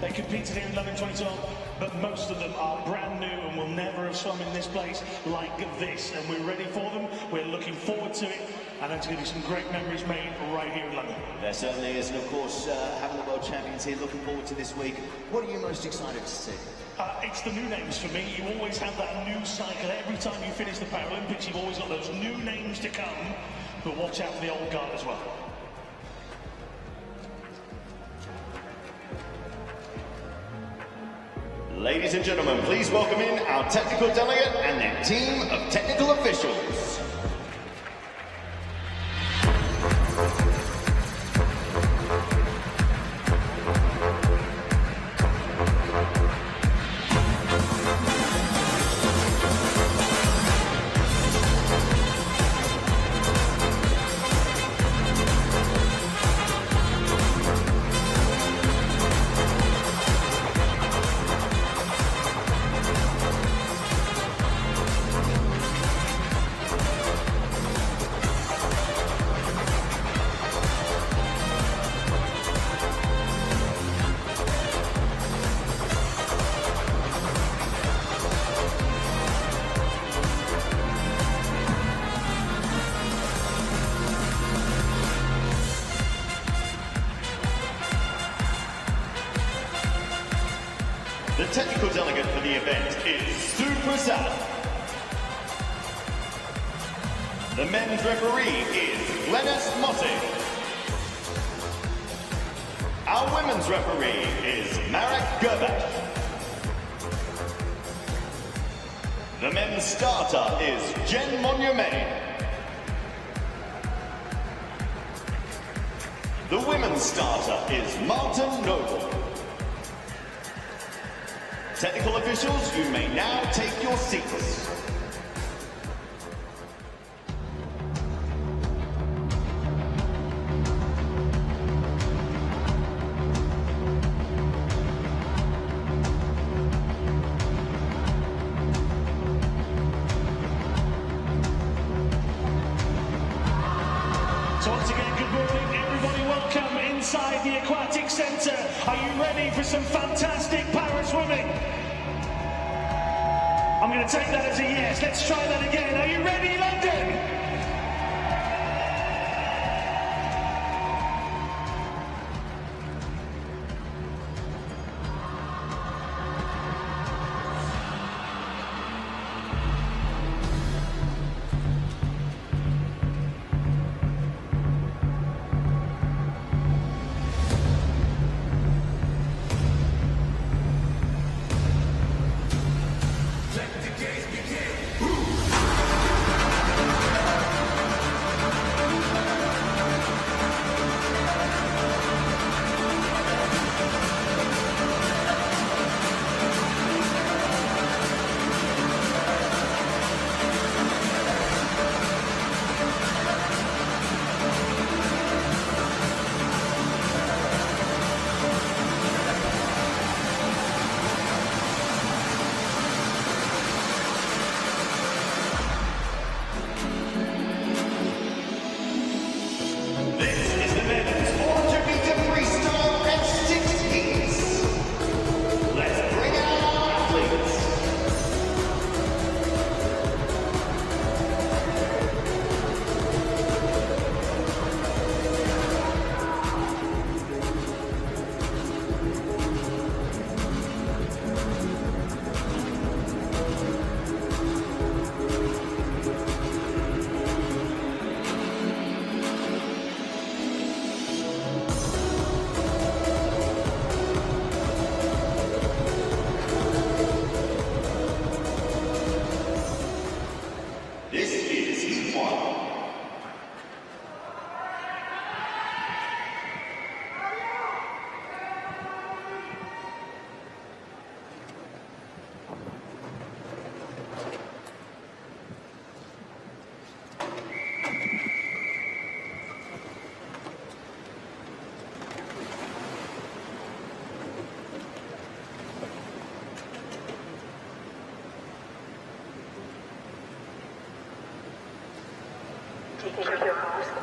They competed here in London 2012, but most of them are brand new and will never have swum in this place like this. And we're ready for them. We're looking forward to it. And there's going to be some great memories made right here in London. There certainly is. And of course, having the world champions here, looking forward to this week. What are you most excited to see? It's the new names for me. You always have that new cycle. Every time you finish the Paralympics, you've always got those new names to come. But watch out for the old guard as well. Ladies and gentlemen, please welcome in our technical delegate and their team of technical officials. The technical delegate for the event is Super Sad. The men's referee is Glennis Motti. Our women's referee is Marek Gerbach. The men's starter is Jen Monument. The women's starter is Martin Noble. Technical officials, you may now take your seats. So once again, good morning, everybody. Welcome inside the Aquatic Centre. Are you ready for some fantastic para swimming? I'm going to take that as a yes. Let's try that again. Are you ready, London? Taking your mask.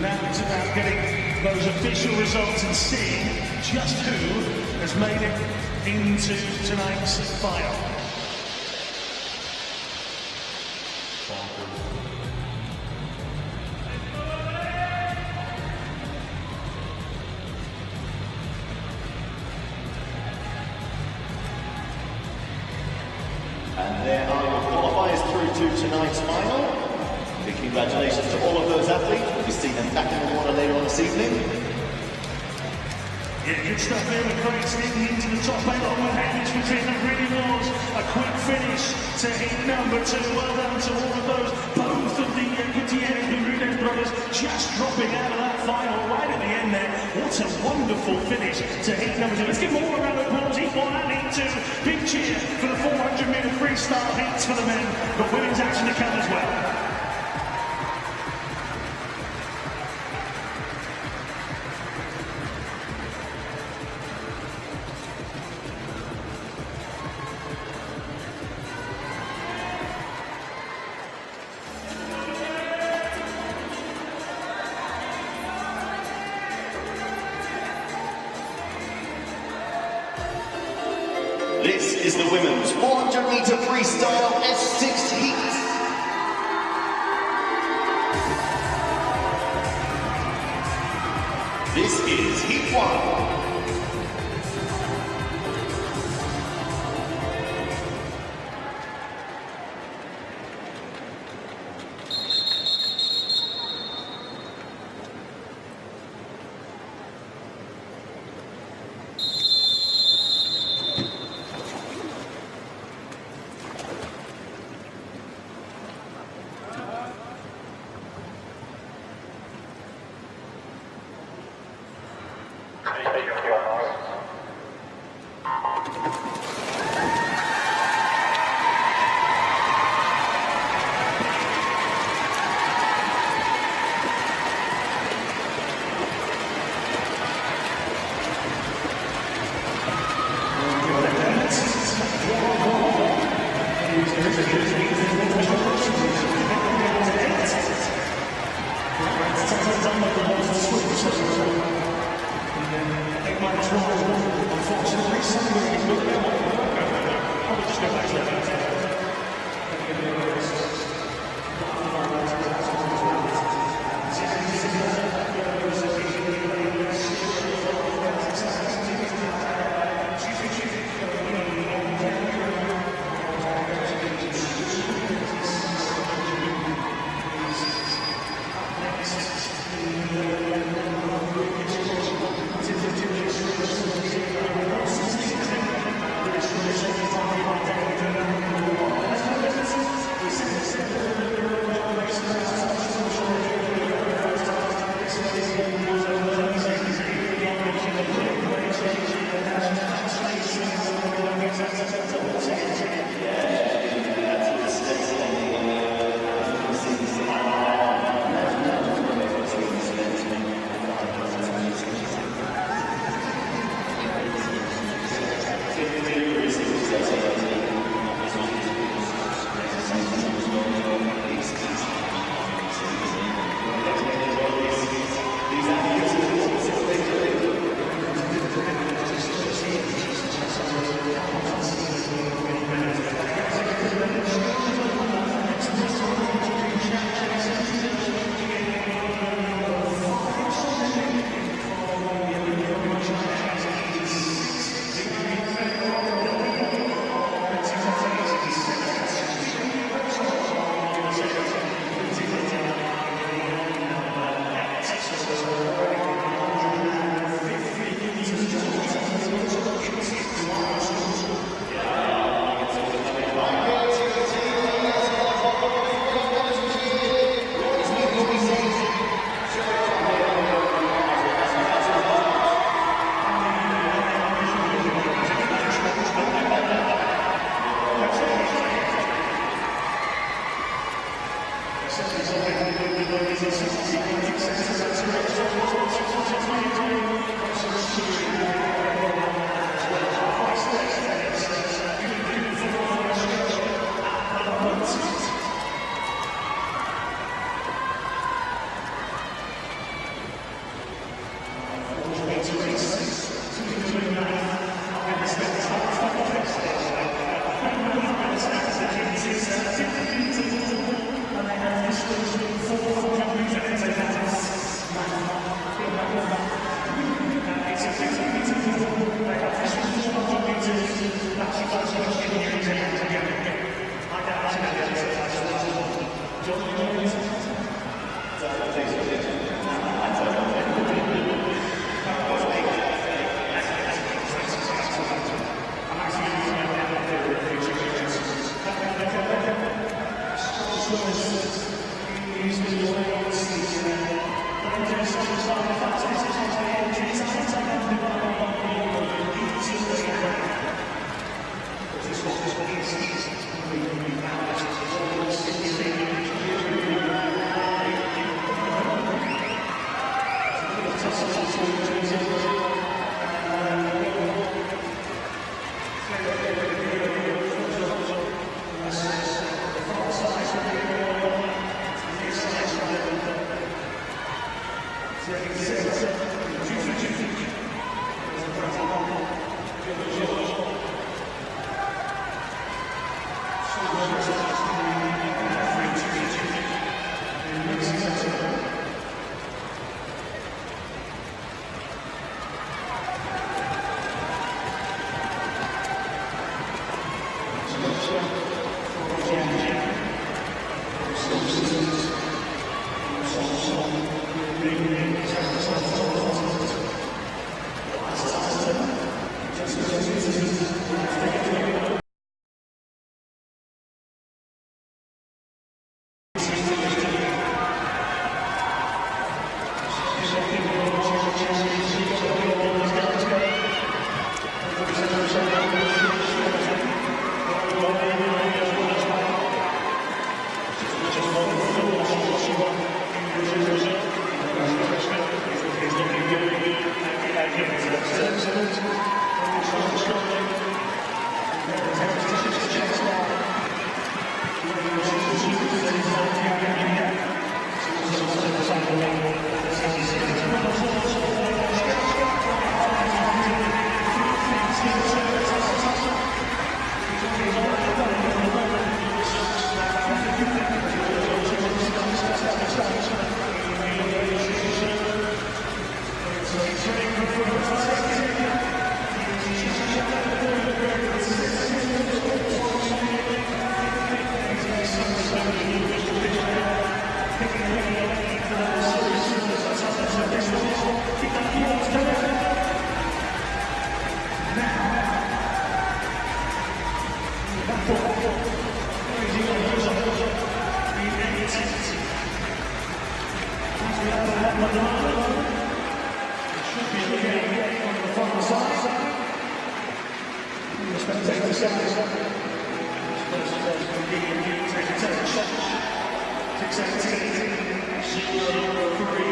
Now it's about getting those official results and seeing just who has made it into tonight's final. And there are your qualifiers through to tonight's final. Big congratulations to all of those athletes. We'll see them back in the water later on this evening. Yeah, good stuff there with Craig sneaking into the top 8 on the Hamish between them. Really was a quick finish to hit number 2. Well done to all of those. Both of the Gutierrez Bermudez brothers just dropping out of that final right at the end there. What a wonderful finish to hit number 2. Let's give them all a round of applause. Heat 1 and Heat 2. Big cheer for the 400-metre freestyle heats for the men. Got women's action to come as well. This is the women's 400-metre freestyle S6 heat. This is Heat 1.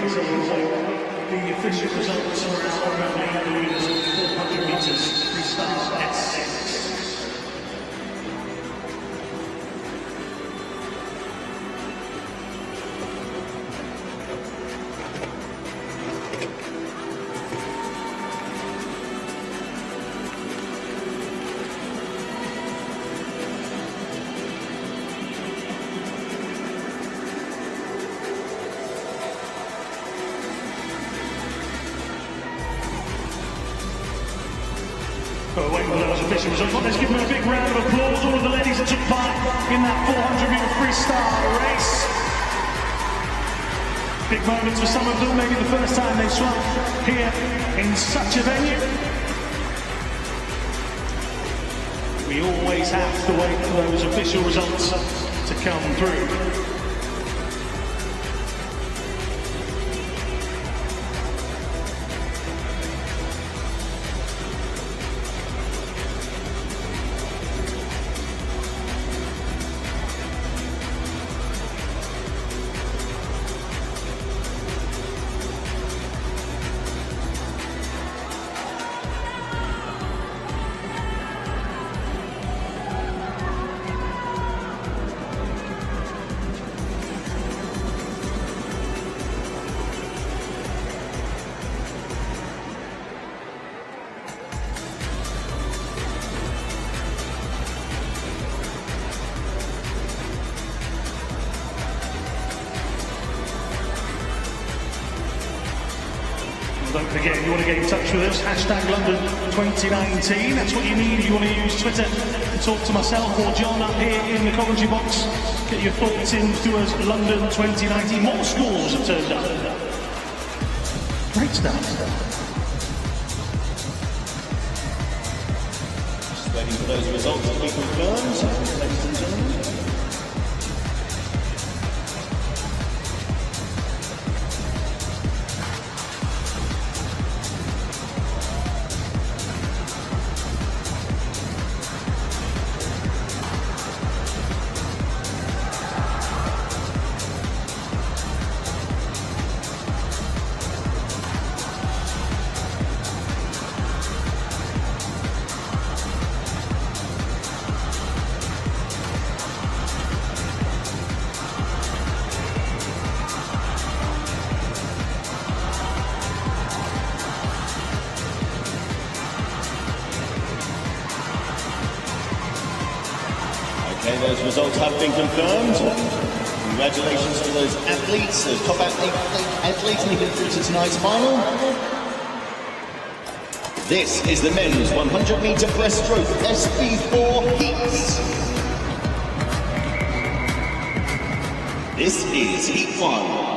So the official results are out around the 400 metres freestyle S6. Waiting for those official results. Let's give them a big round of applause, all of the ladies that took part in that 400-metre freestyle race. Big moments for some of them, maybe the first time they swam here in such a venue. We always have to wait for those official results to come through. Don't forget, if you want to get in touch with us, hashtag London 2019. That's what you need if you want to use Twitter to talk to myself or John up here in the commentary box. Get your thoughts in to us, London 2019. More schools have turned up. Great stuff. Just waiting for those results to be confirmed, ladies and gentlemen. Okay, those results have been confirmed. Congratulations to those athletes, those top athletes making through to tonight's final. This is the men's 100-metre breaststroke SB4 heats. This is heat 1.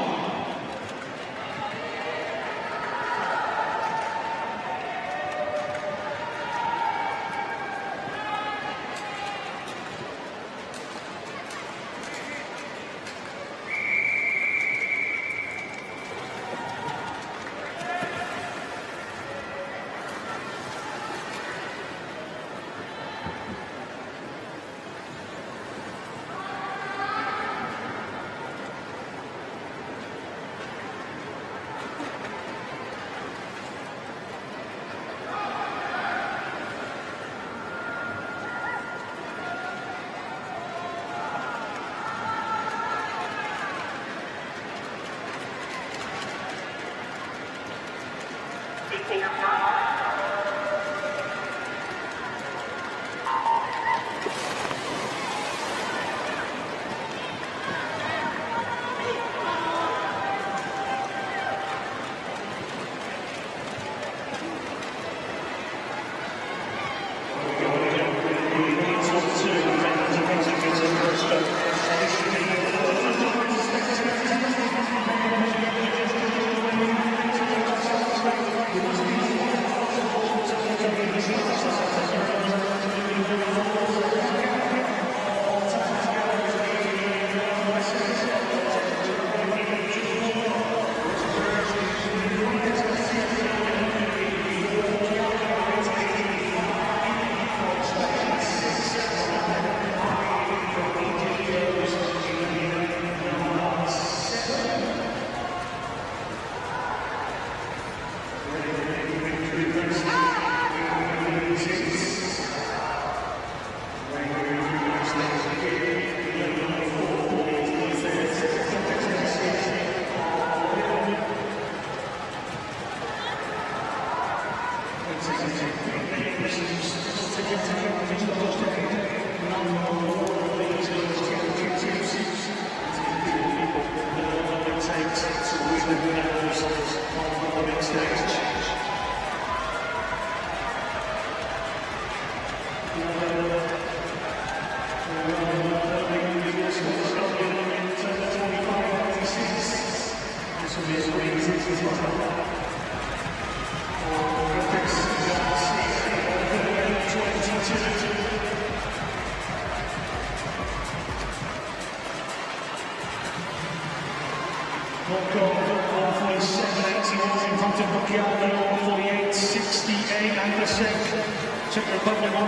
Czech Republic 154.57.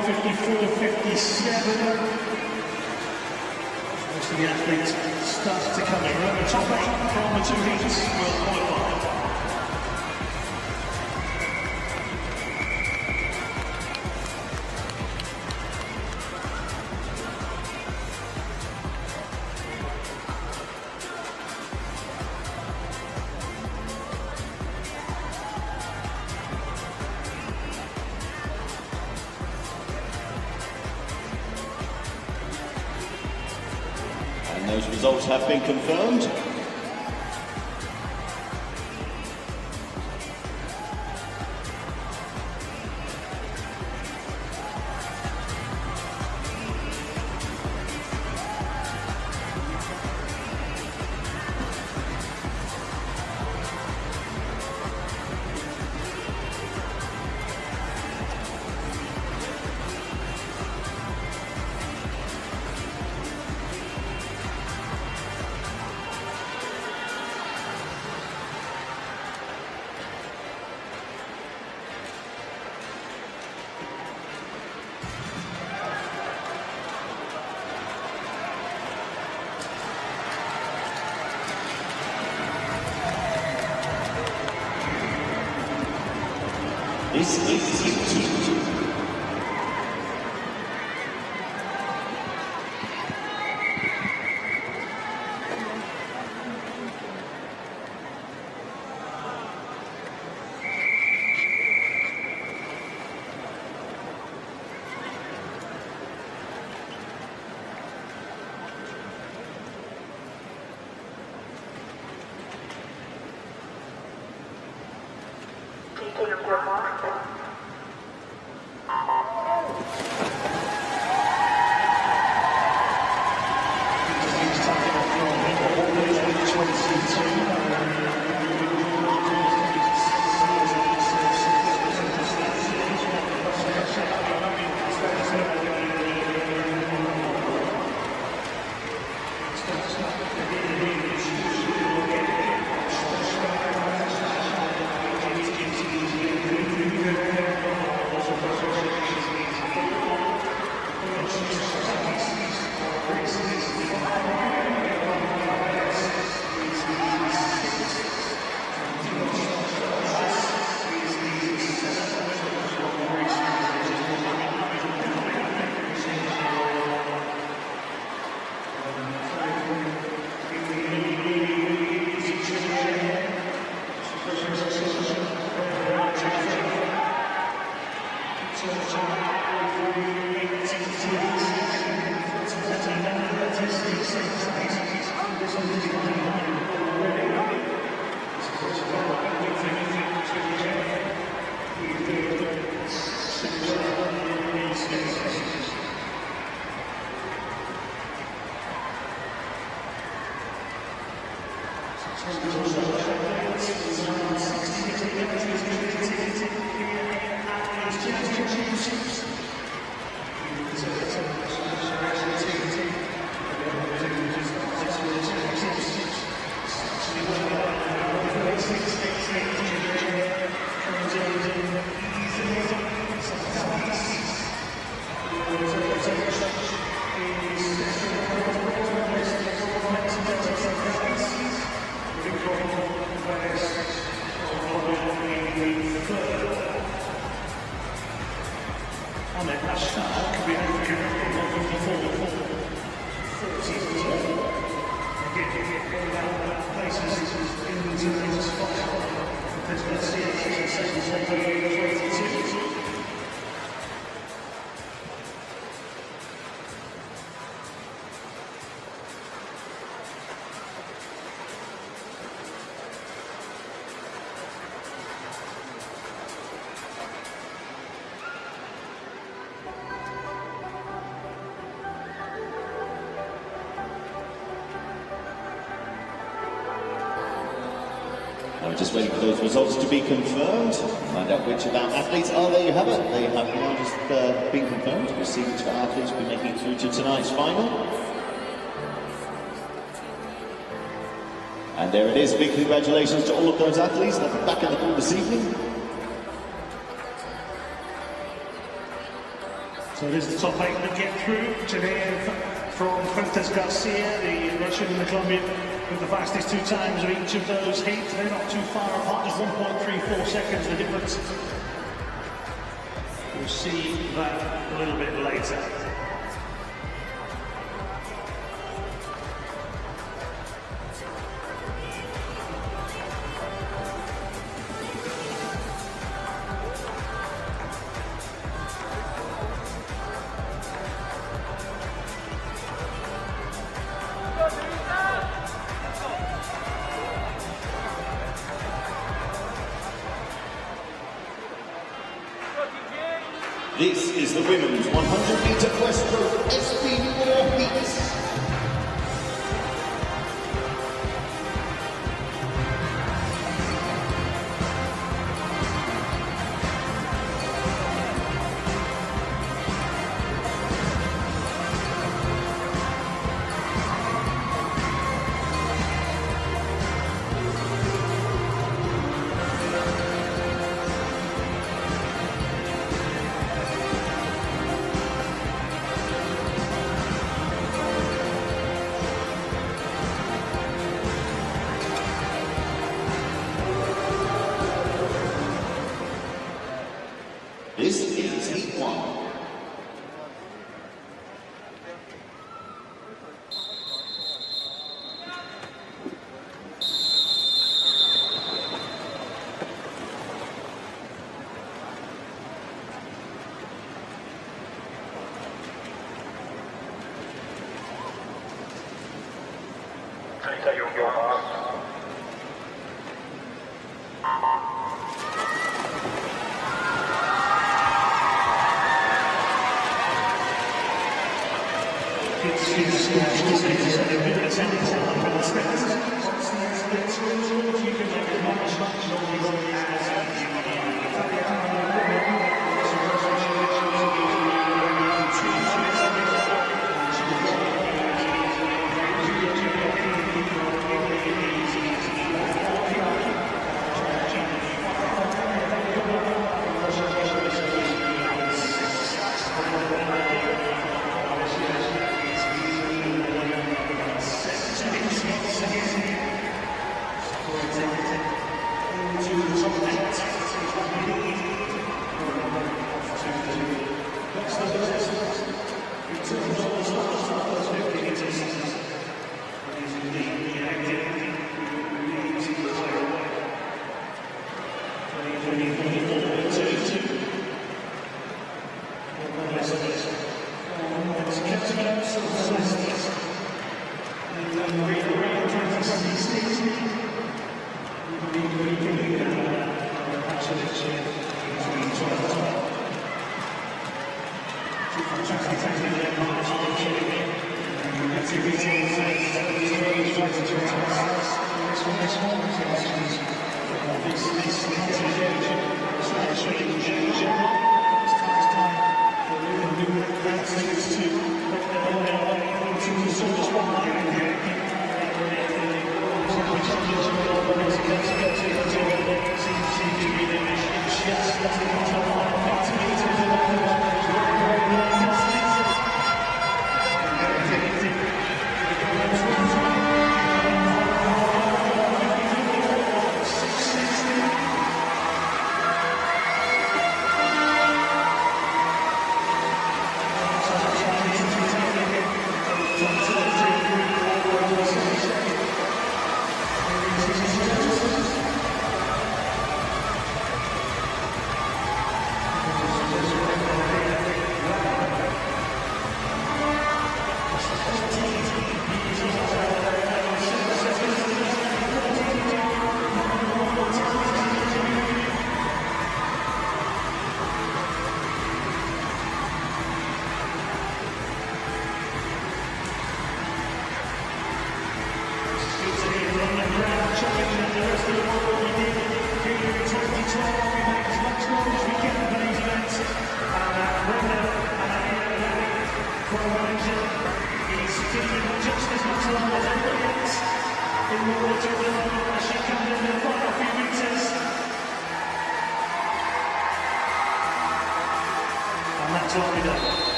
Most of the athletes start to come in. Remember, top 8 from the 2 heats will qualify. And those results have been confirmed. This is Citi. Citi number 1. We're just waiting for those results to be confirmed. Find out which of our athletes. Oh, there you have it. They have now just been confirmed. We'll see which of our athletes will be making it through to tonight's final. And there it is. Big congratulations to all of those athletes that are back in the pool this evening. So this is the top 8 that get through. Today from Fuentes Garcia, the Russian and the Colombian, with the fastest 2 times of each of those heats. They're not too far apart, just 1.34 seconds the difference. We'll see that a little bit later. This is the women's 100-meter breaststroke SP4 heats. This is heat 1. Take your mark.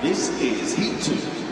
This is Heat 2.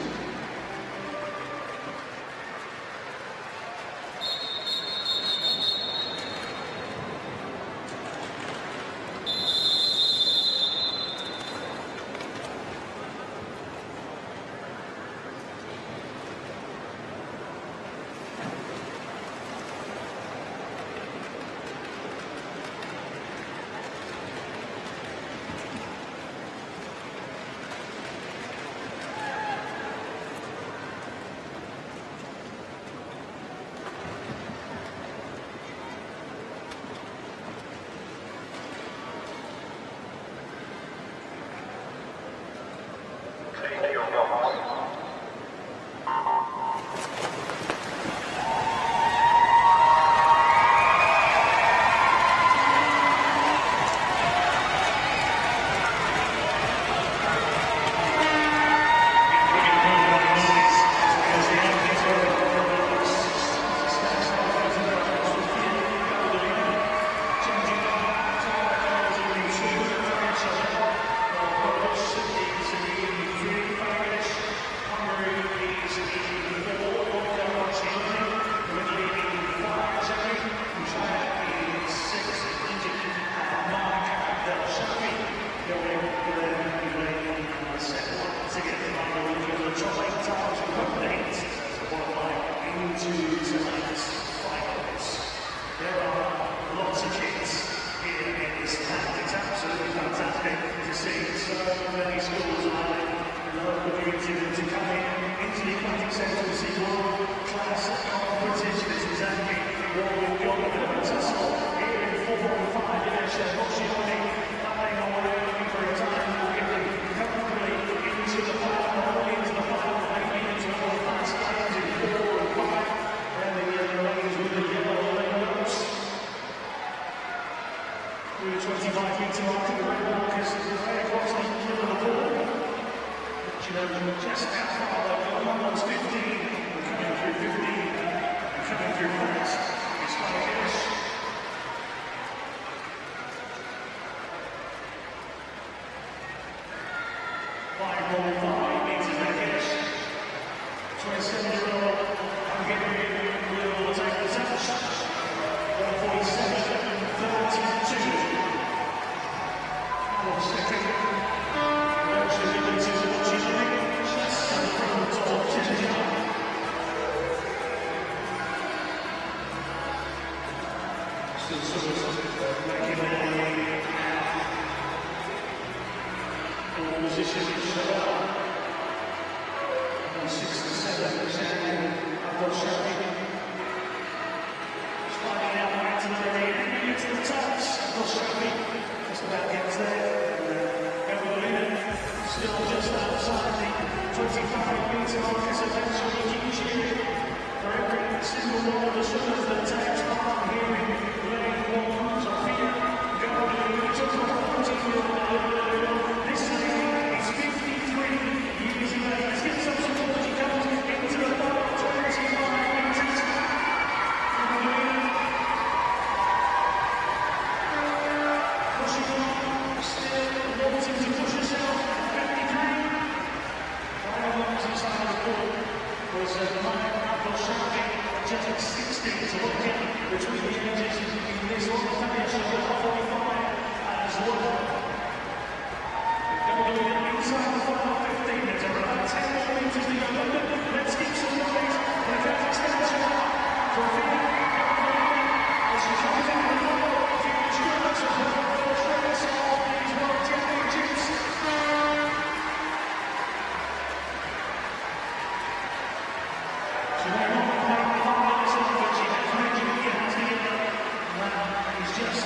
just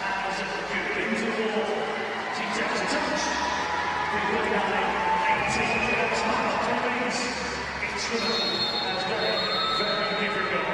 as good. Into the wall. She takes a touch. With 18 minutes left to race. Instrument has very, very difficult.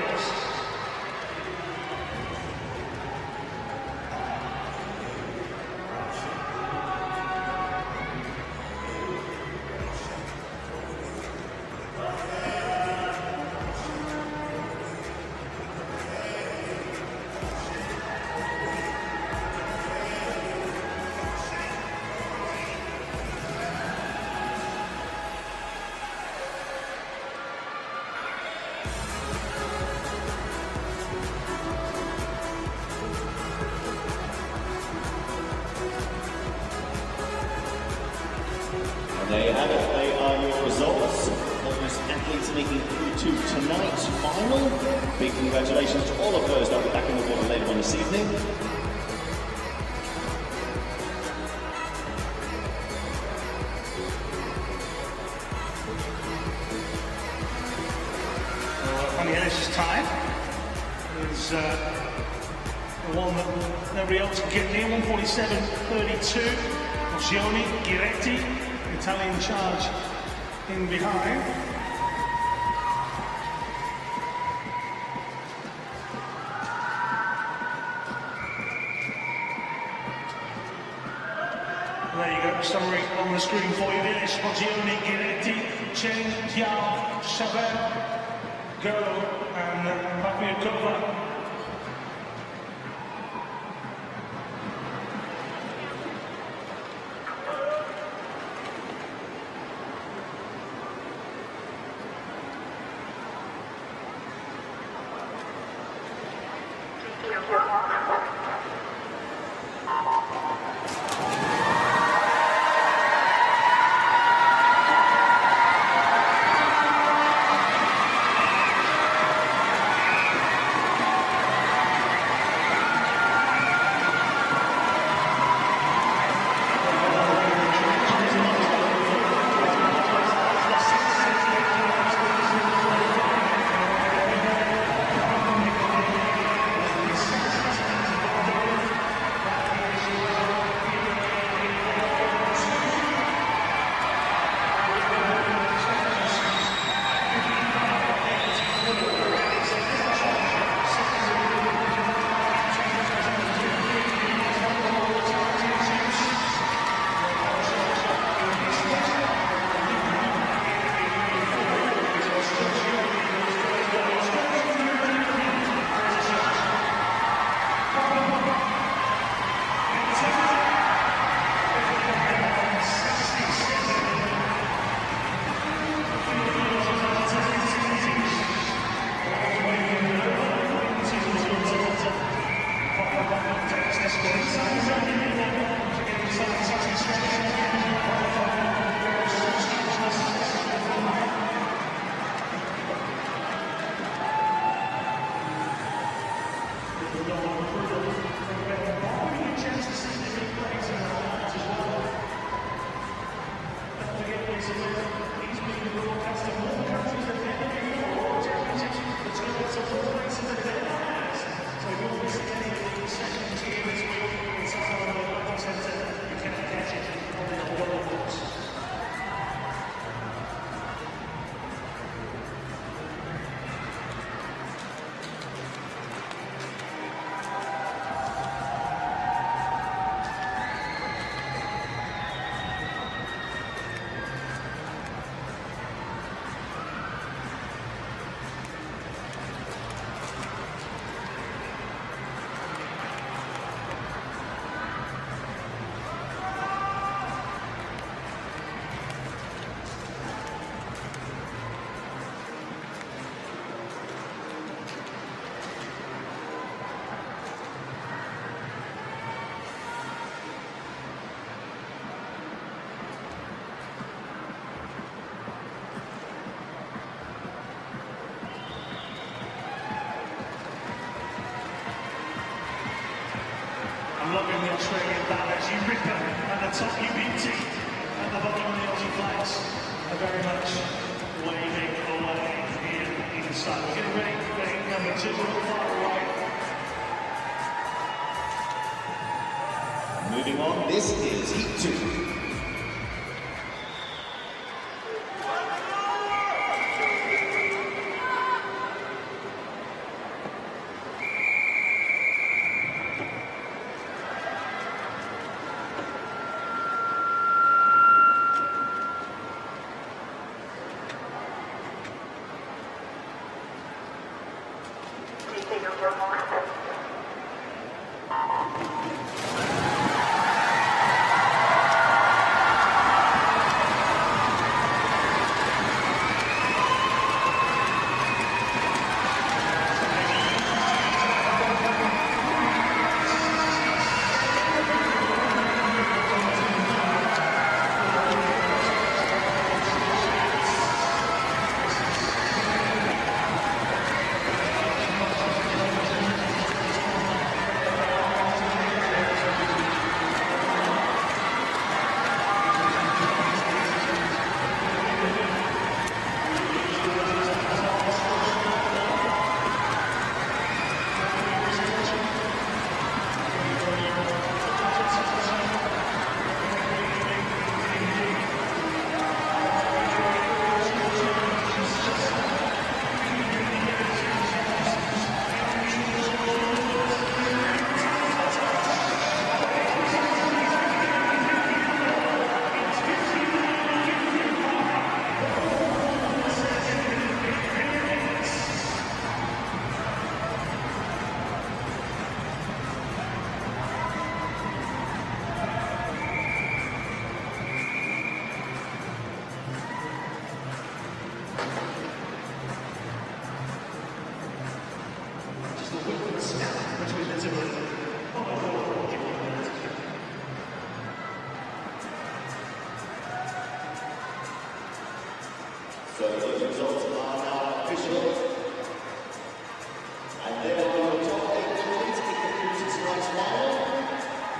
There you have it, they are your results. Those athletes making through to tonight's final. Big congratulations to all of those that will be back in the water later on this evening. Funny Ellis' time is the one that nobody else can get near, 1:47.32. Gioni, Giretti, Italian charge in behind. There you go, summary on the screen for you. There is Gioni, Giretti, Chen, Jiao, Chabert, Go, and Papiakova. Loving the Australian banners, you ripper at the top, you beauty at the bottom of the Aussie flags are very much waving away here inside. We're getting ready for number 2 on the far right. moving on, this is Heat 2. So those results are now official. And there are your top 8 countries in the Cruises Rights final.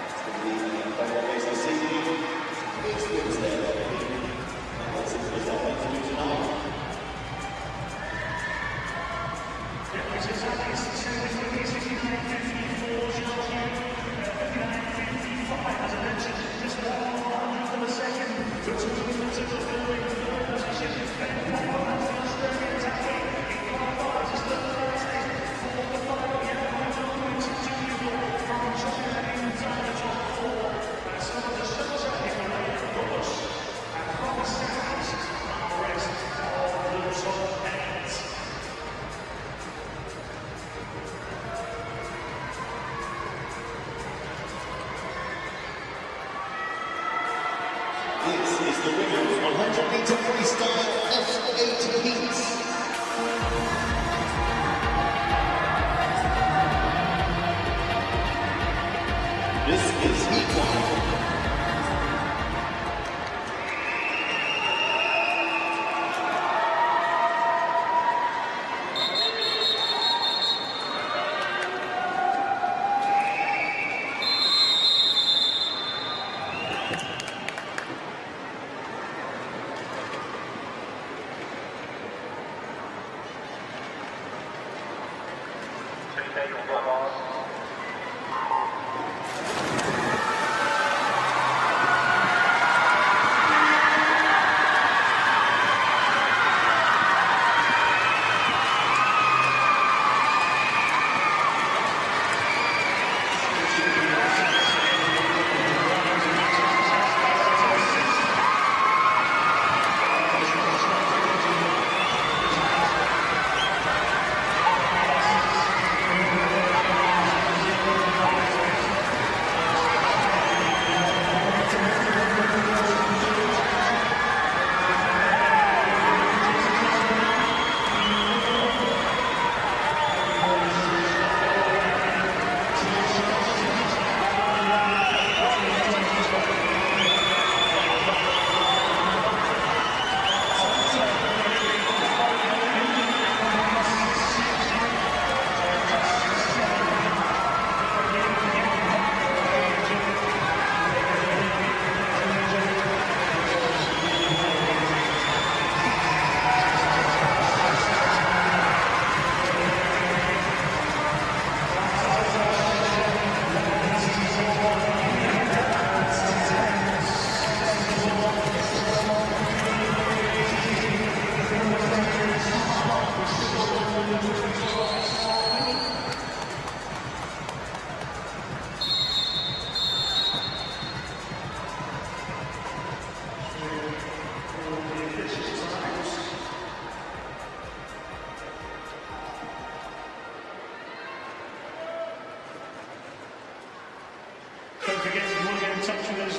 It's going to be the final race this evening. It's Wednesday. And that's it for that one to do tonight. As I mentioned, just 1 of a second between the two of them in third position. This is the women's 100-meter freestyle F8 heats. This is heat 1.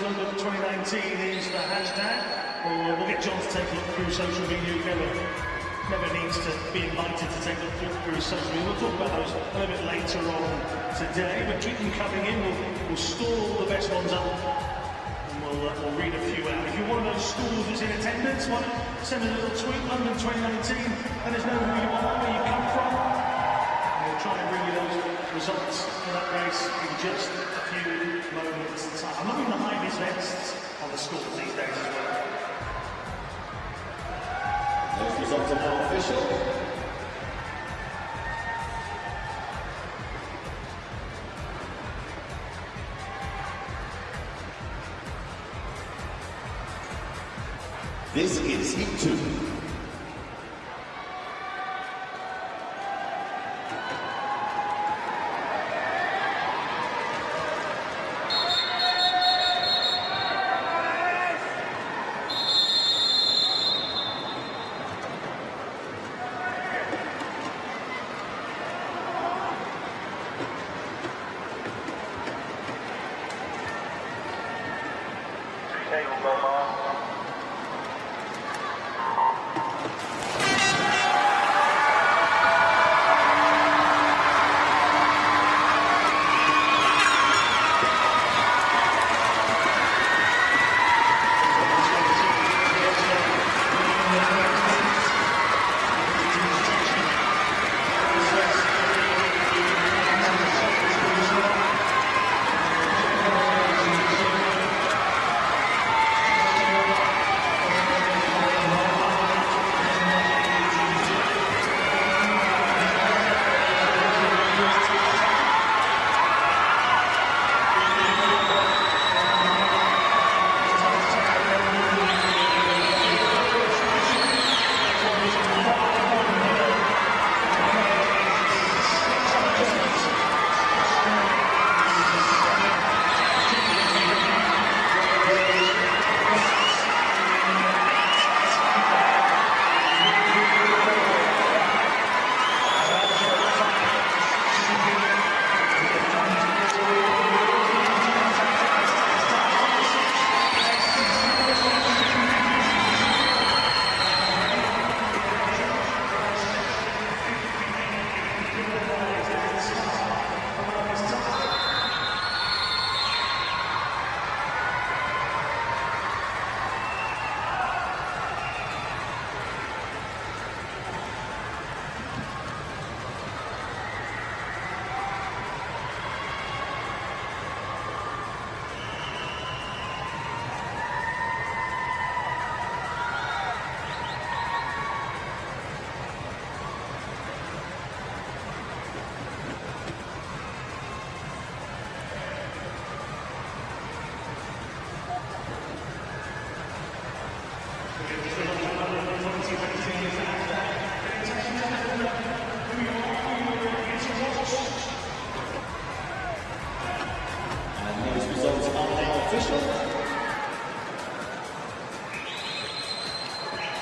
London 2019 is the hashtag. We'll get John to take a look through social media. He never needs to be invited to take a look through his social media. We'll talk about those a little bit later on today, but keep them coming in. We'll store all the best ones up and we'll read a few out. If you're one of those schools that's in attendance, why not send a little tweet, London 2019, let us know who you are, where you come from. We'll try and bring you those results for that race in just a few moments' time. I'm loving the high-vis vests on the schools these days as well. Those results are now official. This is Heat 2. Citi will go last.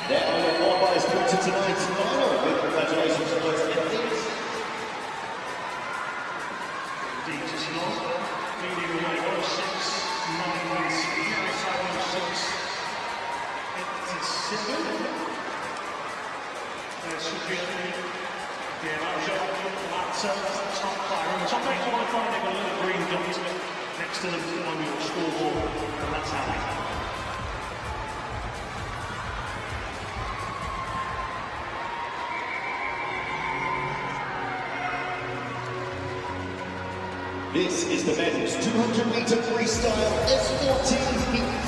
There are your qualifiers through to tonight's final. Big congratulations to those athletes. Indeed, just not leading away 1:06.916. There should be that's the top five. And the top 8 qualifying, they've got a little green dot next to them on your scoreboard, and that's how they go. This is the men's 200-meter freestyle S14 heat.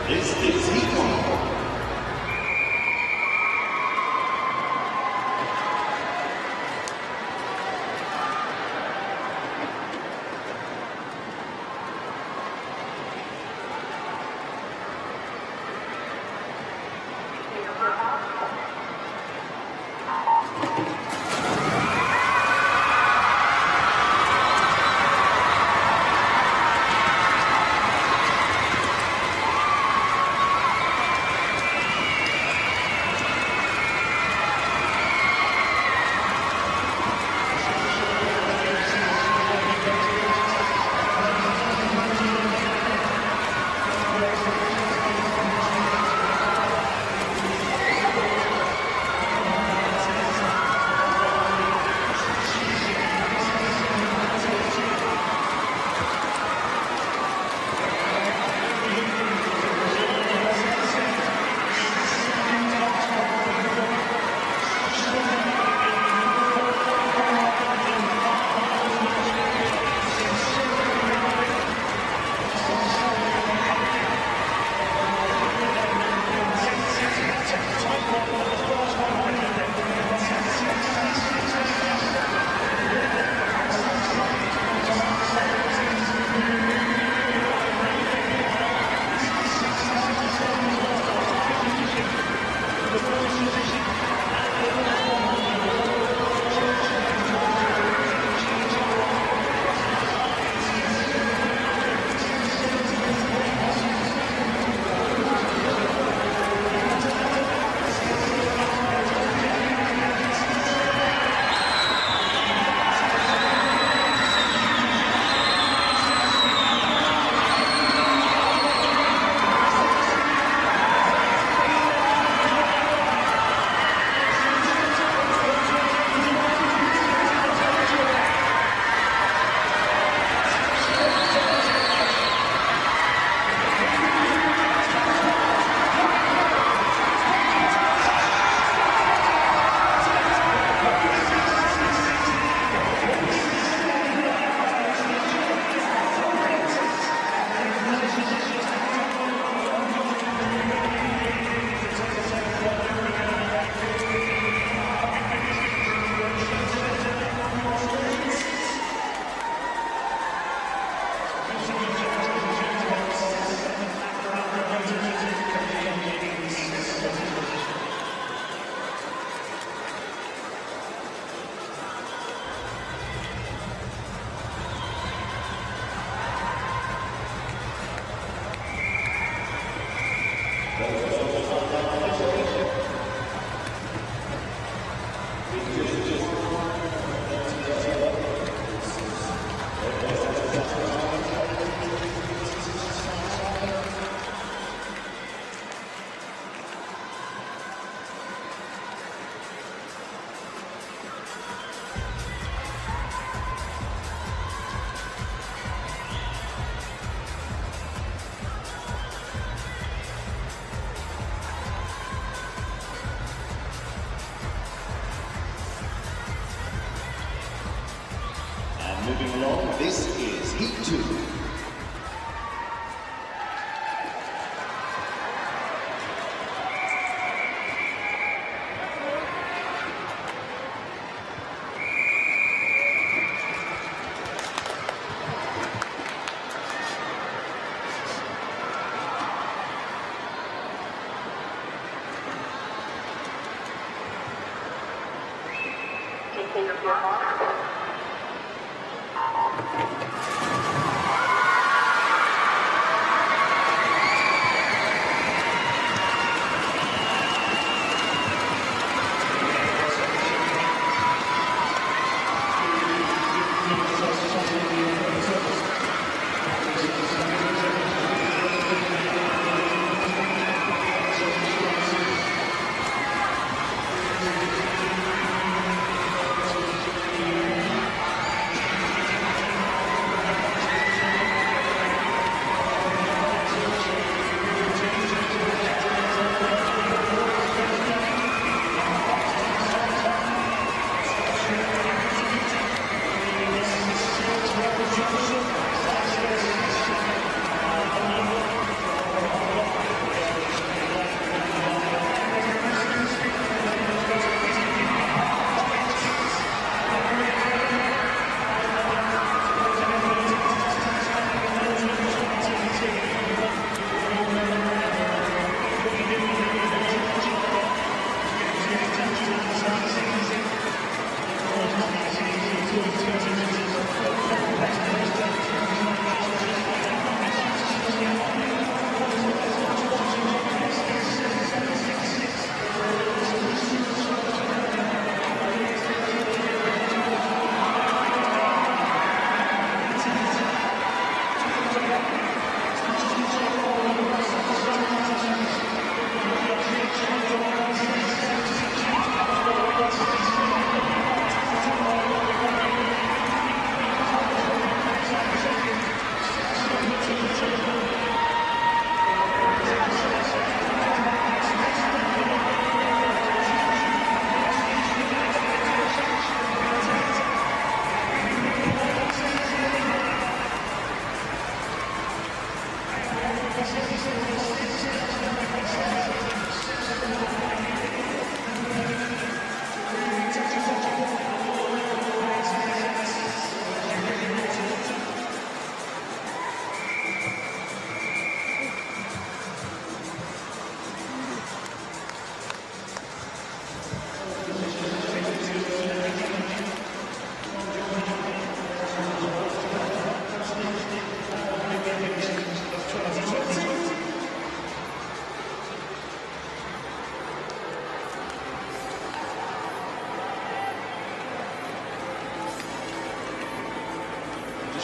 This is heat 1. moving along, this is Heat 2.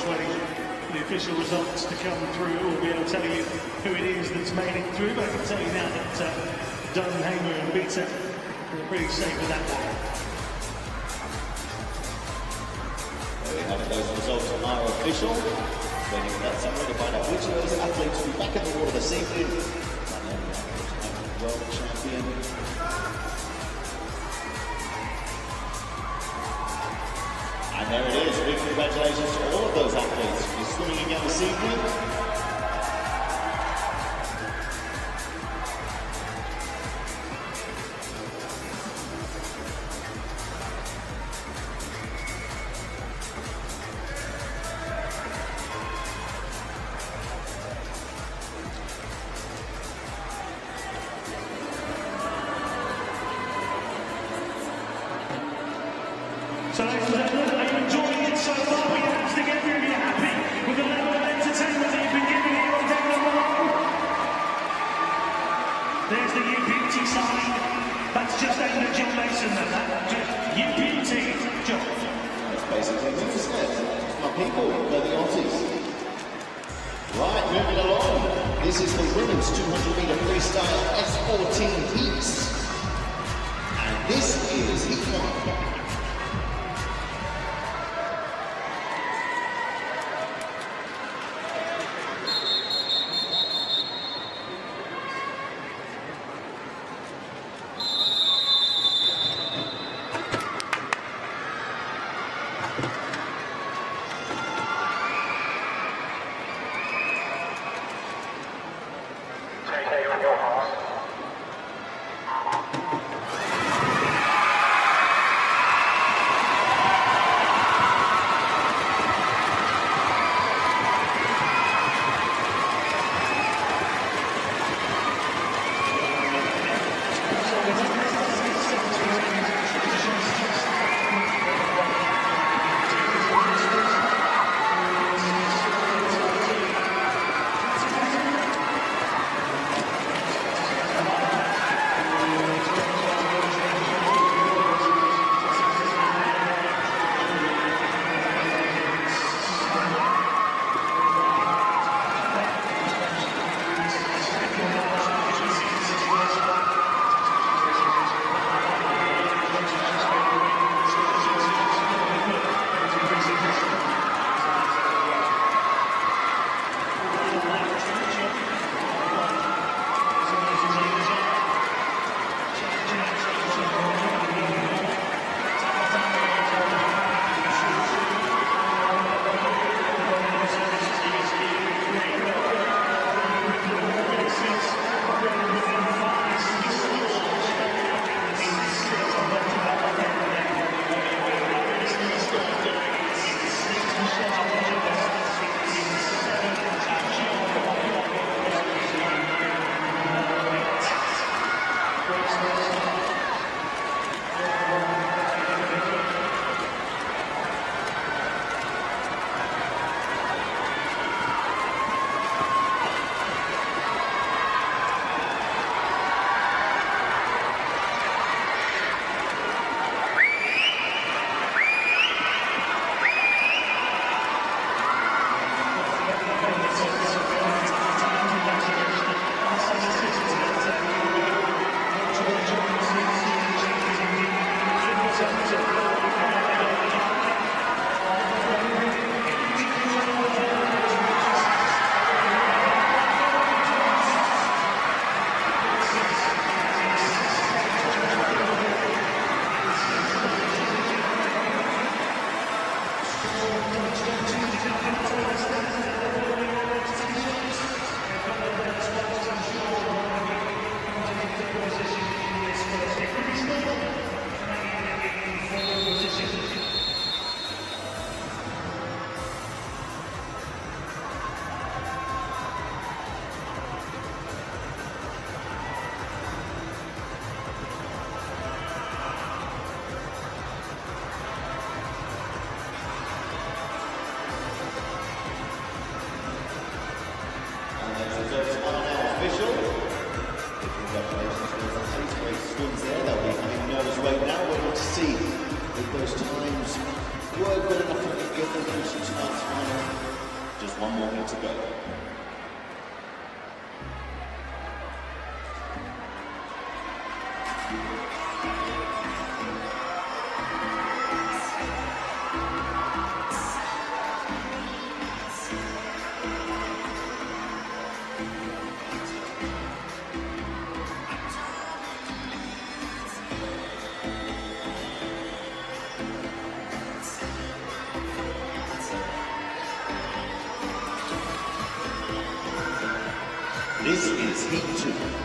Waiting for the official results to come through. We'll be able to tell you who it is that's made it through, but I can tell you now that Dunn, Hamer and Beta are pretty safe with that one. There we have it, those results are official. Waiting for that summary to find out which of those athletes will be back in the water this evening. And then world champion. And there it is. Big congratulations to all of those athletes for swimming again this evening. So ladies and gentlemen, are you enjoying it so far? Put your hands together if you're happy with the level of entertainment that you've been giving here on day number one. There's the U-Beauty sign. That's just aimed at John Mason then. U-Beauty, John. That's basically me, isn't it? My people, they're the Aussies. Right, moving along. This is the women's 200-meter freestyle S14 heats. And this is heat 1. Just one more minute to go. This is Heat 2.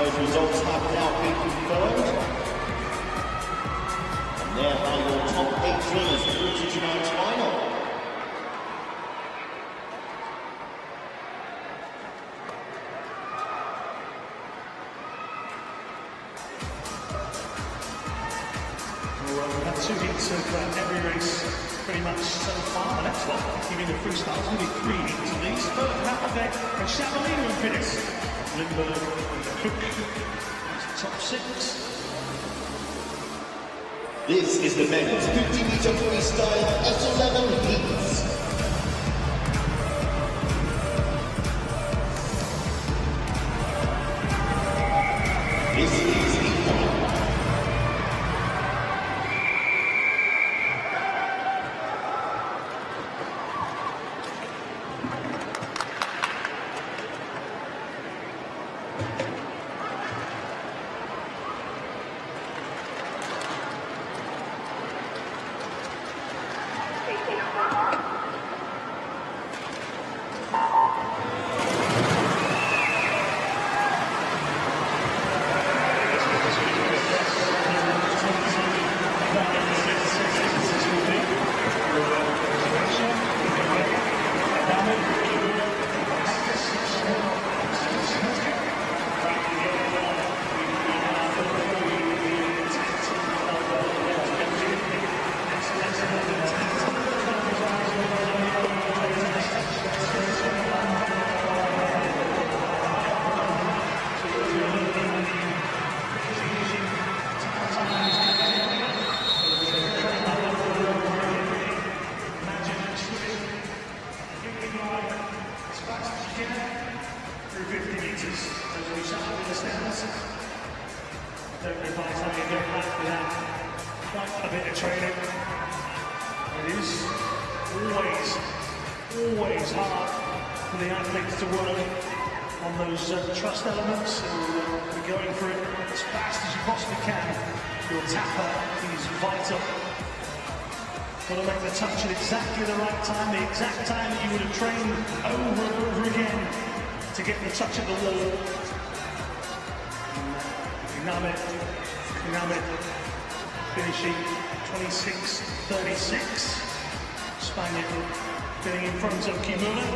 those results have now been confirmed. And there are your top 8 swimmers through to tonight's final. Well, we've had 2 heats of every race pretty much so far. The next one, even the freestyle, is going to be 3 heats of these. First, Happelbeck and Chavalino and Finnis. Lindbergh and Cook. That's the top 6. This is the men's 50-meter freestyle S11 heats. This is heat 1. Through 50 metres, as we shall in the stands. I don't know by the time you get back without quite a bit of training. It is always hard for the athletes to work on those trust elements and be going for it as fast as you possibly can. Your tapper is vital. Got to make the touch at exactly the right time, the exact time that you would have trained over and over again to get the touch at the wall. Inamit finishing 26.36. Spaniard getting in front of Kimura.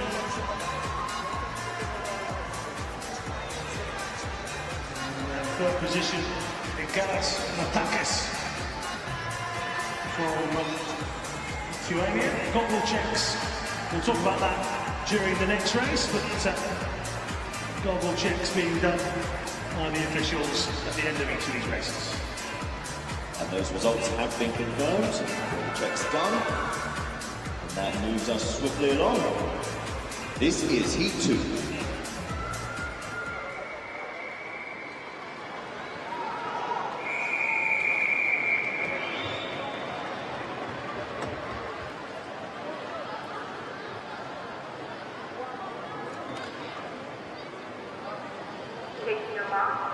Third position, Galas Matakis from Lithuania. Goggle checks. We'll talk about that during the next race, but goggle checks being done by the officials at the end of each of these races. And those results have been confirmed. Goggle checks done. And that moves us swiftly along. This is Heat 2. Taking your mark.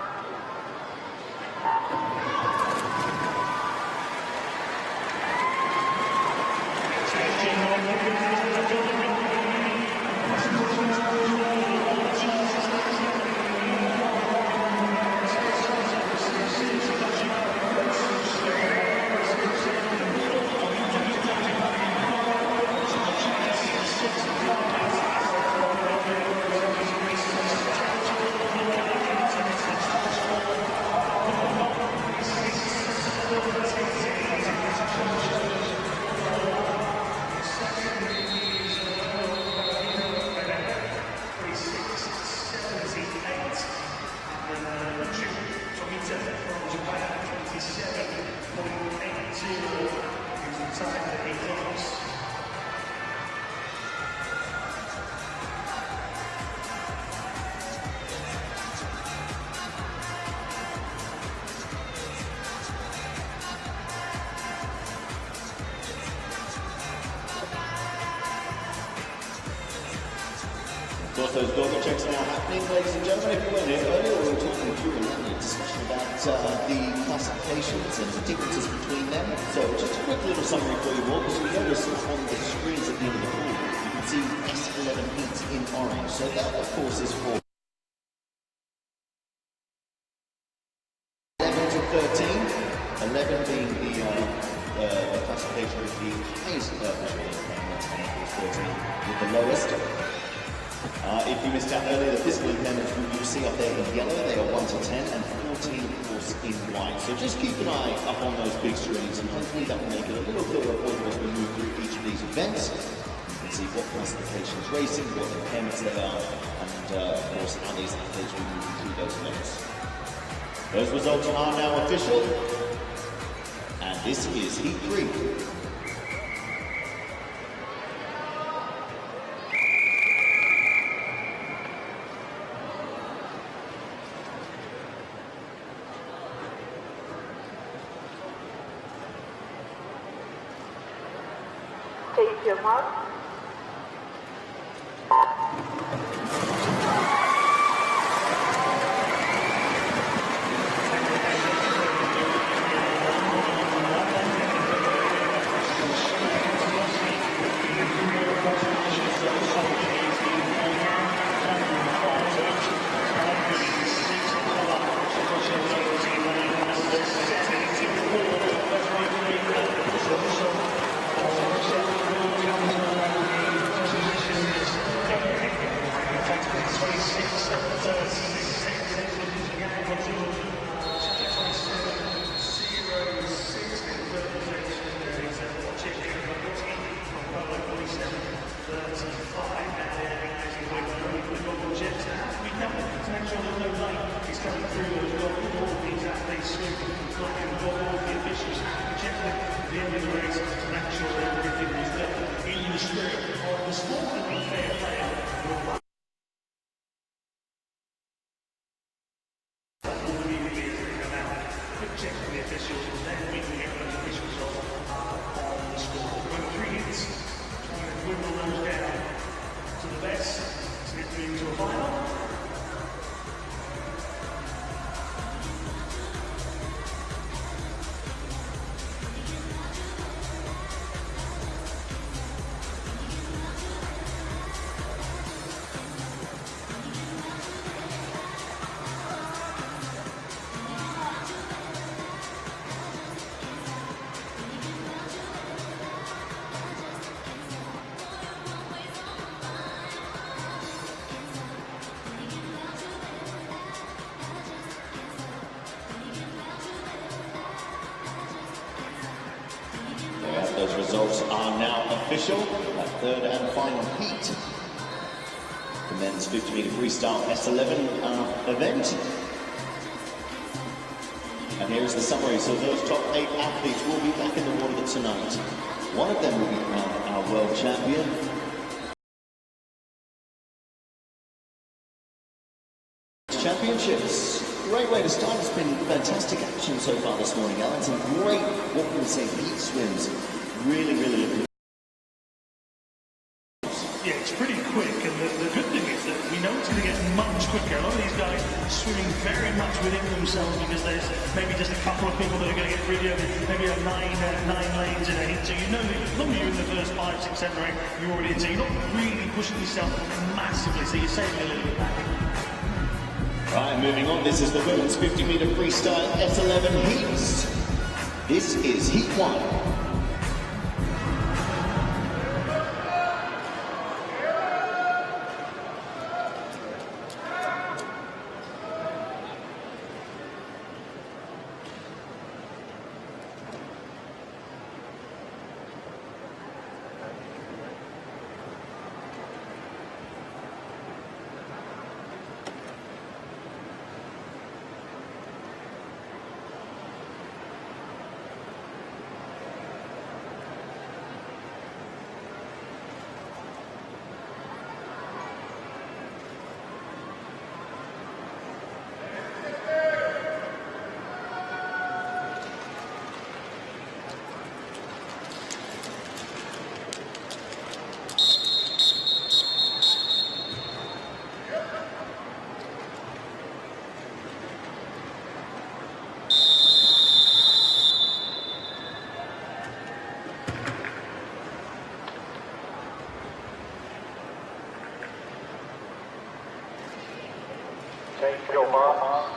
Of course, those goggle checks are now happening, ladies and gentlemen. If you weren't here earlier, we were talking through a discussion about the classifications and the differences between them. So just a quick little summary for you all, because you notice on the screens at the end of the pool, you can see S11 heats in orange. So that, of course, is for the highest level impairment and equals 13 with the lowest. If you missed out earlier, the physical impairments you see up there in yellow, they are 1 to 10 and 14 of course in white. So just keep an eye up on those big screens and hopefully that will make it a little clearer for you as we move through each of these events. You can see what classifications racing, what impairments they are, and of course how these athletes will move through those events. Those results are now official, and this is Heat 3. Take your mark. Those results are now official. That third and final heat. The men's 50-meter freestyle S11 event. And here is the summary. So those top 8 athletes will be back in the water tonight. One of them will be crowned our world champion. Championships. Great way to start. It's been fantastic action so far this morning, Allianz, and great, what can we say, heat swims. Really looking. Yeah, it's pretty quick, and the good thing is that we know it's going to get much quicker. A lot of these guys swimming very much within themselves because there's maybe just a couple of people that are going to get rid of maybe a nine lanes in a heat. So you know that as long as you're in the first 5, 6, 7, or 8, you're already in. So you're not really pushing yourself massively, so you're saving a little bit back. Right, moving on. This is the women's 50-meter freestyle S11 heats. This is Heat 1. Take your marks.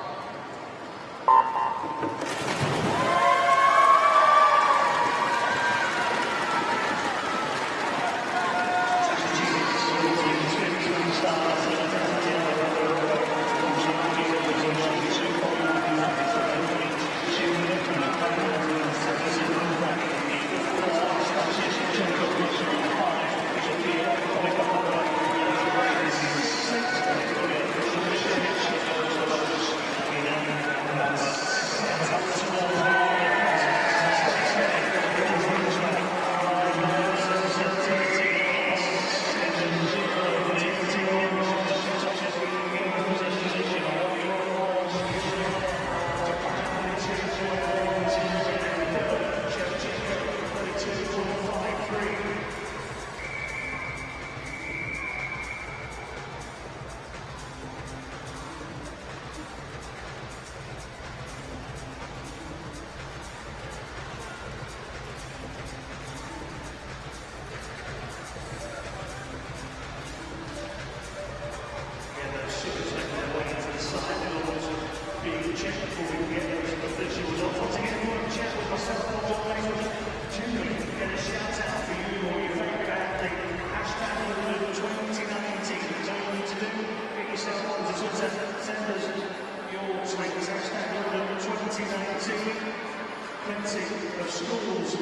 of schools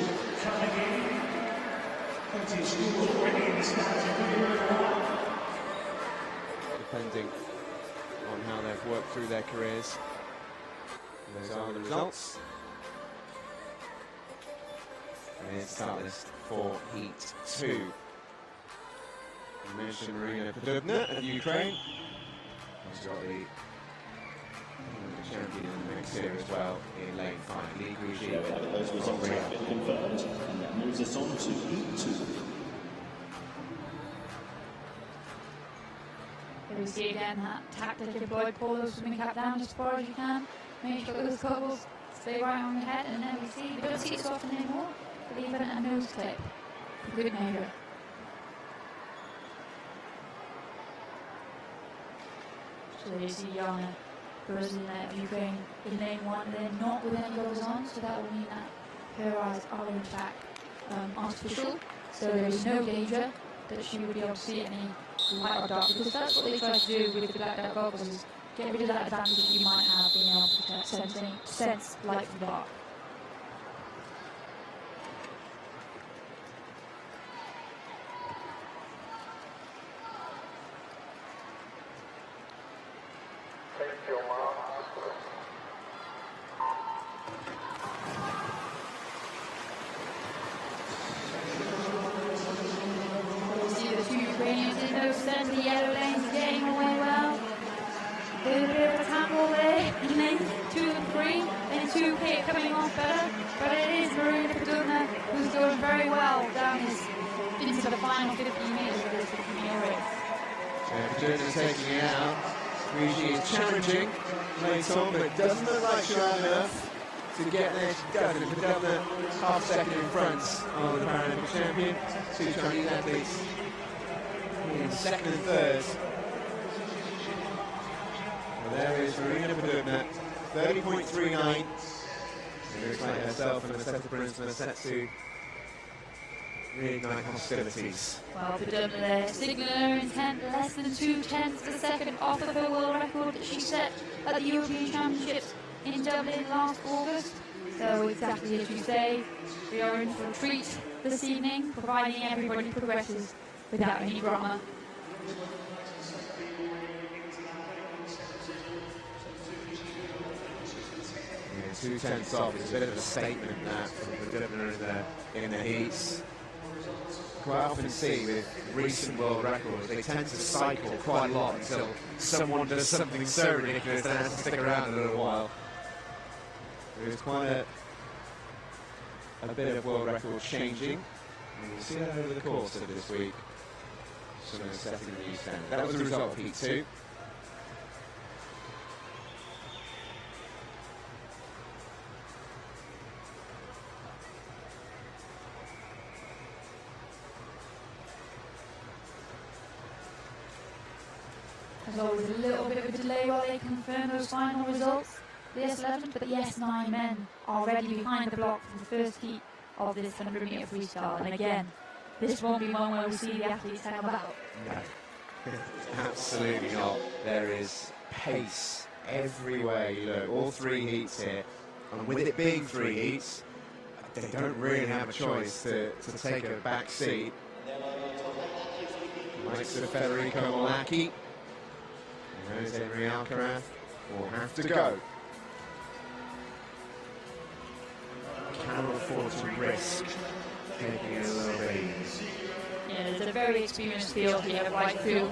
coming in. Plenty of schools already in the stands. Depending on how they've worked through their careers. And those are the results. And here's the start list for Heat 2. You mentioned Marina Podubna of Ukraine. She's got the champion in the mix here as well in lane 5. Lee Guiji. Those results have been confirmed, and that moves us on to Heat 2. Here we see again that tactic employed, pull those swimming cap down as far as you can, make sure those covers stay right on your head, and then we see, we don't see it so often anymore, but even a nose clip, for good measure. So you see Yana person of Ukraine in lane 1, they're not with any goggles on, so that will mean that her eyes are in fact artificial, so there is no danger that she would be able to see any light or dark, because that's what they try to do with the blacked out goggles, is get rid of that advantage that you might have being able to sense light from dark. Take your marks. See the two Ukrainians in those center yellow lanes getting away well. There's a bit of a tangle there in lanes 2 and 3, and 2 coming off better, but it is Marina Podubna who's doing very well down into the final 15 metres of this 15-metre race. Podubna taking it out. Guiji is challenging later on, but it doesn't look like she'll have enough to get there. She doesn't. Podubna half a second in front of the Paralympic champion. Two Chinese athletes in second and third. Well, there is Marina Podubna, 30.39. It looks like herself and Maseta Brinsma set to reignite hostilities. Well, Podubna there, signaling her intent, less than 2/10 a second off of her world record that she set at the European Championships in Dublin last August. So exactly as you say, we are in for a treat this evening, providing everybody progresses without any drama. Yeah, 2/10 off is a bit of a statement that from Podubna in the heats. Quite often see with recent world records, they tend to cycle quite a lot until someone does something so ridiculous that has to stick around a little while. It was quite a bit of world record changing, and we'll see that over the course of this week. So setting the new standard. That was the result of Heat 2. There's always a little bit of a delay while they confirm those final results. The S11, but the S9 men are already behind the block for the first heat of this 100-metre freestyle. And again, this won't be one where we see the athletes hang about. No, absolutely not. There is pace everywhere you look. All 3 heats here, and with it being 3 heats, they don't really have a choice to take a back seat. Likes of Federico Molacchi and Jose Maria Alcaraz will have to go. Cannot afford to risk taking it a little bit easy. Yeah, there's a very experienced field here right through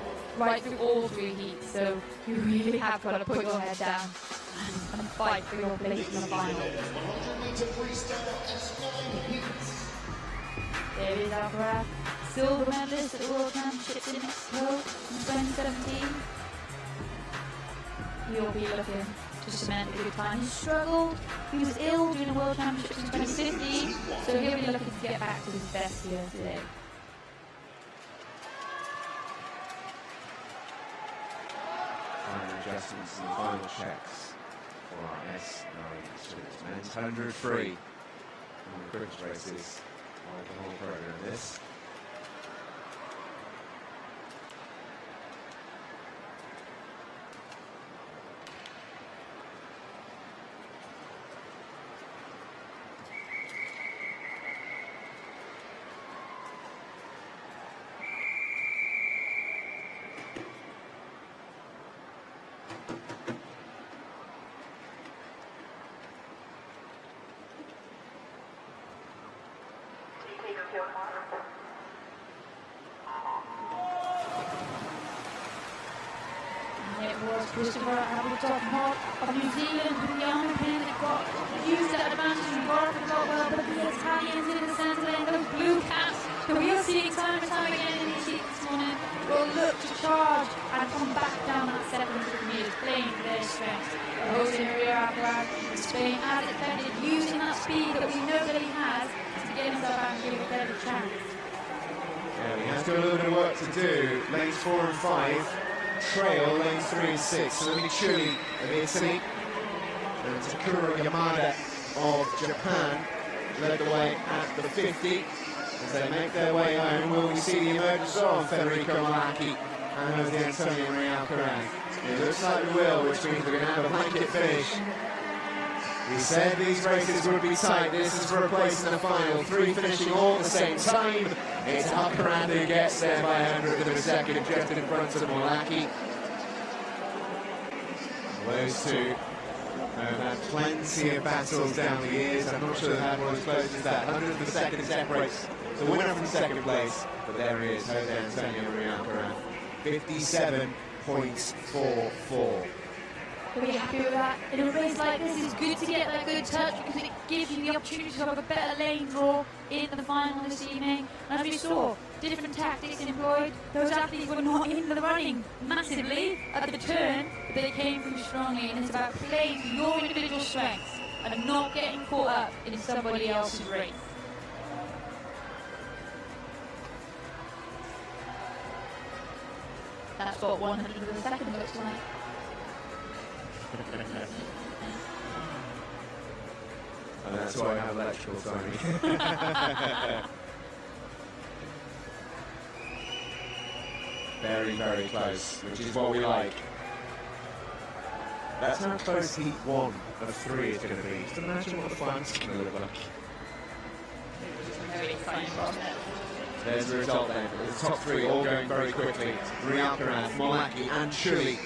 all 3 heats, so you really have got to put your head down and fight for your place in the final. There is Alcaraz, silver medalist at the World Championships in Mexico in 2017. He'll be looking to cement a good time. He struggled, he was ill during the World Championships in 2015, so he'll be looking to get back to his best here today. Final adjustments and final checks for our S9 students. Men's 100 free. And the cricket races are the whole program this. Christopher at the top mark of New Zealand with the arm pin that got used that advantage and got well, but the Italians in the centre lane, those blue caps that we are seeing time and time again in the heat this morning, will look to charge and come back down that 700 metres, playing for their strength. Hosting a rear apparat, Spain as expected, using that speed that we know that he has to get himself out and give a better chance. Yeah, he has got a little bit of work to do. Lanes 4 and 5 trail lanes 3 and 6. So it'll be Chile of Italy and Takuro Yamada of Japan led the way at the 50 as they make their way home. Will we see the emergence of Federico Malacchi and Jose Antonio Real Corral? It looks like we will, which means we're going to have a blanket finish. We said these races would be tight. This is for a place in the final. 3 finishing all at the same time. It's Alcaraz who gets there by 100th of a second, just in front of Malacchi. Those two have had plenty of battles down the years. I'm not sure they've had one as close as that. 100th of a second separates the winner from second place. But there he is, Jose Antonio Alcaraz. 57.44. We'll be happy with that. In a race like this, it's good to get that good touch because it gives you the opportunity to have a better lane draw in the final this evening. And as we saw, different tactics employed. Those athletes were not in the running massively at the turn, but they came through strongly. And it's about playing to your individual strengths and not getting caught up in somebody else's race. That's what 100th of a second looks like. And that's why I have electrical timing. Very, very close, which is what we like. That's how close heat 1 of 3 is going to be. Just imagine what the finals is going to look like. Very exciting prospect. There's the result then. The top 3 all going very quickly. Alcaraz, Malacchi and Chile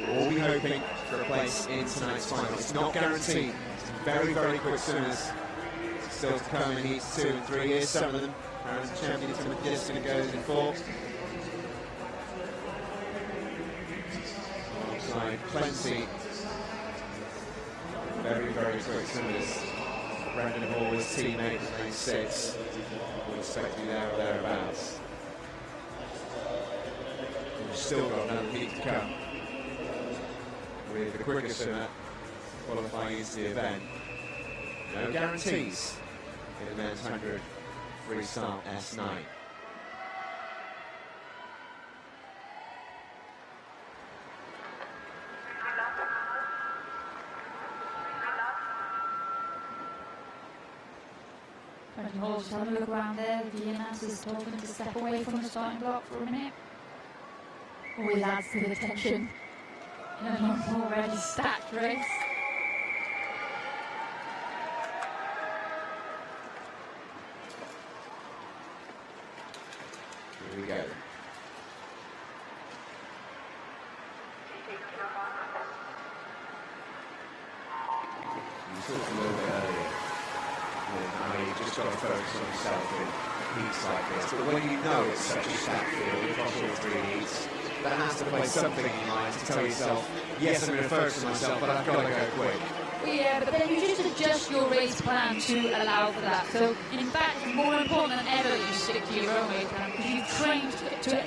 will all be hoping for a place in tonight's final. It's not guaranteed. It's very, very quick swimmers. Still to come in heats 2 and 3 years. Some of them are as champions from the distance and goes in 4. Alongside plenty very, very quick swimmers. Brendan Hall, his teammate, at lane 6. We'll expect to be there or thereabouts. We've still got another heat to come, with the quickest swimmer qualifying into the event. No guarantees in the men's 100 freestyle S9. Brendan Hall just having a look around there. The announcers told him to step away from the starting block for a minute. Always adds to the tension in an already stacked race. Here we go. You talked a little bit earlier. You just got to focus on yourself in heats like this. But when you know it's such a stacked field across all 3 heats, that has to play something in your mind to tell yourself, yes, I'm going to focus on myself, but I've got to go quick. Well, yeah, but then you just adjust your race plan to allow for that. So, in fact, it's more important than ever that you stick to your own race plan because you've trained to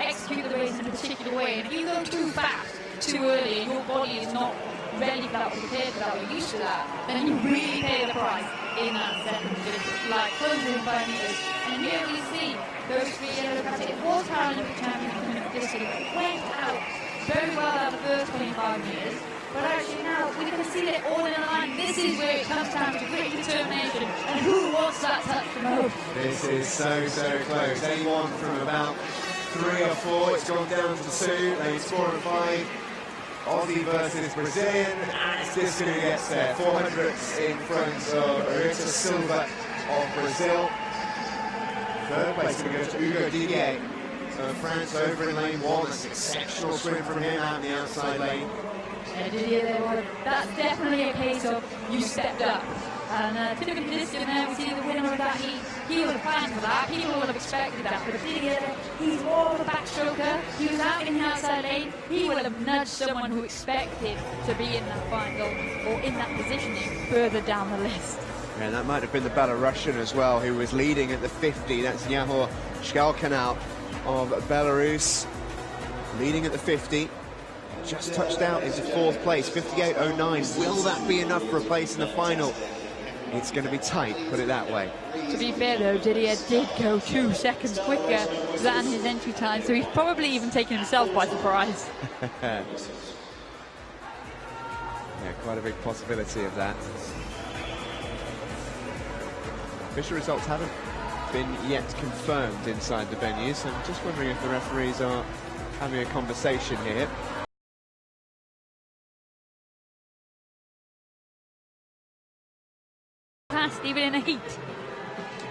execute the race in a particular way. And if you go too fast, too early, and your body is not ready for that or prepared for that or used to that, then you really pay the price in that second distance, like closing 5 meters. And here we see those 3 yellow caps. It was Paralympic champion coming up this year. Went out very well out the first 25 meters. But actually now we can see that all in a line. This is where it comes down to grit and determination. And who wants that touch the most? This is so, so close. A1 from about 3 or 4. It's gone down to 2. Lanes 4 and 5. Aussie versus Brazilian, and it's this who gets there. 400s in front of Arita Silva of Brazil. Third place going to go to Hugo Didier of France over in lane 1. That's an exceptional sprint from him out in the outside lane. Yeah, Didier there, well, that's definitely a case of you stepped up. And typically this year now we see the winner of that heat he would have planned for that, people would have expected that, but Didier, he's more of a backstroker, he was out in the outside lane, he would have nudged someone who expected to be in that final or in that positioning further down the list. Yeah, that might have been the Belarusian as well, who was leading at the 50. That's Yahor Shkalkanau of Belarus, leading at the 50. Just touched out into 4th place, 58.09. Will that be enough for a place in the final? It's going to be tight, put it that way. To be fair though, Didier did go 2 seconds quicker than his entry time, so he's probably even taken himself by surprise. Yeah, quite a big possibility of that. Official results haven't been yet confirmed inside the venue, so I'm just wondering if the referees are having a conversation here. Past even in a heat.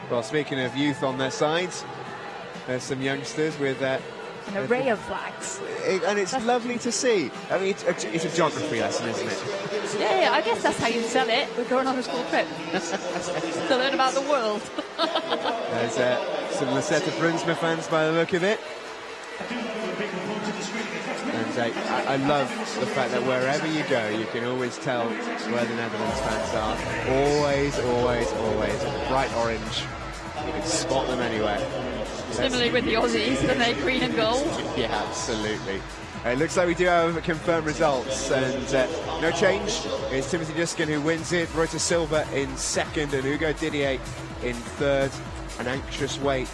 Well, speaking of youth on their sides, there's some youngsters with an array of flags. And it's lovely to see. I mean, it's a geography lesson, isn't it? Yeah, I guess that's how you sell it. We're going on a school trip to learn about the world. There's some Laseta Brunsma fans by the look of it. And I love the fact that wherever you go, you can always tell where the Netherlands fans are. Always, always, always bright orange. You can spot them anywhere. Similarly with the Aussies, and they're green and gold. Yeah, absolutely. It looks like we do have confirmed results, and no change. It's Timothy Juskin who wins it, Reuter Silva in 2nd, and Hugo Didier in 3rd. An anxious wait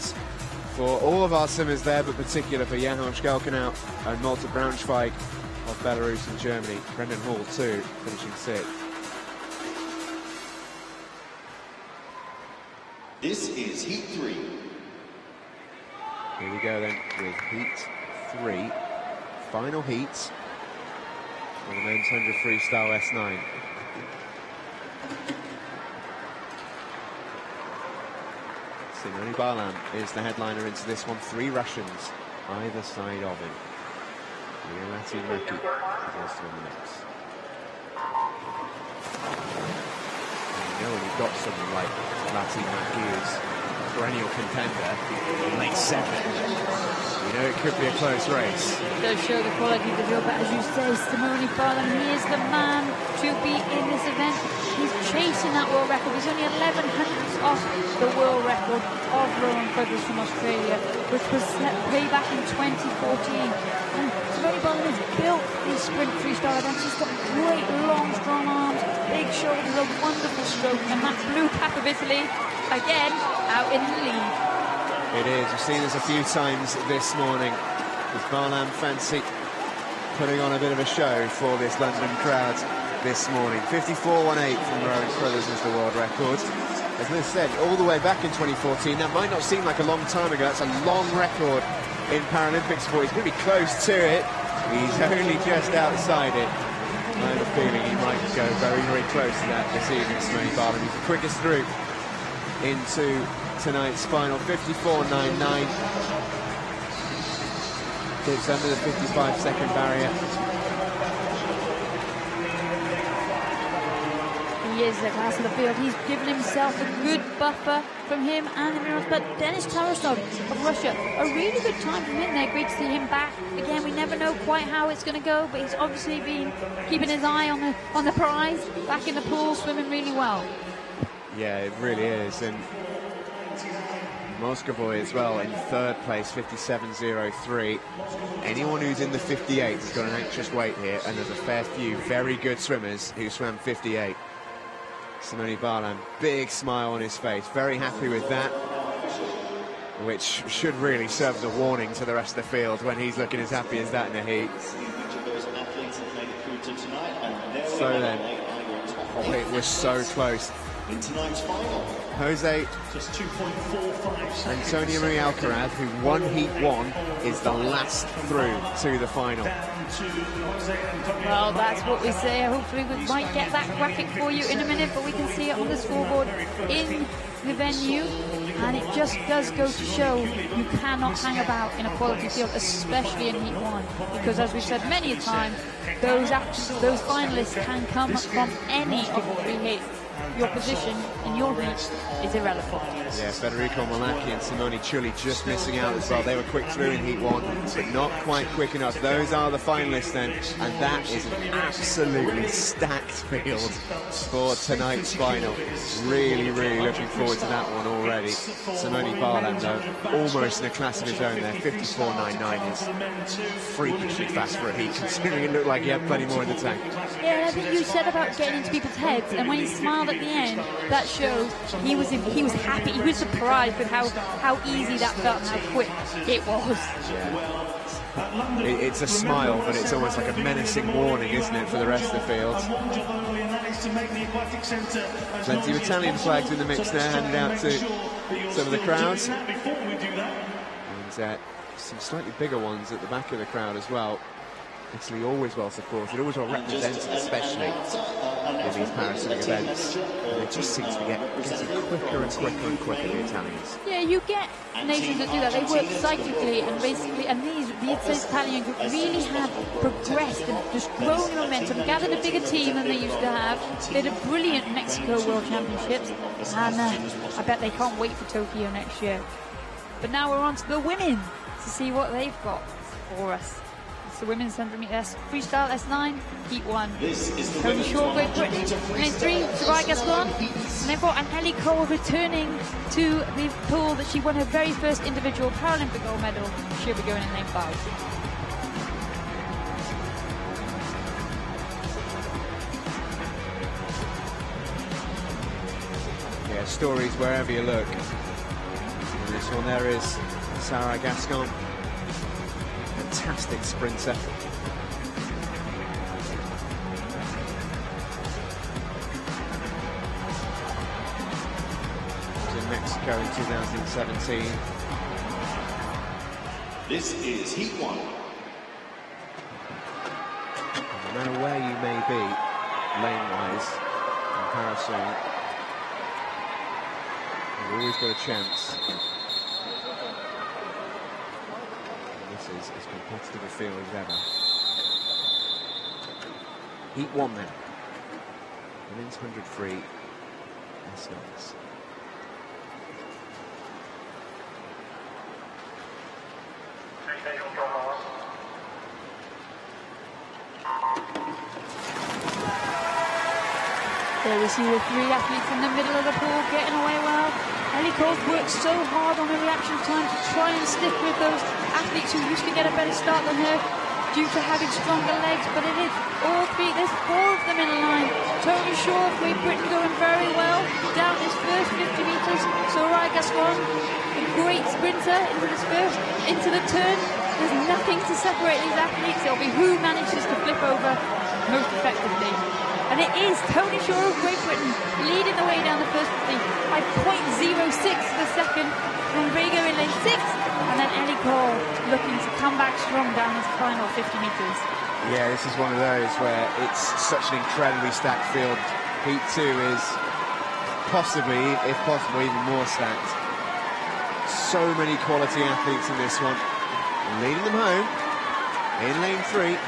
for all of our swimmers there, but particular for Yahor Shkalkanau and Malte Braunschweig of Belarus and Germany. Brendan Hall too, finishing 6th. This is Heat 3. Here we go then with Heat 3. Final heat for the men's 100 freestyle S9. Simone Barlam is the headliner into this one. 3 Russians either side of him. Liati Maki is also in the mix. And you know when you've got someone like Liati Maki who's a perennial contender in late 7th, you know it could be a close race. It does show the quality of the drill, but as you say, Simone Barlam, he is the man to be in this event. He's chasing that world record. He's only 11 hundredths off the world record of Rowan Brothers from Australia, which was set way back in 2014. And Simone Barlam has built these sprint freestyle events. He's got great, long, strong arms, big shoulders, a wonderful stroke, and that blue cap of Italy, again, out in the lead. It is. We've seen this a few times this morning. Does Barlam fancy putting on a bit of a show for this London crowd this morning? 54.18 from Rowan Brothers is the world record. As Liz said, all the way back in 2014. That might not seem like a long time ago. That's a long record in Paralympic sport. He's going to be close to it. He's only just outside it. I have a feeling he might go very, very close to that this evening, Simone Barlam. He's the quickest through into tonight's final. 54.99. It's under the 55-second barrier. He is the class of the field. He's given himself a good buffer from him and the Miros. But Denis Tarasov of Russia, a really good time from him there. Great to see him back. Again, we never know quite how it's going to go, but he's obviously been keeping his eye on the prize. Back in the pool, swimming really well. Yeah, it really is. And Moscovoy as well in 3rd place, 57.03. Anyone who's in the 58 has got an anxious wait here, and there's a fair few very good swimmers who swam 58. Simone Barlam, big smile on his face, very happy with that, which should really serve as a warning to the rest of the field when he's looking as happy as that in the heat. So then, it was so close. In tonight's final, Jose Just 2.45 Antonio Maria Alcaraz, who won Heat 1, is the last through to the final. Well, that's what we say. Hopefully we might get that graphic for you in a minute, but we can see it on the scoreboard in the venue. And it just does go to show you cannot hang about in a quality field, especially in Heat 1. Because as we've said many a time, those finalists can come from any of the 3 heats. your position in your heat is irrelevant. Yeah, Federico Malacchi and Simone Ciulli just missing out as well. They were quick through in Heat 1, but not quite quick enough. Those are the finalists then, and that is an absolutely stacked field for tonight's final. Really, really looking forward to that one already. Simone Barland, though, almost in a class of his own there. 54.99 is freakishly fast for a heat, considering it looked like he had plenty more in the tank. Yeah, I think you said about getting into people's heads, and when he smiled at the end, that shows he was happy. He was surprised with how easy that felt and how quick it was. Yeah. It's a smile, but it's almost like a menacing warning, isn't it, for the rest of the field? Plenty of Italian flags in the mix there, handed out to some of the crowds. And some slightly bigger ones at the back of the crowd as well. Italy always well supported, always well represented, especially in these Paralympic events. And they just seem to be getting quicker and quicker and quicker, the Italians. Yeah, you get nations that do that. They work cyclically and basically, and the Italian group really have progressed and just grown momentum, gathered a bigger team than they used to have. They had a brilliant Mexico World Championships, and I bet they can't wait for Tokyo next year. But now we're on to the women to see what they've got for us. It's the women's 100 metre freestyle S9, Heat 1. Tony Shaw, Great Britain. Lane 3, Soraya Gascon. And they've got an Ellie Cole returning to the pool that she won her very first individual Paralympic gold medal. She'll be going in lane 5. Yeah, stories wherever you look. And this one there is Soraya Gascon. Fantastic sprinter. Was in Mexico in 2017. This is Heat 1. No matter where you may be, lane-wise, in parasailing, you've always got a chance. Is as competitive a field as ever. Heat 1 then. Women's 100 free. That's nice. There we see the 3 athletes in the middle of the pool getting away well. Ellie Cole's worked so hard on her reaction time to try and stick with those athletes who used to get a better start than her due to having stronger legs, but it is all 3, there's 4 of them in line. Tony Shaw of Great Britain going very well down his first 50 metres. Soraya Gascon, a great sprinter into the turn. There's nothing to separate these athletes. It'll be who manages to flip over most effectively. And it is Tony Shaw of Great Britain leading the way down the first 50 by 0.06 for the second from Rego in lane 6. And then Ellie Cole looking to come back strong down his final 50 metres. Yeah, this is one of those where it's such an incredibly stacked field. Heat 2 is possibly, if possible, even more stacked. So many quality athletes in this one. Leading them home in lane 3.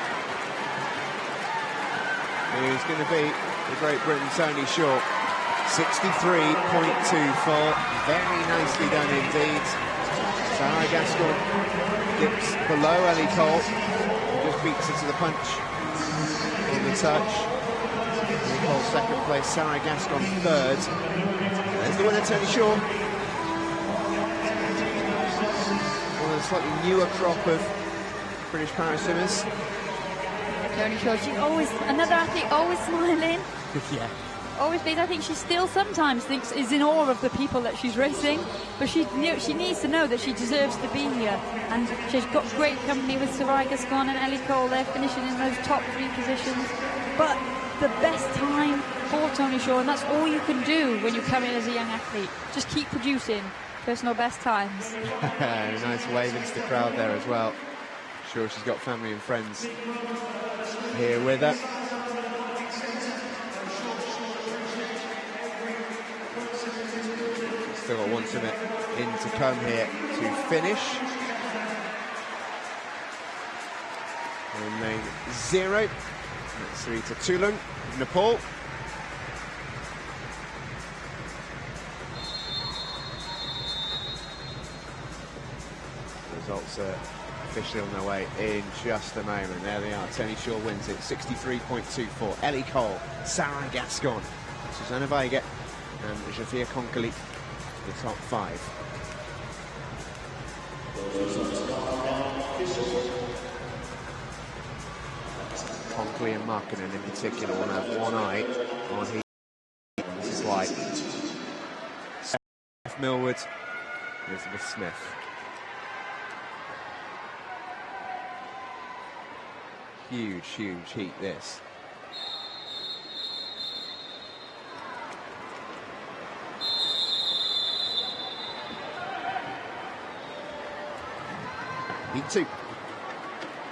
Who's going to be the Great Britain Tony Shaw. 63.24. Very nicely done indeed. Soraya Gascon dips below Ellie Cole. Just beats her to the punch on the touch. Ellie Cole second place, Soraya Gascon third. There's the winner, Tony Shaw. One of the slightly newer crop of British paraswimmers. Tony Shaw, she's always, another athlete, always smiling. Yeah. Always pleased. I think she still sometimes is in awe of the people that she's racing, but she needs to know that she deserves to be here. And she's got great company with Soraya Gascon and Ellie Cole. They're finishing in those top 3 positions. But the best time for Tony Shaw, and that's all you can do when you come in as a young athlete. Just keep producing personal best times. Nice wave into the crowd there as well. Sure, she's got family and friends here with her. Still got 1 minute in to come here to finish. In lane 0, that's 3 to Toulon, Nepal. Results are officially on their way in just a moment. There they are. Tony Shaw wins it, 63.24. Ellie Cole, Sarah Gascon, Susanna Weigert, and Jafia Konkali, the top 5. Konkali and Markkinen in particular will have one eye on heat. This is why. Steph Millward, Elizabeth Smith. Huge, huge heat this. Heat 2.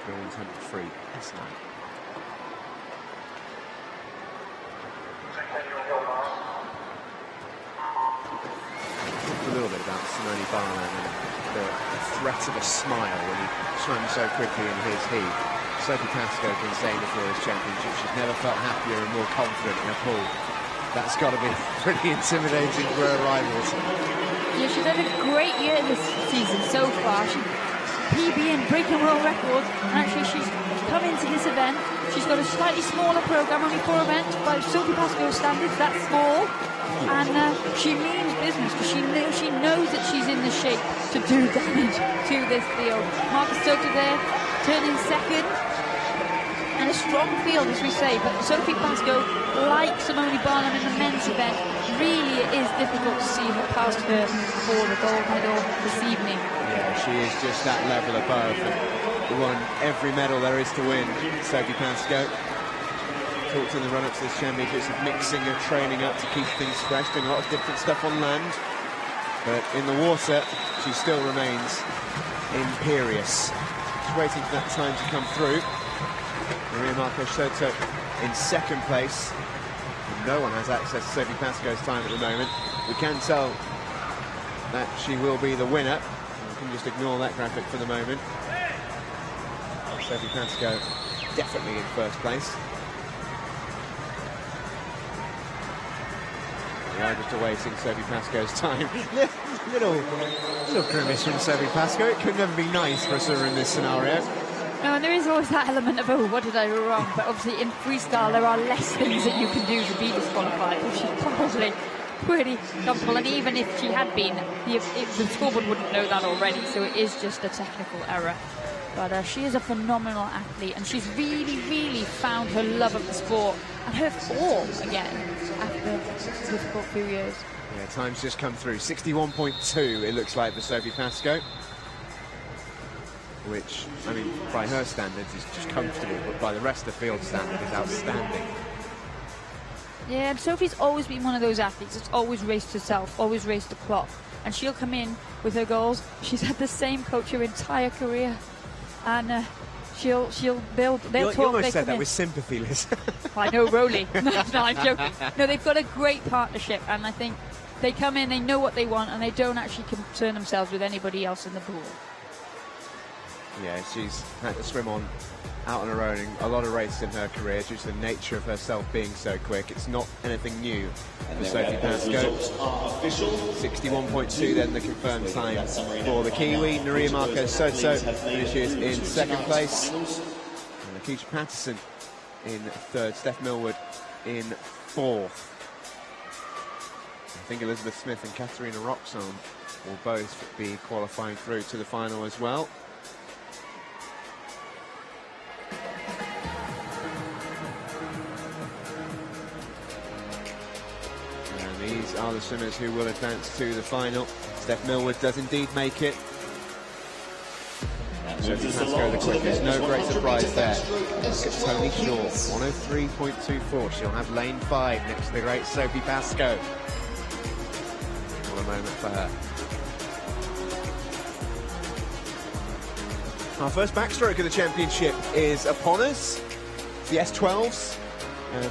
Brilliant 103 this night. A little bit about Simone Barlow and the threat of a smile when he swam so quickly in his heat. Sophie Pascoe has been saying before this championship she's never felt happier and more confident in a pool. That's got to be pretty intimidating for her rivals. Yeah, she's had a great year this season so far. She PB and breaking world records, and actually she's come into this event. She's got a slightly smaller program, only 4 events, by Sophie Pascoe's standards, that's small. And she means business because she knows that she's in the shape to do damage to this field. Marcus Soto there, turning second. And a strong field, as we say, but Sophie Pascoe, like Simone Barnum in the men's event, really it is difficult to see her past her for the gold medal this evening. Yeah, she is just that level above and won every medal there is to win. Sophie Pascoe talked in the run-up to this championships of mixing her training up to keep things fresh, doing a lot of different stuff on land, but in the water she still remains imperious. She's waiting for that time to come through. Maria Marcos Soto in second place. No one has access to Sophie Pascoe's time at the moment. We can tell that she will be the winner. We can just ignore that graphic for the moment. Sophie Pascoe definitely in first place. We are just awaiting Sophie Pascoe's time. little grimace from Sophie Pascoe. It could never be nice for us in this scenario. No, and there is always that element of, oh, what did I do wrong? But obviously in freestyle there are less things that you can do to be disqualified, which is probably pretty comfortable. And even if she had been, the scoreboard wouldn't know that already, so it is just a technical error. But she is a phenomenal athlete, and she's really, really found her love of the sport and her form again after a difficult few years. Yeah, time's just come through. 61.2 it looks like for Sophie Pascoe, which, I mean, by her standards is just comfortable, but by the rest of the field standard is outstanding. Yeah, and Sophie's always been one of those athletes that's always raced herself, always raced the clock, and she'll come in with her goals. She's had the same coach her entire career, and they'll talk. You almost said that in with sympathy, Liz. I know, Rowley. No, I'm joking. No, they've got a great partnership, and I think they come in, they know what they want, and they don't actually concern themselves with anybody else in the pool. Yeah, she's had to swim out on her own in a lot of races in her career due to the nature of herself being so quick. It's not anything new for Sophie Pascoe. 61.2 then the confirmed time for the Kiwi. Maria Marcos Soto finishes in second place. And Lakeisha Patterson in third. Steph Millward in fourth. I think Elizabeth Smith and Katarina Roxon will both be qualifying through to the final as well. These are the swimmers who will advance to the final. Steph Millward does indeed make it. Sophie Pascoe the quickest, no great surprise there. Look at Tony Shaw, 103.24. She'll have lane 5 next to the great Sophie Pascoe. What a moment for her. Our first backstroke of the championship is upon us. It's the S12s,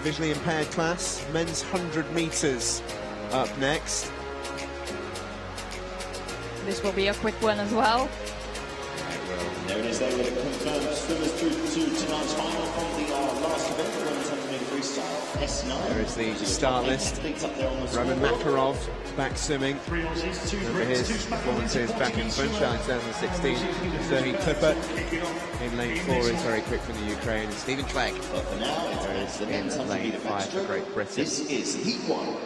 visually impaired class, men's 100 metres. Up next. This will be a quick one as well. There it is, they will confirm swimmers through to tonight's final from the last event, the women's 100 metre freestyle. There is the start list. Roman Makarov back swimming. Remember his performances back in Funchal in 2016. Serhii Klippert in lane 4 is very quick from the Ukraine. And Stephen Clegg is in lane 5 for Great Britain. This is Heat 1.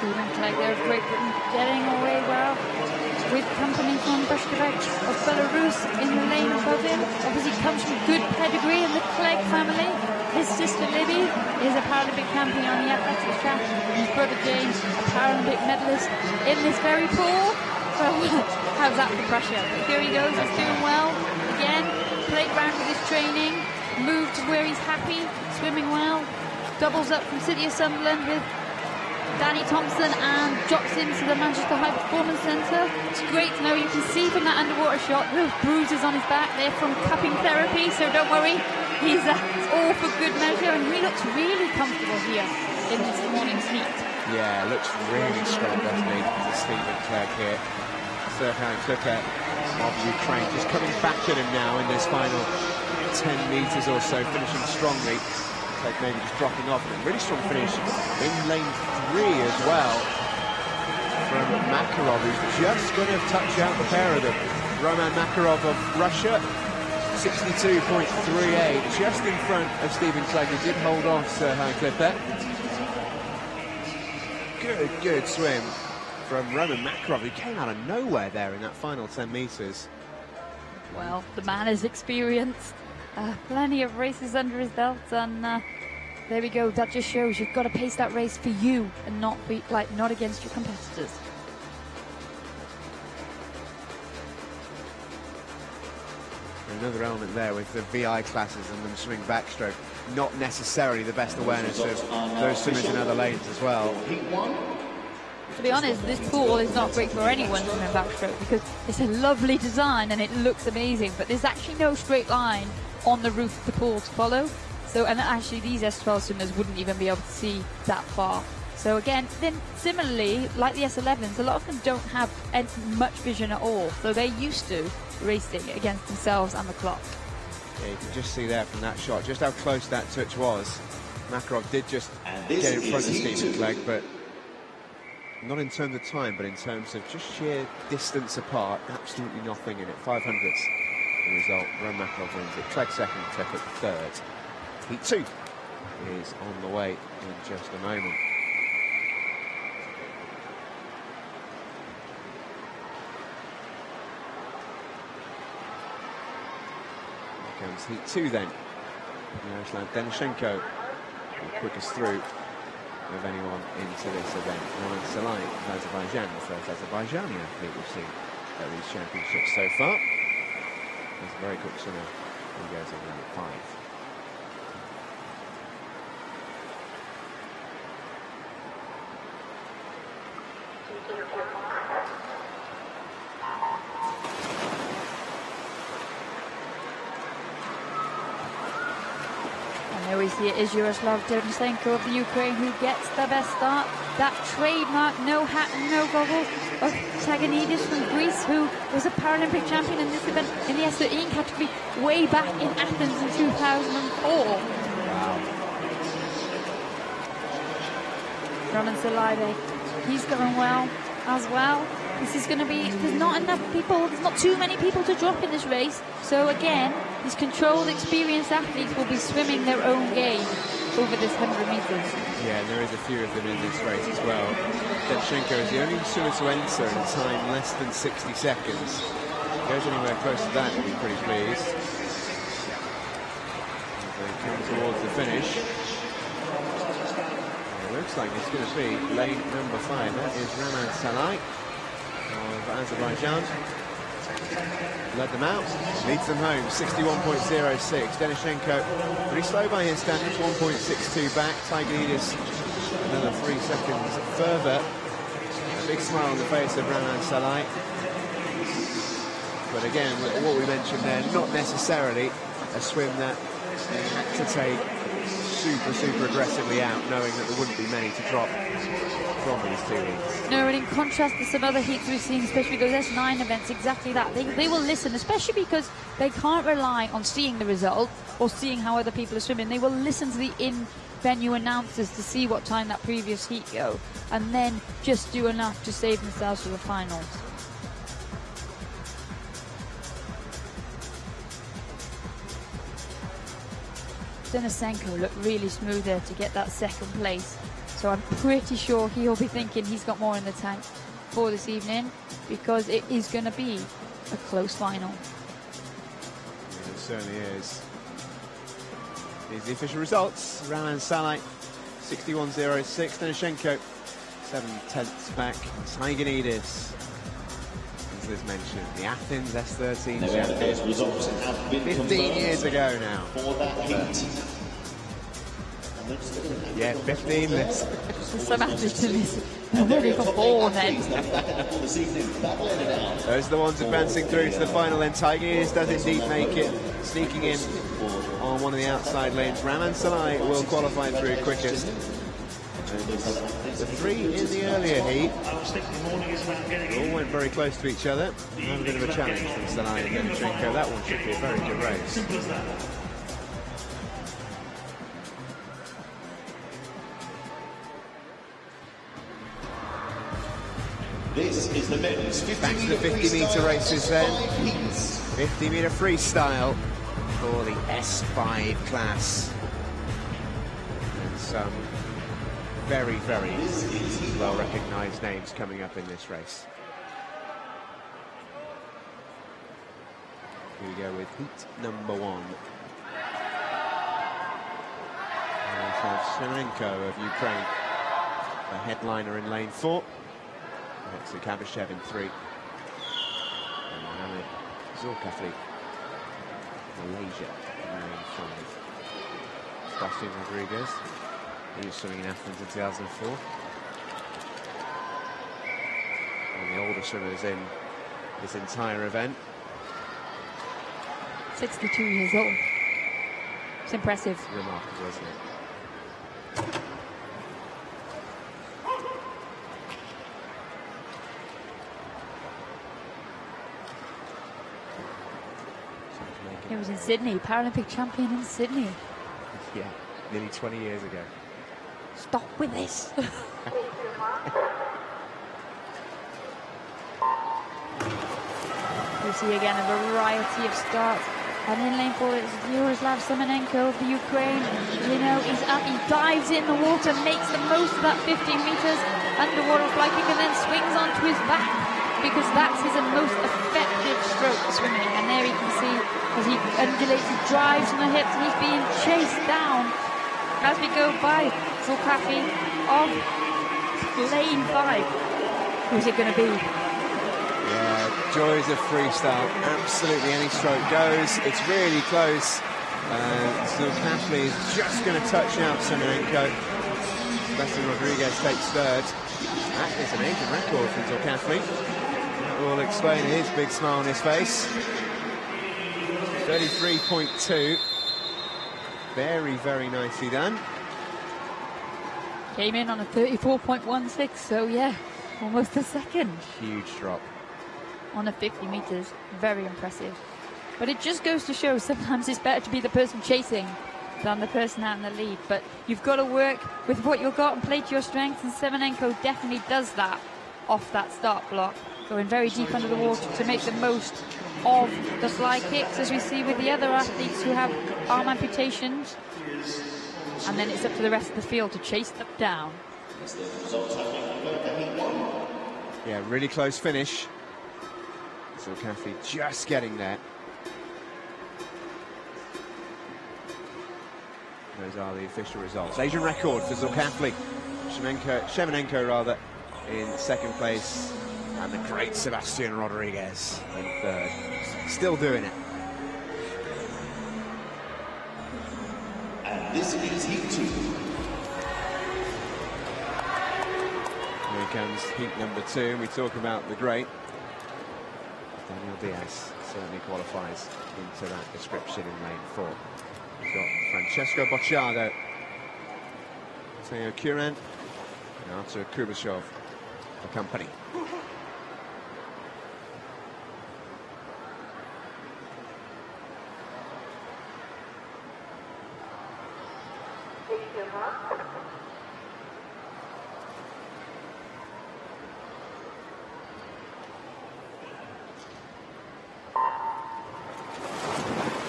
Stephen Clegg there of Great Britain getting away well with company from Bashkevich of Belarus in the lane above him. Obviously comes from good pedigree in the Clegg family. His sister Libby is a Paralympic champion on the athletics track. His brother James, a Paralympic medalist in this very pool. So how's that for pressure? Here he goes, he's doing well. Again, played around with his training, moved to where he's happy, swimming well. Doubles up from Citi of Sunderland with Danny Thompson and drops into the Manchester High Performance Centre. It's great to know, you can see from that underwater shot, those bruises on his back, they're from cupping therapy, so don't worry, he's all for good measure, and he looks really comfortable here in this morning's heat. Yeah, looks really strong, doesn't he? Stephen Clegg here. Serhii Klippert of Ukraine just coming back at him now in this final 10 metres or so, finishing strongly. Clegg maybe just dropping off, and a really strong finish in lane 3 as well from Makarov, who's just going to touch out the pair of them. Roman Makarov of Russia, 62.38, just in front of Stephen Clegg, who did hold off Serhii Klippert. Good swim from Roman Makarov, who came out of nowhere there in that final 10 metres. Well, the man is experienced, plenty of races under his belt, and there we go. That just shows you've got to pace that race for you and not against your competitors. Another element there with the VI classes and them swimming backstroke, not necessarily the best awareness of those swimmers in other lanes as well. To be honest, this pool is not great for anyone swimming backstroke because it's a lovely design and it looks amazing, but there's actually no straight line on the roof of the pool to follow. So, and actually these S12 swimmers wouldn't even be able to see that far. So again, then similarly, like the S11s, a lot of them don't have much vision at all. So they're used to racing against themselves and the clock. Yeah, you can just see there from that shot just how close that touch was. Makarov did just get in front of Stephen Clegg, but not in terms of time, but in terms of just sheer distance apart, absolutely nothing in it. 500ths the result. Roman Makarov wins it. Clegg second, Klippert third. Heat 2 is on the way in just a moment. Here comes Heat 2 then. Yaroslav Denishenko, the quickest through of anyone into this event. Roman Salai of Azerbaijan, the first Azerbaijani athlete we've seen at these championships so far. He's a very quick swimmer. He goes in lane 5. And there we see it is Yaroslav Denishenko of the Ukraine who gets the best start. That trademark no hat and no goggles of Taganidis from Greece, who was a Paralympic champion in this event in the S13 category way back in Athens in 2004. Wow. Roman Salai, he's going well as well. This is going to be, there's not enough people, there's not too many people to drop in this race. So again, these controlled, experienced athletes will be swimming their own game over this 100 metres. Yeah, and there is a few of them in this race as well. Denishenko is the only swimmer to enter in time less than 60 seconds. If he goes anywhere close to that, he'll be pretty pleased. As they come towards the finish. There looks like it's going to be lane number 5. That is Raman Salai of Azerbaijan. Led them out, leads them home, 61.06. Denishenko, pretty slow by his standards, 1.62 back. Tigridis, another 3 seconds further. A big smile on the face of Raman Salai. But again, what we mentioned there, not necessarily a swim that they had to take super aggressively out, knowing that there wouldn't be many to drop from these 2 heats. No, and in contrast to some other heats we've seen, especially those S9 events, exactly that. They will listen, especially because they can't rely on seeing the result or seeing how other people are swimming. They will listen to the in-venue announcers to see what time that previous heat go, and then just do enough to save themselves for the finals. Denisenko looked really smooth there to get that 2nd place. So I'm pretty sure he'll be thinking he's got more in the tank for this evening, because it is going to be a close final. Yeah, it certainly is. Here's the official results. Raman Salai, 61.06. Denishenko, 7/10 back. Tigridis, as mentioned, the Athens S13 champion. Those results have been 15 years ago now. For that heat. Yeah, 15. There's some athletes in this. Nobody got born then. Those are the ones advancing through to the final then. Tigridis does indeed make it, sneaking in on one of the outside lanes. Raman Salai will qualify through quickest. The 3 in the earlier heat all went very close to each other. Another bit of a challenge from Salai and Denishenko. That one should be a very good race. This is the men's 50 Back to the 50-metre races then. 50-metre freestyle for the S5 class. And some very well recognised names coming up in this race. Here we go with heat number 1. And we have Semenenko of Ukraine, the headliner in lane 4. Next to Kabashev in 3. And Mohamed Zulkifli, Malaysia, in lane 5. Sebastian Rodriguez, he was swimming in Athens in 2004. And the older swimmers in this entire event. 62 years old. It's impressive. Remarkable, isn't it? He was in Sydney, Paralympic champion in Sydney. Yeah, nearly 20 years ago. Stop with this. We see again a variety of starts. And in lane 4 it's Yaroslav Semenenko of the Ukraine. You know, he dives in the water, makes the most of that 15 meters underwater fly kick, and then swings onto his back, because that's his most effective stroke swimming. And there you can see as he undulates, he drives on the hips, and he's being chased down as we go by. Zulkifli of lane 5. Who's it going to be? Yeah, joys of freestyle. Absolutely any stroke goes. It's really close. Zulkifli is just going to touch out Semenenko. Sebastian Rodriguez takes 3rd. That is an Asian record for Zulkifli. That will explain his big smile on his face. 33.2. Very nicely done. Came in on a 34.16, so yeah, almost a second. Huge drop. On the 50 meters, very impressive. But it just goes to show sometimes it's better to be the person chasing than the person out in the lead. But you've got to work with what you've got and play to your strengths, and Semenenko definitely does that off that start block, going very deep under the water to make the most of the fly kicks, as we see with the other athletes who have arm amputations. And then it's up to the rest of the field to chase them down. Yeah, really close finish. Zulkifli just getting there. Those are the official results. Asian record for Zulkifli. Shemenenko rather, in second place, and the great Sebastian Rodriguez in third. Still doing it. And this is heat 2. Here comes heat number 2. We talk about the great. Daniel Diaz certainly qualifies into that description in lane 4. We've got Francesco Bocciado, Teo Curan, and Artur Kubashov for company. Take your mark.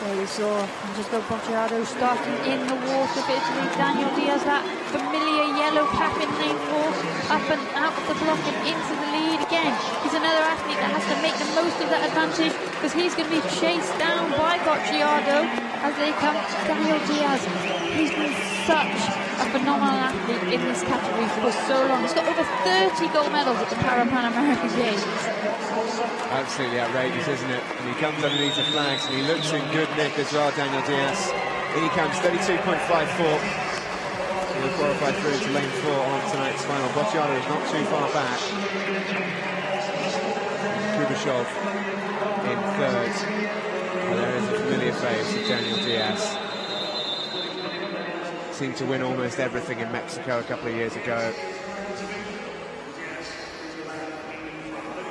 There we saw Francesco Bocciado starting in the water for Italy. Daniel Diaz, that familiar yellow cap in lane 4, up and out of the block and into the lead again. He's another athlete that has to make the most of that advantage, because he's going to be chased down by Bocciado as they come. Daniel Diaz, he's been such a phenomenal athlete in this category for so long. He's got over 30 gold medals at the Pan American Games. Absolutely outrageous, isn't it? And he comes underneath the flags and he looks in good nick as well, Daniel Diaz. In he comes, 32.54. He'll qualify through into lane 4 on tonight's final. Bocciado is not too far back. Kubashov in third. Well, there is a familiar face of Daniel Diaz. Seemed to win almost everything in Mexico a couple of years ago.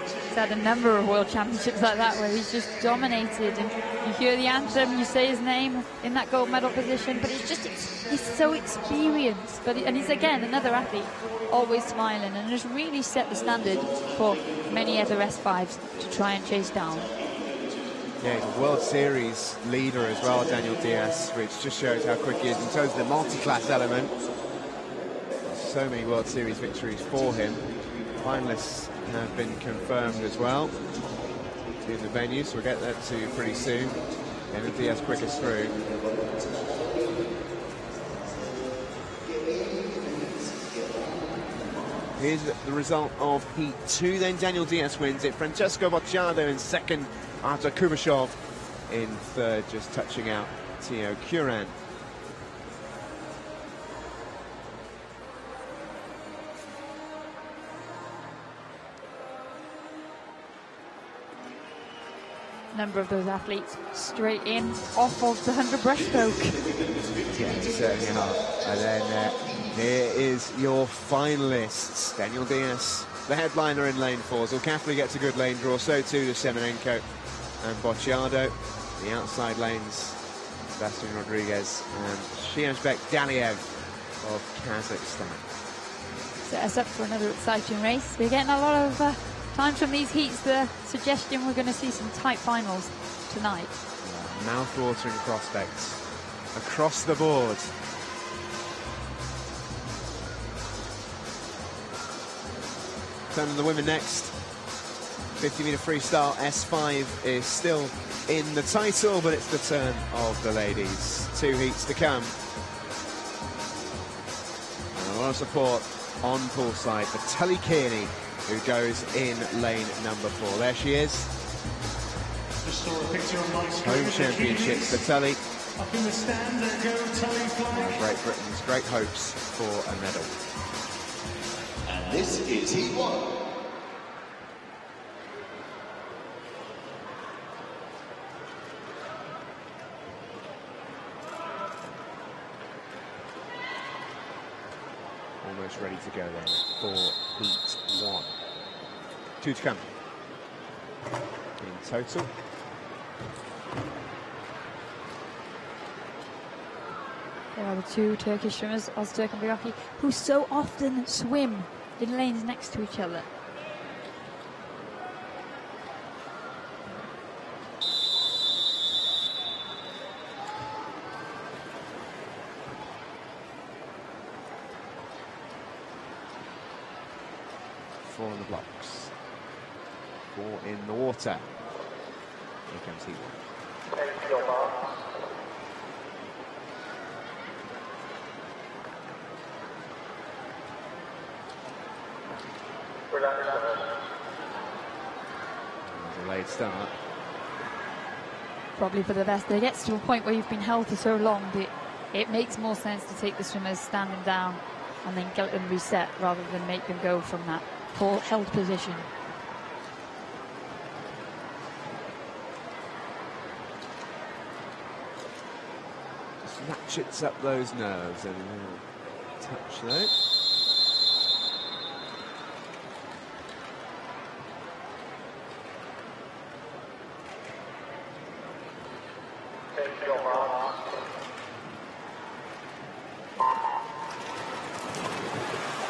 He's had a number of world championships like that where he's just dominated, and you hear the anthem, you say his name in that gold medal position, but he's so experienced. And he's again another athlete, always smiling, and has really set the standard for many other S5s to try and chase down. Yeah, he's a World Series leader as well, Daniel Diaz, which just shows how quick he is in terms of the multi-class element. So many World Series victories for him. Finalists have been confirmed as well in the venue, so we'll get that to you pretty soon. Daniel Diaz quickest through. Here's the result of Heat 2 then. Daniel Diaz wins it. Francesco Bocciado in second, Artur Kubashov in third, just touching out Teo Curan. Number of those athletes straight in off of the 100 breaststroke. Yeah, certainly are. And then here is your finalists. Daniel Diaz, the headliner in lane 4. Zulkafli gets a good lane draw, so too does Semenenko and Bocciado. The outside lanes, Sebastian Rodriguez and Shiazbek Daliev of Kazakhstan. Set us up for another exciting race. We're getting a lot of times from these heats, the suggestion we're going to see some tight finals tonight. Yeah, mouth-watering prospects across the board. Turn to the women next. 50-metre freestyle S5 is still in the title, but it's the turn of the ladies. 2 heats to come. And a lot of support on poolside for Tully Kearney, who goes in lane number 4. There she is. Just saw a picture on my screen. Home championships for Tully. Up in the stand, there go Tully flag. Great Britain's great hopes for a medal. And this is heat 1. Almost ready to go then for heat 1. 2 to come in total. There are the 2 Turkish swimmers, Öztürk and Buyaki, who so often swim in lanes next to each other. Four on the blocks. 4 in the water. Here comes heat 1. Take your mark. Delayed start. Probably for the best. It gets to a point where you've been held for so long that it makes more sense to take the swimmers standing down and then get them reset rather than make them go from that held position. Just ratchets up those nerves and touch though.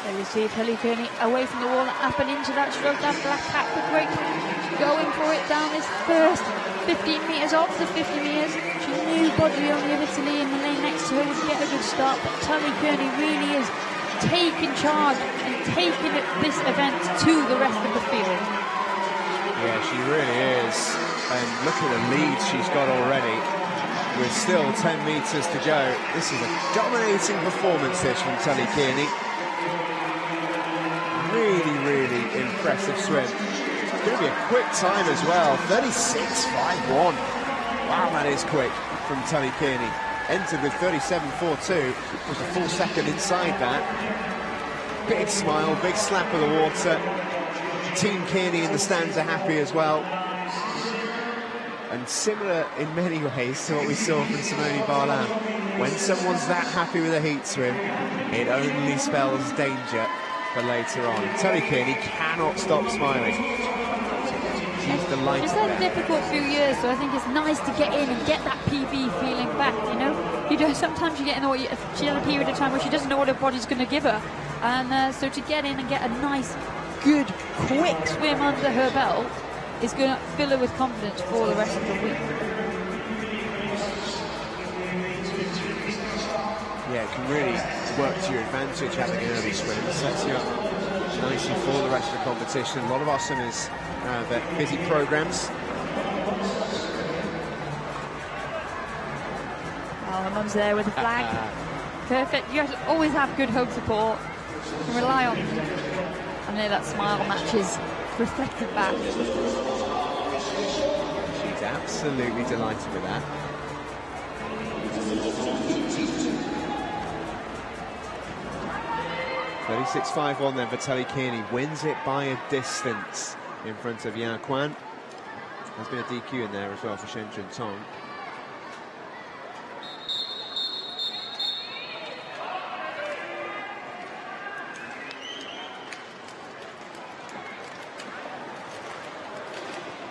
There you see Kelly Kearney away from the wall, up and into that stroke, that black cap, the great going for it down this first 15 metres off the 50 metres. She knew Bodrioni of Italy in the lane next to her would get a good start, but Kelly Kearney really is taking charge and taking this event to the rest of the field. Yeah, she really is. And look at the lead she's got already. With still 10 metres to go. This is a dominating performance this from Kelly Kearney. Really, really impressive swim. It's going to be a quick time as well. 36.51. Wow, that is quick from Kelly Kearney. Entered with 37.42. Was a full second inside that. Big smile, big slap of the water. Team Kearney in the stands are happy as well. And similar in many ways to what we saw from Simone Barlam. When someone's that happy with a heat swim, it only spells danger for later on. Kelly Kearney cannot stop smiling. She's delighted. She's had a difficult few years, so I think it's nice to get in and get that PB feeling back, you know? You know, sometimes you get in, she had a period of time where she doesn't know what her body's going to give her. And so to get in and get a nice, good, quick swim under her belt is going to fill her with confidence for the rest of the week. Yeah, it can really work to your advantage having an early swim. It sets you up nicely for the rest of the competition. A lot of our swimmers have busy programs. Oh, her mum's there with the flag. Perfect. You always have good home support. You can rely on them. And then that smile matches reflected back. She's absolutely delighted with that. .36.51 then for Kelly Kearney. Wins it by a distance in front of Yan Quan. There's been a DQ in there as well for Shen Jun Tong.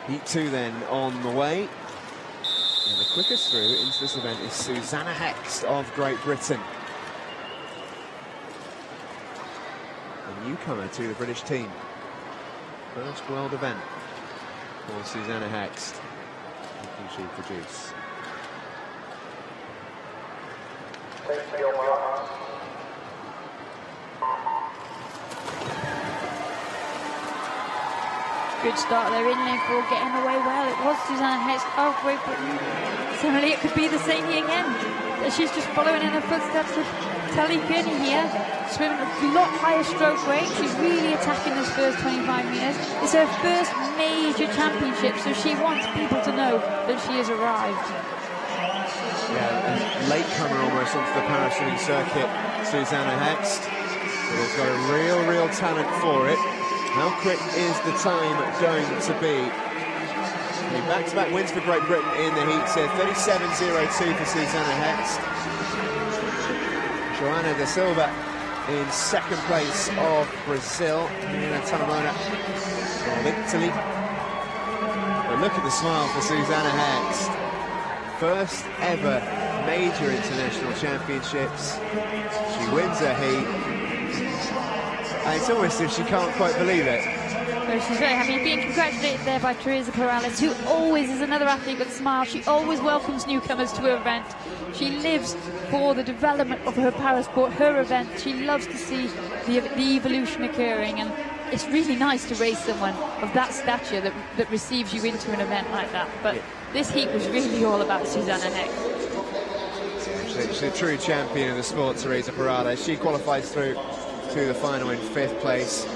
Heat 2 then on the way. And the quickest through into this event is Susanna Hext of Great Britain. A newcomer to the British team. First world event for Susanna Hext. What can she produce? Good start there in lane 4, getting away well. It was Susanna Hext of Great Britain. Similarly, it could be the same here again. She's just following in her footsteps with Kelly Kearney here, swimming a lot higher stroke rate. She's really attacking this first 25 metres. It's her first major championship, so she wants people to know that she has arrived. Yeah, a latecomer almost onto the parasailing circuit, Susanna Hext. But has got a real talent for it. How quick is the time going to be? Back-to-back wins for Great Britain in the heats here. 37.02 for Susanna Hext. Joana da Silva in second place of Brazil. Nina Talamona of Italy. But look at the smile for Susanna Hext. First ever major international championships. She wins her heat. And it's almost as if she can't quite believe it. So she's very happy, being congratulated there by Teresa Perales, who always is another athlete with a smile. She always welcomes newcomers to her event. She lives for the development of her parasport, her event. She loves to see the evolution occurring, and it's really nice to race someone of that stature that receives you into an event like that. But this heat was really all about Susanna Hext. She's a true champion of the sport, Teresa Perales. She qualifies through to the final in 5th place.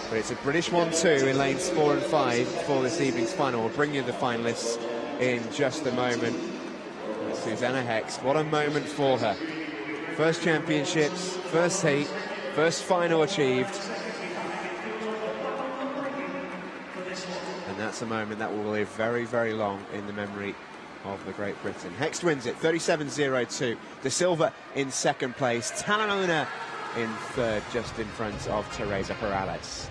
But it's a British 1-2 in lanes 4 and 5 for this evening's final. We'll bring you the finalists in just a moment. Susanna Hex, what a moment for her. First championships, first heat, first final achieved. And that's a moment that will live very, very long in the memory of the Great Britain. Hex wins it, 37.02. De Silva in second place. Talamona in third, just in front of Teresa Perales.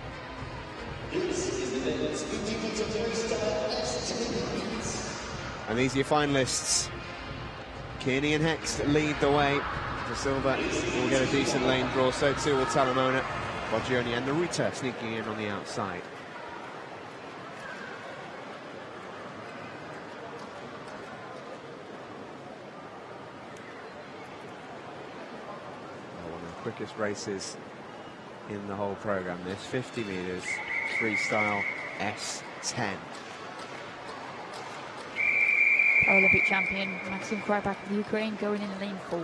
And these are your finalists. Kearney and Hex lead the way. De Silva will get a decent lane draw, so too will Talamona. Boggioni and Naruta sneaking in on the outside. One of the quickest races in the whole program. This 50 meters freestyle S10. Olympic champion Maxim Krypak of Ukraine going in lane 4.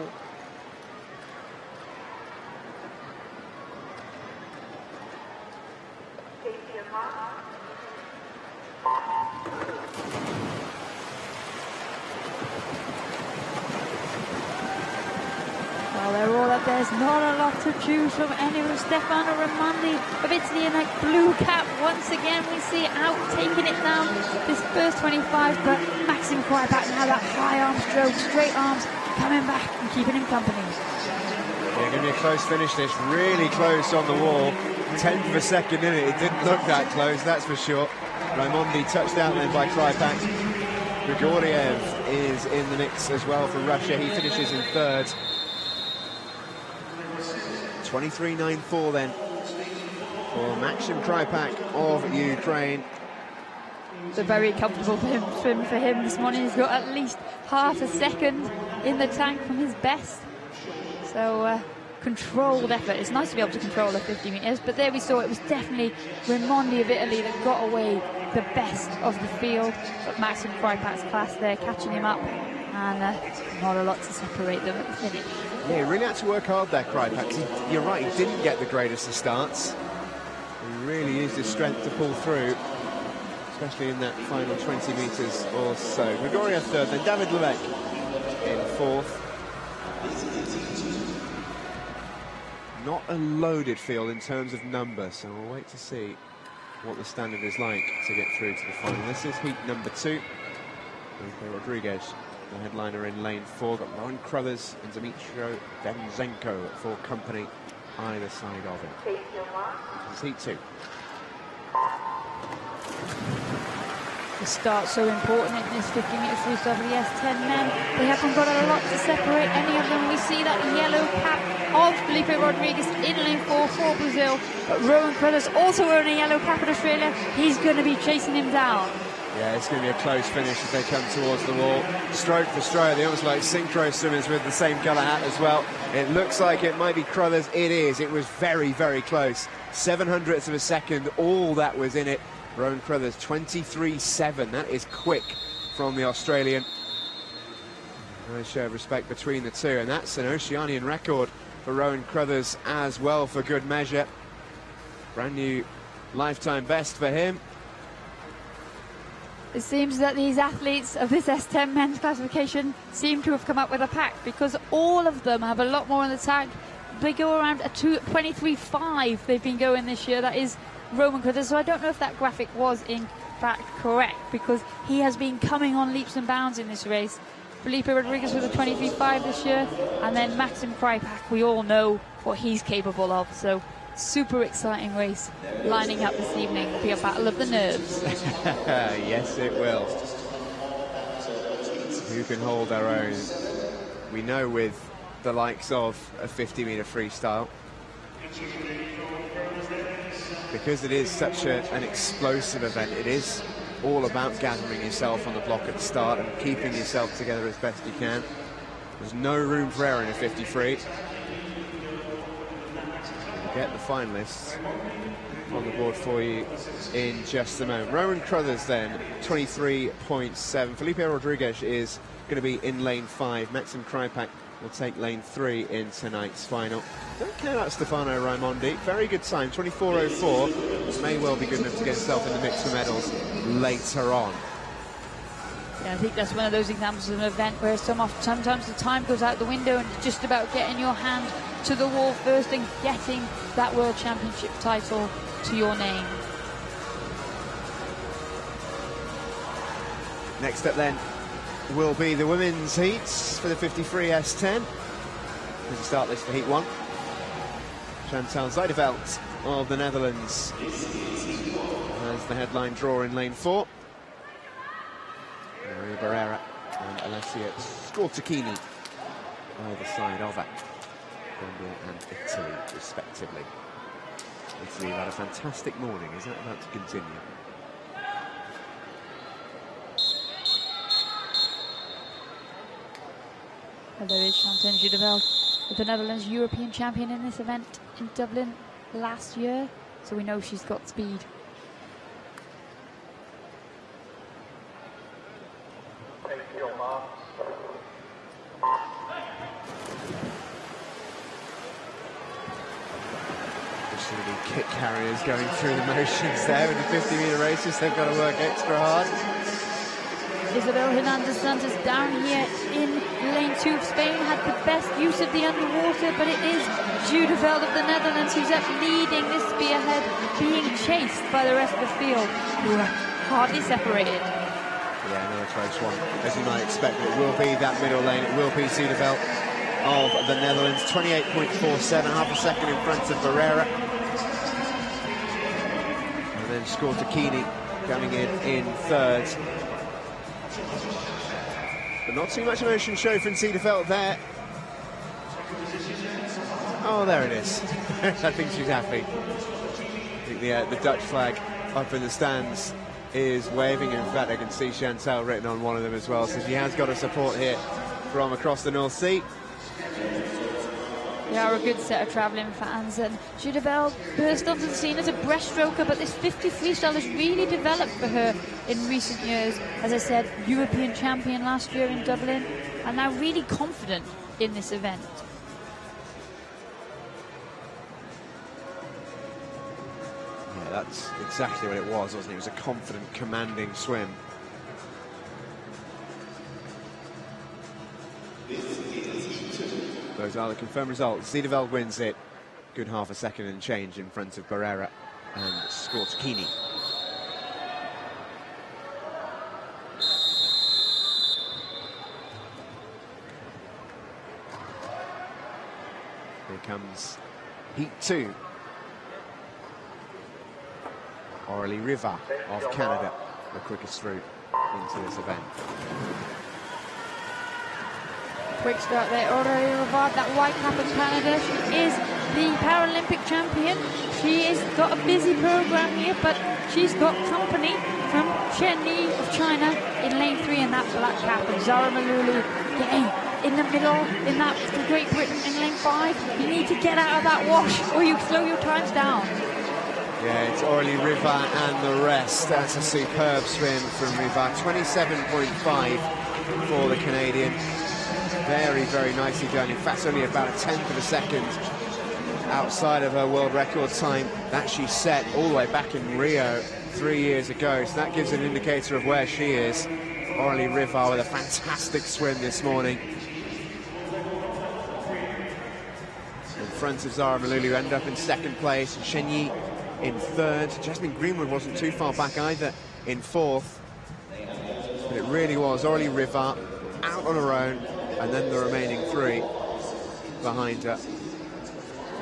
Well, they're all up. There's not a lot to choose from anywhere. Stefano Raimondi of Italy in that blue cap. Once again, we see out taking it down this first 25, but Maxim Krypak now that high arm stroke, straight arms, coming back and keeping him company. Yeah, going to be a close finish this, really close on the wall. 10th of a second in it, it didn't look that close, that's for sure. Raimondi touched out then by Krypak. Grigoriev is in the mix as well for Russia, he finishes in third. 23.94 then for Maxim Krypak of Ukraine. It's a very comfortable swim for him this morning. He's got at least half a second in the tank from his best. So controlled effort. It's nice to be able to control the 50 metres, but there we saw it was definitely Raimondi of Italy that got away the best of the field. But Maxim Krypak's class there catching him up, and not a lot to separate them at the finish. Yeah, he really had to work hard there, Krypak. You're right, he didn't get the greatest of starts. He really used his strength to pull through, especially in that final 20 metres or so. Grigoriev third, then David Levesque in fourth. Not a loaded field in terms of numbers, so we'll wait to see what the standard is like to get through to the final. This is heat number 2. Felipe Rodriguez, the headliner in lane 4. Got Rowan Crothers and Dmitro Benzenko for company either side of him. This is heat 2. The start so important in this 50-metre freestyle for the S10 men. They haven't got a lot to separate any of them. We see that yellow cap of Felipe Rodriguez in lane 4 for Brazil. But Rowan Crothers also wearing a yellow cap in Australia. He's going to be chasing him down. Yeah, it's going to be a close finish as they come towards the wall. Stroke for stroke, they almost like synchro swimmers with the same colour hat as well. It looks like it might be Crothers. It is. It was very, very close. 700ths of a second, all that was in it. Rowan Crothers, 23.7. That is quick from the Australian. Nice show of respect between the two, and that's an Oceanian record for Rowan Crothers as well, for good measure. Brand new lifetime best for him. It seems that these athletes of this S10 men's classification seem to have come up with a pack, because all of them have a lot more in the tank. They go around a 23.5 they've been going this year. That is Rowan Crothers. So I don't know if that graphic was in fact correct, because he has been coming on leaps and bounds in this race. Felipe Rodriguez with a 23.5 this year, and then Maxim Krypak, we all know what he's capable of. So super exciting race lining up this evening. It'll be a battle of the nerves. Yes, it will. Who can hold their own? We know with the likes of a 50-metre freestyle, because it is such an explosive event, it is all about gathering yourself on the block at the start and keeping yourself together as best you can. There's no room for error in a 50-free. Get the finalists on the board for you in just a moment. Rowan Crothers then, 23.7. Felipe Rodriguez is going to be in lane 5. Maxim Krypak will take lane 3 in tonight's final. Don't care about Stefano Raimondi. Very good time, 24.04. May well be good enough to get himself in the mix for medals later on. Yeah, I think that's one of those examples of an event where sometimes the time goes out the window and it's just about getting your hand to the wall first and getting that World Championship title to your name. Next up then will be the women's heats for the 53 S10. We'll start this for heat 1. Chantal Zuideveld of the Netherlands as the headline draw in lane 4. Maria Barrera and Alessia Scortacchini either side of her, Colombia and Italy respectively. Italy have had a fantastic morning. Is that about to continue? There is Chantal Zuideveld, the Netherlands European champion in this event in Dublin last year, so we know she's got speed. Take your mark. The kit carriers going through the motions there in the 50-metre races. They've got to work extra hard. Isabel Hernandez Santos down here in lane 2 of Spain had the best use of the underwater, but it is Zuideveld of the Netherlands who's up leading this spearhead, being chased by the rest of the field, who are hardly separated. Yeah, another close one, as you might expect. It will be that middle lane. It will be Zuideveld of the Netherlands, 28.47, half a second in front of Barrera. And then Scortacchini coming in third. But not too much emotion show from Zuideveld there. Oh, there it is. I think she's happy. I think the Dutch flag up in the stands is waving. In fact, I can see Chantal written on one of them as well. So she has got a support here from across the North Sea. They are a good set of travelling fans, and Zuideveld burst onto the scene as a breaststroker, but this 50 freestyle has really developed for her in recent years. As I said, European champion last year in Dublin, and now really confident in this event. Yeah, that's exactly what it was, wasn't it? It was a confident, commanding swim. Those are the confirmed results. Zuideveld wins it. Good half a second and change in front of Barrera and Scortacchini. Here comes heat 2. Aurélie Riva of Canada, the quickest through into this event. Quick start there, Aurélie Riva, that white cap of Canada. She is the Paralympic champion. She has got a busy program here, but she's got company from Chen Yi of China in lane 3 in that black cap, and Zara Malulu getting in the middle in that for Great Britain in lane 5. You need to get out of that wash or you slow your times down. Yeah, it's Aurélie Riva and the rest. That's a superb swim from Riva. 27.5 for the Canadian. Very, very nicely done. In fact, only about a tenth of a second outside of her world record time that she set all the way back in Rio 3 years ago. So that gives an indicator of where she is. Aurélie Riva with a fantastic swim this morning. In front of Zara Malulu, end up in second place. Chen Yi in third. Jasmine Greenwood wasn't too far back either in fourth. But it really was Aurélie Riva out on her own, and then the remaining 3 behind her.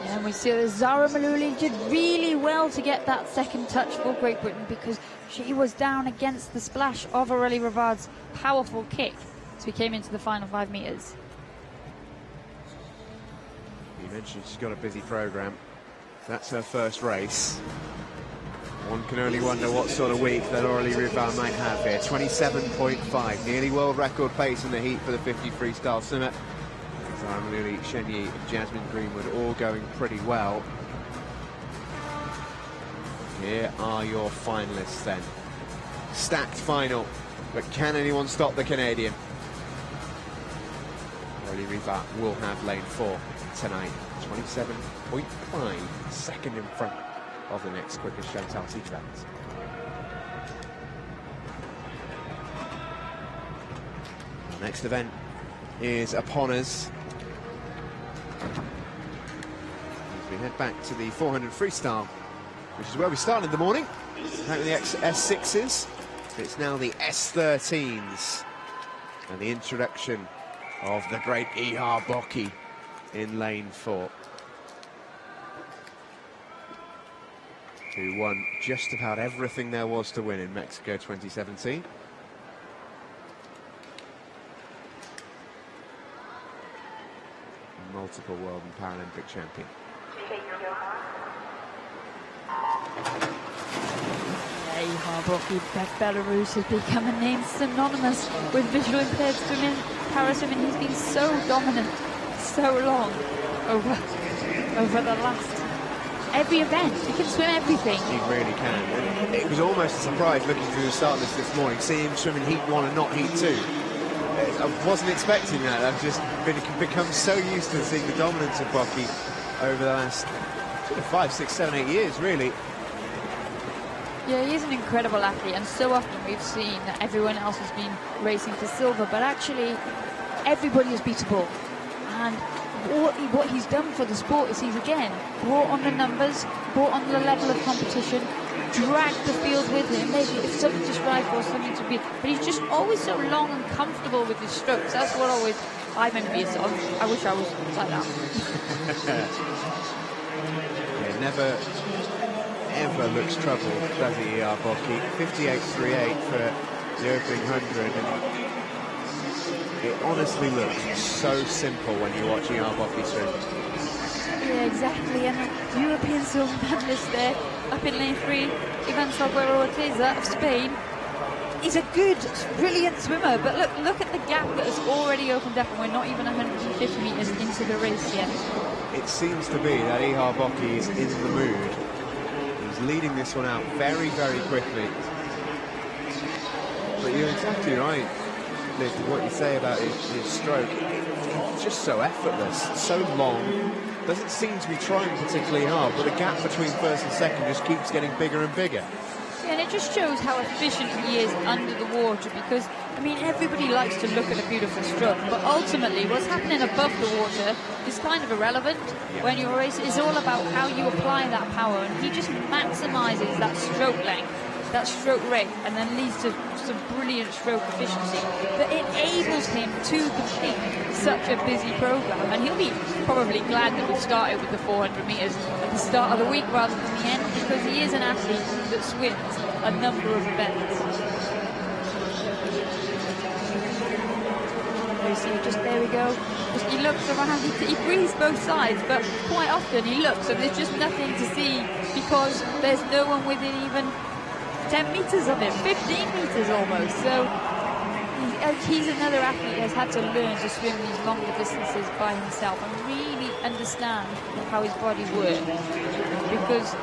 And we see that Zara Malulu did really well to get that second touch for Great Britain, because she was down against the splash of Aurélie Riva's powerful kick as we came into the final 5 metres. You mentioned she's got a busy programme. That's her first race. One can only wonder what sort of week that Aurélie Riva might have here. 27.5, nearly world record pace in the heat for the 50 freestyle swimmer. Zara Malulu, Chen Yi and Jasmine Greenwood all going pretty well. Here are your finalists then. Stacked final, but can anyone stop the Canadian? Oli Riva will have lane 4 tonight. 27.5, second in front of the next quickest Chantal Citi fans. The next event is upon us. As we head back to the 400 freestyle, which is where we started in the morning. Back with the S6s. It's now the S13s. And the introduction of the great Ihar Boki in lane 4. Who won just about everything there was to win in Mexico 2017. Multiple world and Paralympic champion. Ihar Boki, Belarus has become a name synonymous with visually impaired swimming, para-swimming. He's been so dominant, so long, over the last every event. He can swim everything. He really can. And it was almost a surprise looking through the start list this morning, seeing him swimming heat 1 and not heat 2. I wasn't expecting that. I've just become so used to seeing the dominance of Boki over the last 5, 6, 7, 8 years, really. Yeah, he is an incredible athlete, and so often we've seen that everyone else has been racing for silver, but actually everybody is beatable. And what he's done for the sport is he's again brought on the numbers, brought on the level of competition, dragged the field with him. Maybe it's something to strive for, something to be, but he's just always so long and comfortable with his strokes. That's what always I'm envious of. I wish I was like that. Yeah, never ever looks troubled, does he, Ihar Boki? 58.38 for the opening 100, and it honestly looks so simple when you watch Ihar Boki swim. Yeah, exactly, and the European silver medalist there, up in lane 3, Ivan Salguero-Orteza of Spain. He's a good, brilliant swimmer, but look at the gap that has already opened up, and we're not even 150 metres into the race yet. It seems to be that Ihar Boki is in the mood. Leading this one out very, very quickly. But you're exactly right, Liz, with what you say about his stroke. It's just so effortless, so long. Doesn't seem to be trying particularly hard, but the gap between first and second just keeps getting bigger and bigger. Yeah, and it just shows how efficient he is under the water, because, I mean, everybody likes to look at a beautiful stroke, but ultimately what's happening above the water is kind of irrelevant. Yeah. When you're racing, it's all about how you apply that power, and he just maximizes that stroke length, that stroke rate, and then leads to some brilliant stroke efficiency that enables him to complete such a busy program. And he'll be probably glad that we started with the 400 meters at the start of the week rather than the end, because he is an athlete that swims a number of events. There we go. He looks around, he breathes both sides, but quite often he looks and there's just nothing to see because there's no one within even 10 metres of him, 15 metres almost. So he's another athlete who has had to learn to swim these longer distances by himself and really understand how his body works, because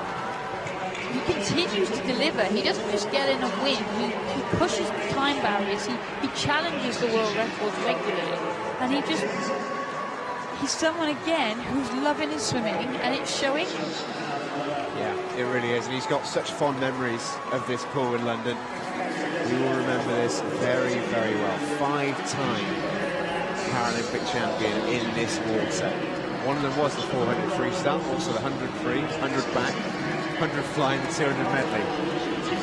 he continues to deliver. He doesn't just get in and win, he pushes the time barriers, he challenges the world records regularly, and he's someone again who's loving his swimming, and it's showing. Yeah, it really is, and he's got such fond memories of this pool in London. We will remember this very, very well. 5-time Paralympic champion in this water. One of them was the 400 freestyle, also the 100 free, 100 back, 100 flying, and 200 medley.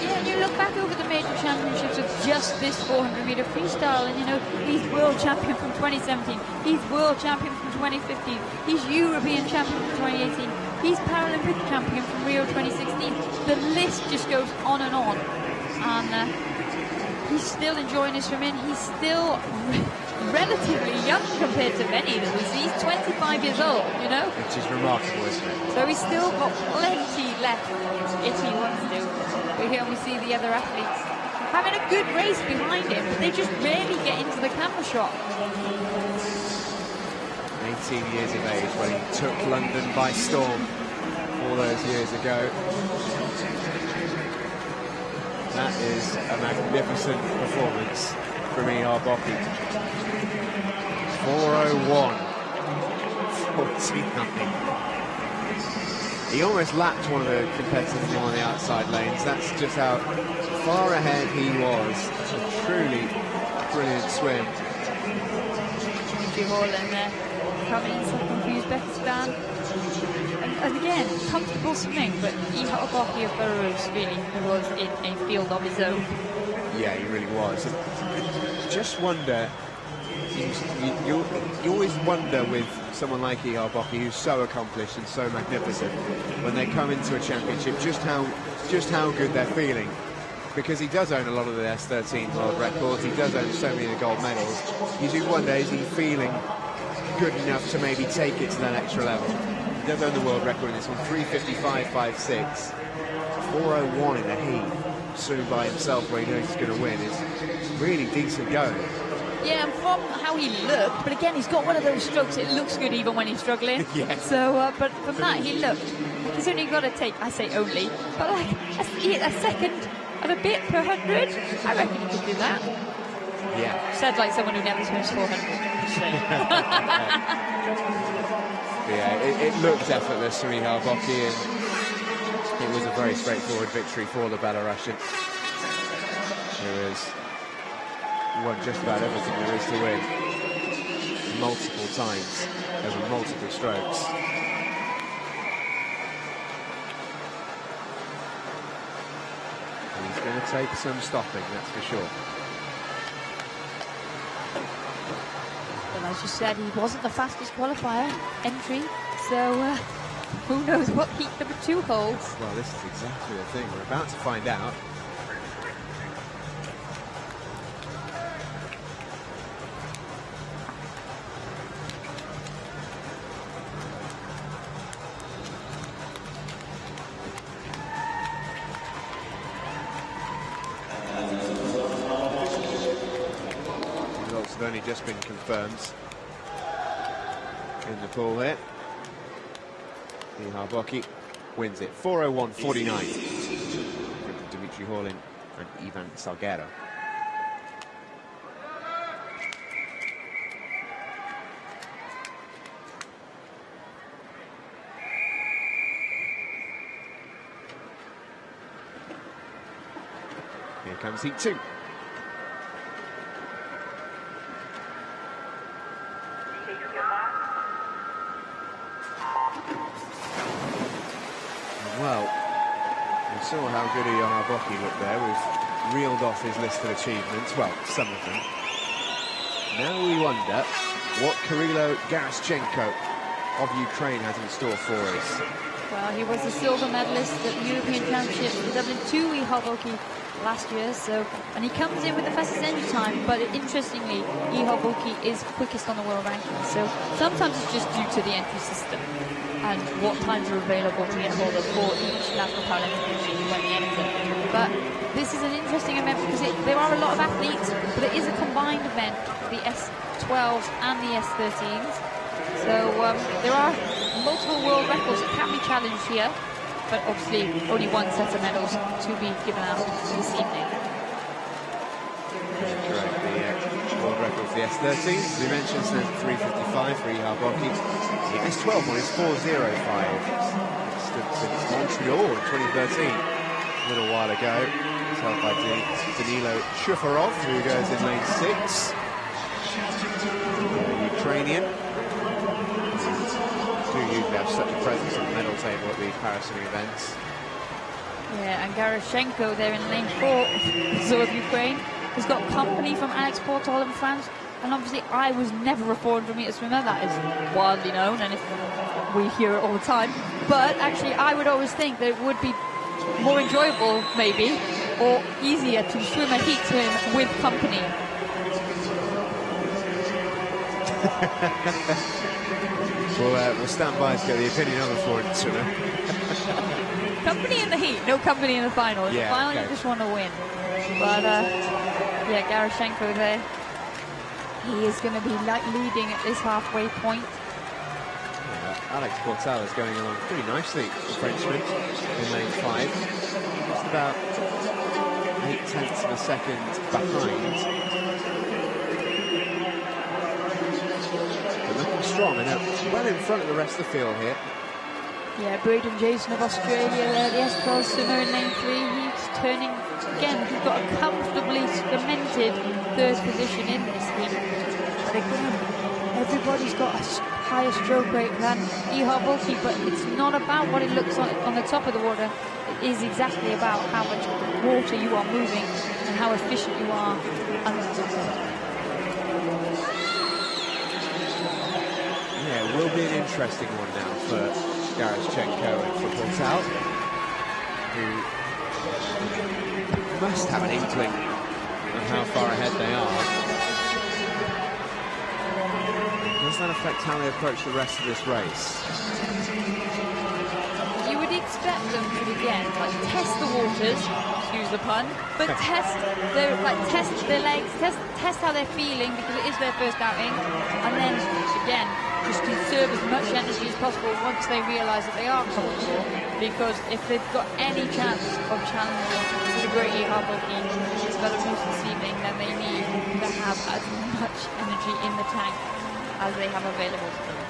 Yeah, and you look back over the major championships of just this 400 meter freestyle, and you know, he's world champion from 2017, he's world champion from 2015, he's European champion from 2018, he's Paralympic champion from Rio 2016. The list just goes on and on. And he's still enjoying his swimming. He's still relatively young compared to many that we see. He's 25 years old, you know? Which is remarkable, isn't it? So he's still got plenty left if he wants to. But here we see the other athletes having a good race behind him, but they just rarely get into the camera shot. 18 years of age when he took London by storm all those years ago. That is a magnificent performance from Ihar Boki. 4:01. 49. He almost lapped one of the competitors on the outside lanes. That's just how far ahead he was. A truly brilliant swim. Hall and coming second for Uzbekistan. And again, comfortable swimming, but Ihabaki of Belarus really was in a field of his own. Yeah, he really was. And just wonder, you always wonder with someone like Ihabaki, who's so accomplished and so magnificent, when they come into a championship, just how good they're feeling. Because he does own a lot of the S13 world records, he does own so many of the gold medals. You do wonder, is he feeling good enough to maybe take it to that extra level? He does own the world record in this one, 3:55.56. 4:01 in the heat, soon by himself where he knows he's going to win, is really decent going. Yeah, and from how he looked, but again, he's got one of those strokes, it looks good even when he's struggling. Yeah. So, but from that, he looked, he's only got to take, I say only, but like a second and a bit per 100. I reckon he could do that. Yeah. Said like someone who never swims 400. Yeah, it looked effortless for Ihabaki, and it was a very straightforward victory for the Belarusian, who has won just about everything there is to win multiple times over multiple strokes. And he's going to take some stopping, that's for sure. But as you said, he wasn't the fastest qualifier entry, so who knows what heat number 2 holds. Well, this is exactly the thing. We're about to find out. Results have only just been confirmed in the pool here. Ihabaki wins it 4:01.49 from Dimitri Horlin and Ivan Salguero. Here comes heat 2. Well, we saw how good Ihabaki looked there. We've reeled off his list of achievements, well, some of them. Now we wonder what Kirilo Garaschenko of Ukraine has in store for us. Well, he was the silver medalist at the European Championships in Dublin 2 Ihabaki last year, so, and he comes in with the fastest entry time, but interestingly, Ihabaki is quickest on the world ranking, so sometimes it's just due to the entry system and what times are available to get hold of for each national Paralympic entry when they enter. But this is an interesting event because there are a lot of athletes, but it is a combined event, the S12s and the S13s. So there are multiple world records that can be challenged here, but obviously only one set of medals to be given out this evening. Correct, the world record for the S13, as we mentioned, stands at 3:55 for Ihabaki. The S12 one is 4:05. It stood since Montreal in 2013, a little while ago. It's held by Danilo Shufarov, who goes in lane 6. The Ukrainian. Do usually have such a presence on the medal table at these Paris swimming events. Yeah, and Garaschenko there in lane 4, so of Ukraine, has got company from Alex Portal in France. And obviously, I was never a 400-meter swimmer. That is widely known, and we hear it all the time. But actually, I would always think that it would be more enjoyable, maybe, or easier to swim a heat swim with company. We'll stand by to get the opinion of the 400 swimmer. Company in the heat, no company in the final. In the final, you just want to win. But yeah, Garaschenko there. He is going to be leading at this halfway point. Yeah, Alex Portal is going along pretty nicely, the Frenchman, in lane 5. Just about 0.8 of a second behind. well in front of the rest of the field here. Yeah, Braden Jason of Australia there, the S12 swimmer in lane 3. He's turning, again, he's got a comfortably cemented third position in this heat. But again, everybody's got a higher stroke rate than Ihar Bulki, but it's not about what it looks like on the top of the water. It is exactly about how much water you are moving and how efficient you are under the water. Yeah, it will be an interesting one now for Garyshchenko and for Portal, who must have an inkling of how far ahead they are. Does that affect how they approach the rest of this race? You would expect them to again test the waters, excuse the pun, but test their legs, test how they're feeling because it is their first outing, and then again just conserve as much energy as possible once they realise that they are comfortable. Because if they've got any chance of challenging the great Ihar Bulki developments this evening, then they need to have as much energy in the tank as they have available to them.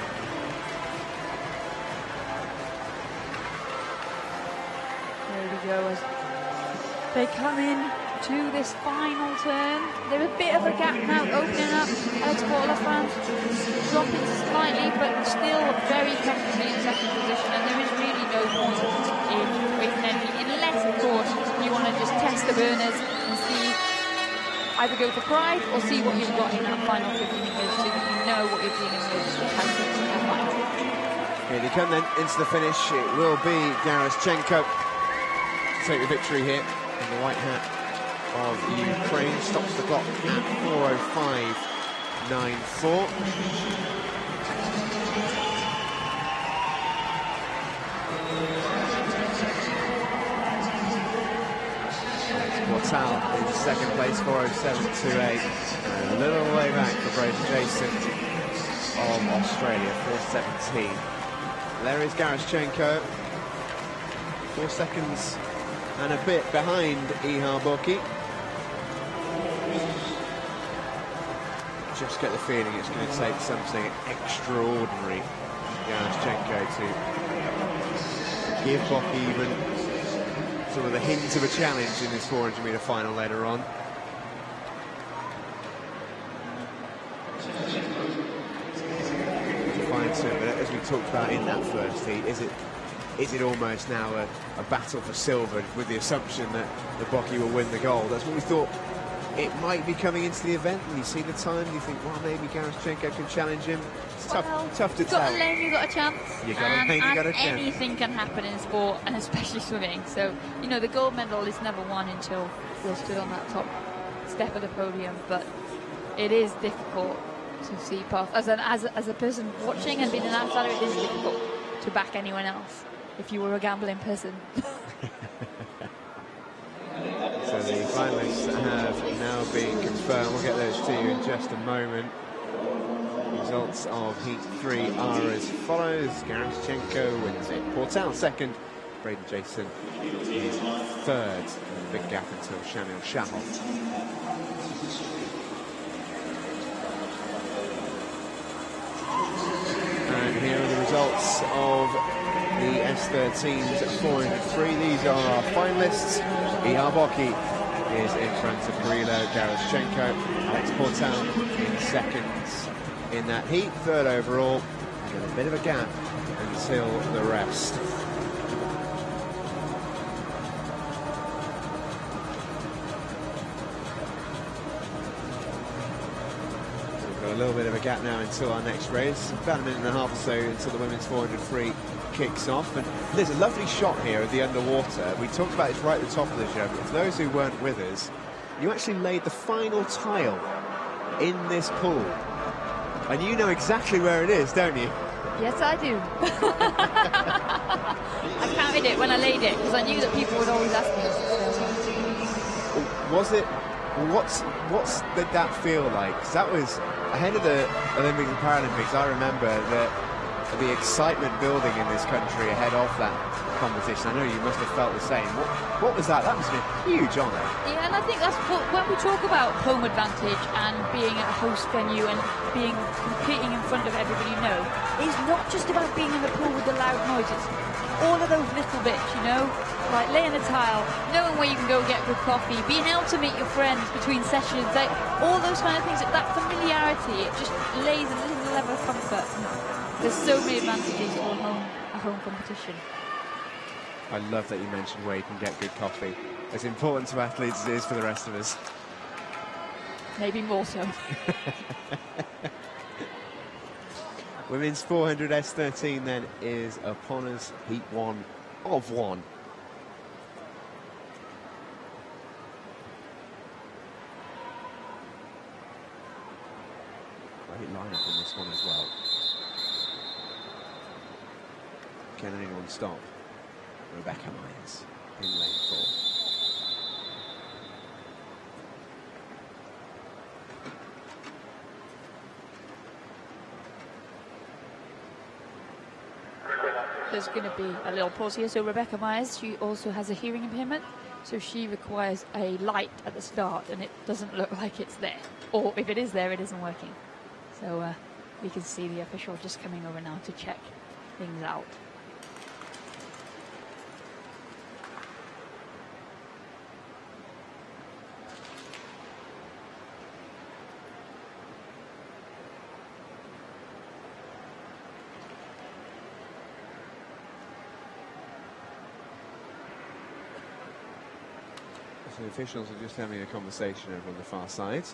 There we go as they come in to this final turn. There's a bit of a gap now opening up. Alex Portalafran dropping slightly, but still very comfortably in second position, and there is really no point in waiting any, unless of course you want to just test the burners and see, either go for pride or see what you've got in that final 50 metres so that you know what you're dealing with as you final. Here they come then into the finish. It will be Garyshchenko to take the victory here in the white hat of Ukraine. Stops the clock at 4:05.94. Portal in second place, 4:07.28. And a little way back for Braden Jason of Australia, 4:17. There is Garyshchenko, 4 seconds and a bit behind Ihar Bulki. Just get the feeling it's going to take something extraordinary for Garyshchenko to give Bulki even sort of the hint of a challenge in this 400-metre final later on. But as we talked about in that first heat, is it almost now a battle for silver with the assumption that the Bulki will win the gold? That's what we thought it might be coming into the event. When you see the time, you think, well, maybe Garyshchenko can challenge him. It's tough to tell. You've got a lane, you've got a chance. You got a lane, you got a chance. Anything can happen in sport, and especially swimming. So, you know, the gold medal is never won until you're stood on that top step of the podium, but it is difficult to see past. As a person watching and being an outsider, it is difficult to back anyone else if you were a gambling person. So the finalists have now been confirmed. We'll get those to you in just a moment. Results of Heat 3 are as follows. Garyshchenko wins it. Portal second. Braden Jason is third. Big gap until Shamil Shahov. And here are the results of the S13's 403. These are our finalists. Ihar Bulki is in front of Kirilo Garyshchenko. Alex Portal in second in that heat, third overall. And a bit of a gap until the rest. A little bit of a gap now until our next race. About a minute and a half or so until the women's 400 free kicks off. And there's a lovely shot here of the underwater. We talked about it right at the top of the show, but for those who weren't with us, you actually laid the final tile in this pool. And you know exactly where it is, don't you? Yes, I do. I counted it when I laid it because I knew that people would always ask me. Was it? What's did that feel like? Because that was ahead of the Olympics and Paralympics. I remember that the excitement building in this country ahead of that competition. I know you must have felt the same. What was that? That must have been a huge honour. Yeah, and I think that's what, when we talk about home advantage and being at a host venue and competing in front of everybody you know, it's not just about being in the pool with the loud noises. All of those little bits, you know, like laying a tile, knowing where you can go and get good coffee, being able to meet your friends between sessions, like all those kind of things, that familiarity, it just lays a little level of comfort. There's so many advantages for a home competition. I love that you mentioned where you can get good coffee. As important to athletes as it is for the rest of us. Maybe more so. Women's 400 S13 then is upon us, heat 1 of 1. Great lineup in this one as well. Can anyone stop Rebecca Myers in lane 4? There's going to be a little pause here. So Rebecca Myers, she also has a hearing impairment, so she requires a light at the start, and it doesn't look like it's there. Or if it is there, it isn't working. So we can see the official just coming over now to check things out. The officials are just having a conversation over on the far side.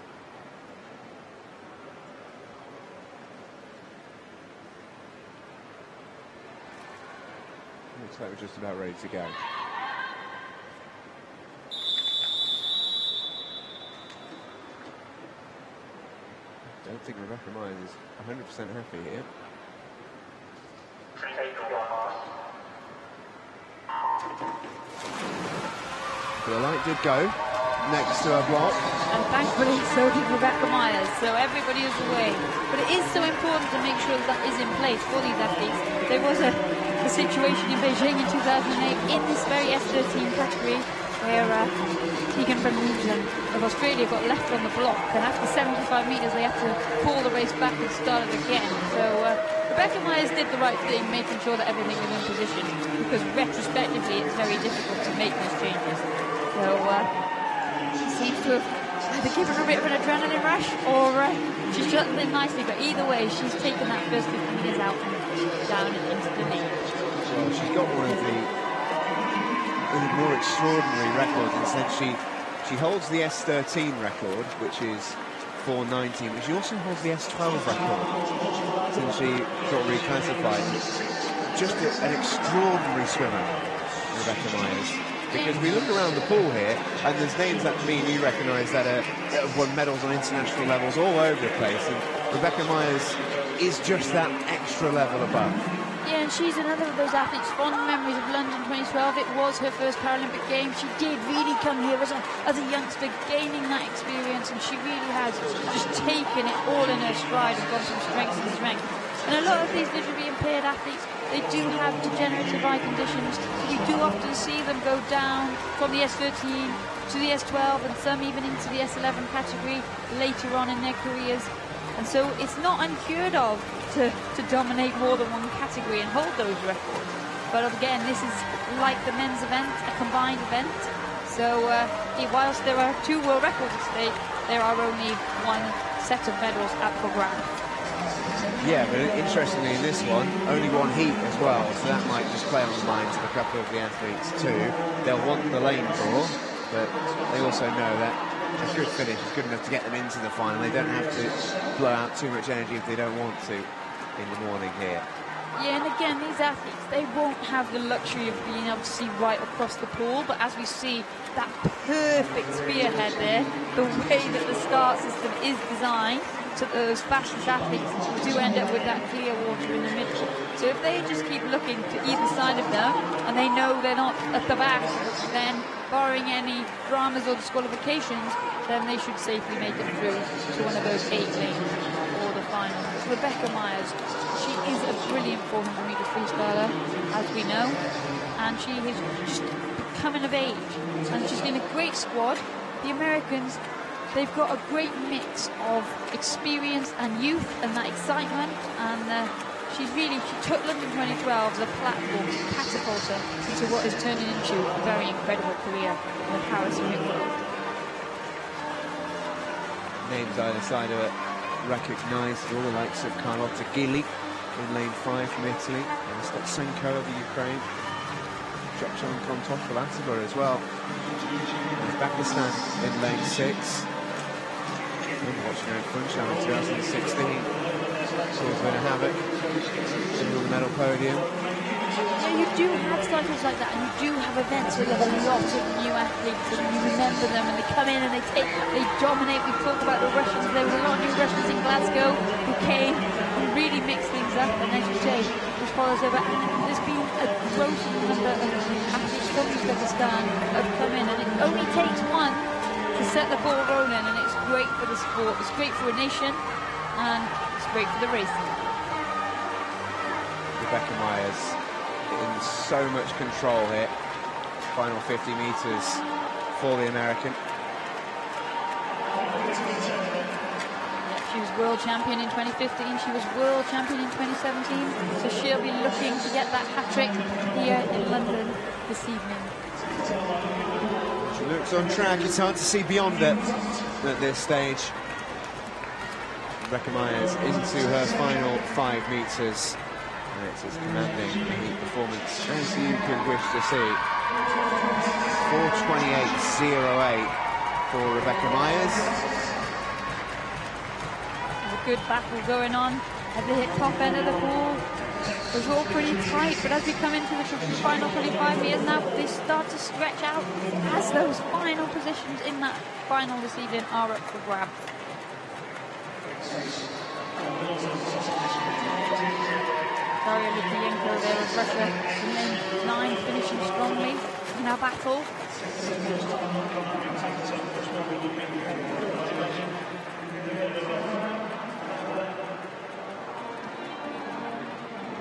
Looks like we're just about ready to go. I don't think Rebecca Myers is 100% happy here. But the light did go next to her block. And thankfully, so did Rebecca Myers. So everybody is away. But it is so important to make sure that is in place for these athletes. There was a situation in Beijing in 2008 in this very S13 category where Tegan van Moesen of Australia got left on the block. And after 75 metres, they had to pull the race back and start it again. So Rebecca Myers did the right thing, making sure that everything was in position. Because retrospectively, it's very difficult to make those changes. So she seems to have either given her a bit of an adrenaline rush or she's shut in nicely. But either way, she's taken that first 50 metres out and down and into the lead. Well, she's got one of the more extraordinary records in the sense she holds the S13 record, which is 4:19, but she also holds the S12 record since she got reclassified. Just an extraordinary swimmer, Rebecca Myers. Because we look around the pool here, and there's names that me and you recognise that have won medals on international levels all over the place, and Rebecca Myers is just that extra level above. Yeah, and she's another of those athletes, fond memories of London 2012. It was her first Paralympic Games. She did really come here as a youngster, gaining that experience, and she really has just taken it all in her stride and gone from strength to strength. And a lot of these visually impaired athletes, they do have degenerative eye conditions. We do often see them go down from the S13 to the S12 and some even into the S11 category later on in their careers. And so it's not unheard of to dominate more than one category and hold those records. But again, this is like the men's event, a combined event. So whilst there are 2 world records at stake, there are only 1 set of medals up for grabs. Yeah, but interestingly in this one, only 1 heat as well, so that might just play on the minds of a couple of the athletes too. They'll want the lane draw, but they also know that a good finish is good enough to get them into the final. They don't have to blow out too much energy if they don't want to in the morning here. Yeah, and again, these athletes, they won't have the luxury of being able to see right across the pool, but as we see that perfect spearhead there, the way that the start system is designed, so those fastest athletes do end up with that clear water in the middle. So if they just keep looking to either side of them, and they know they're not at the back, then barring any dramas or disqualifications, then they should safely make it through to one of those 8 lanes for the final. Rebecca Myers. She is a brilliant 400 metre freestyler, as we know, and she is just coming of age, and she's in a great squad. The Americans, they've got a great mix of experience and youth and that excitement, and she took London 2012 as a platform to catapult her into what is turning into a very incredible career in the Paris Olympic world. Names either side of it recognisable, the likes of Carlotta Gili in lane 5 from Italy, and Stotsenko of the Ukraine, Chokchan Kontopoulatova as well. Uzbekistan in lane 6. And watching her in Funchal in 2016. She was going to have it. Silver medal podium. So you do have cycles like that, and you do have events where there's a lot of new athletes, and you remember them, and they come in and they dominate. We've talked about the Russians. There was a lot of new Russians in Glasgow who came and really mixed things up, and as you say, which follows over. And there's been a growth number of athletes from Uzbekistan who have come in, and it only takes one to set the ball rolling, and it's great for the sport, it's great for a nation, and it's great for the racing. Rebecca Myers in so much control here. Final 50 metres for the American. Yeah, she was world champion in 2015, she was world champion in 2017, so she'll be looking to get that hat-trick here in London this evening. She looks on track, it's hard to see beyond it at this stage. Rebecca Myers into her final 5 metres. And it's as commanding a heat performance as you could wish to see. 4:28.08 for Rebecca Myers. There's a good battle going on at the top end of the pool. It was all pretty tight, but as we come into the final 25 meters now, they start to stretch out as those final positions in that final this evening are up for grabs. Daria Litvinenko there of Russia in lane 9, finishing strongly in our battle.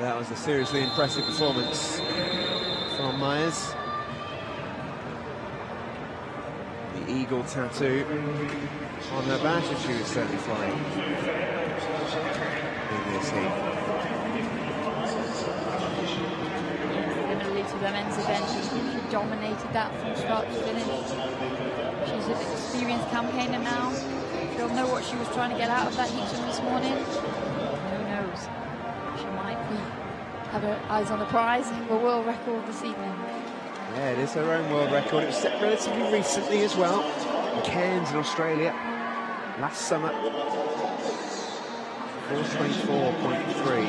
That was a seriously impressive performance from Myers. The eagle tattoo on her badge, and she was certainly flying in this heat. Similarly to the men's event, she dominated that from start to finish. She's an experienced campaigner now. She'll know what she was trying to get out of that heat this morning. Who knows? She might have her eyes on the prize for a world record this evening. Yeah, it is her own world record. It was set relatively recently as well, in Cairns in Australia, last summer. 4:24.3.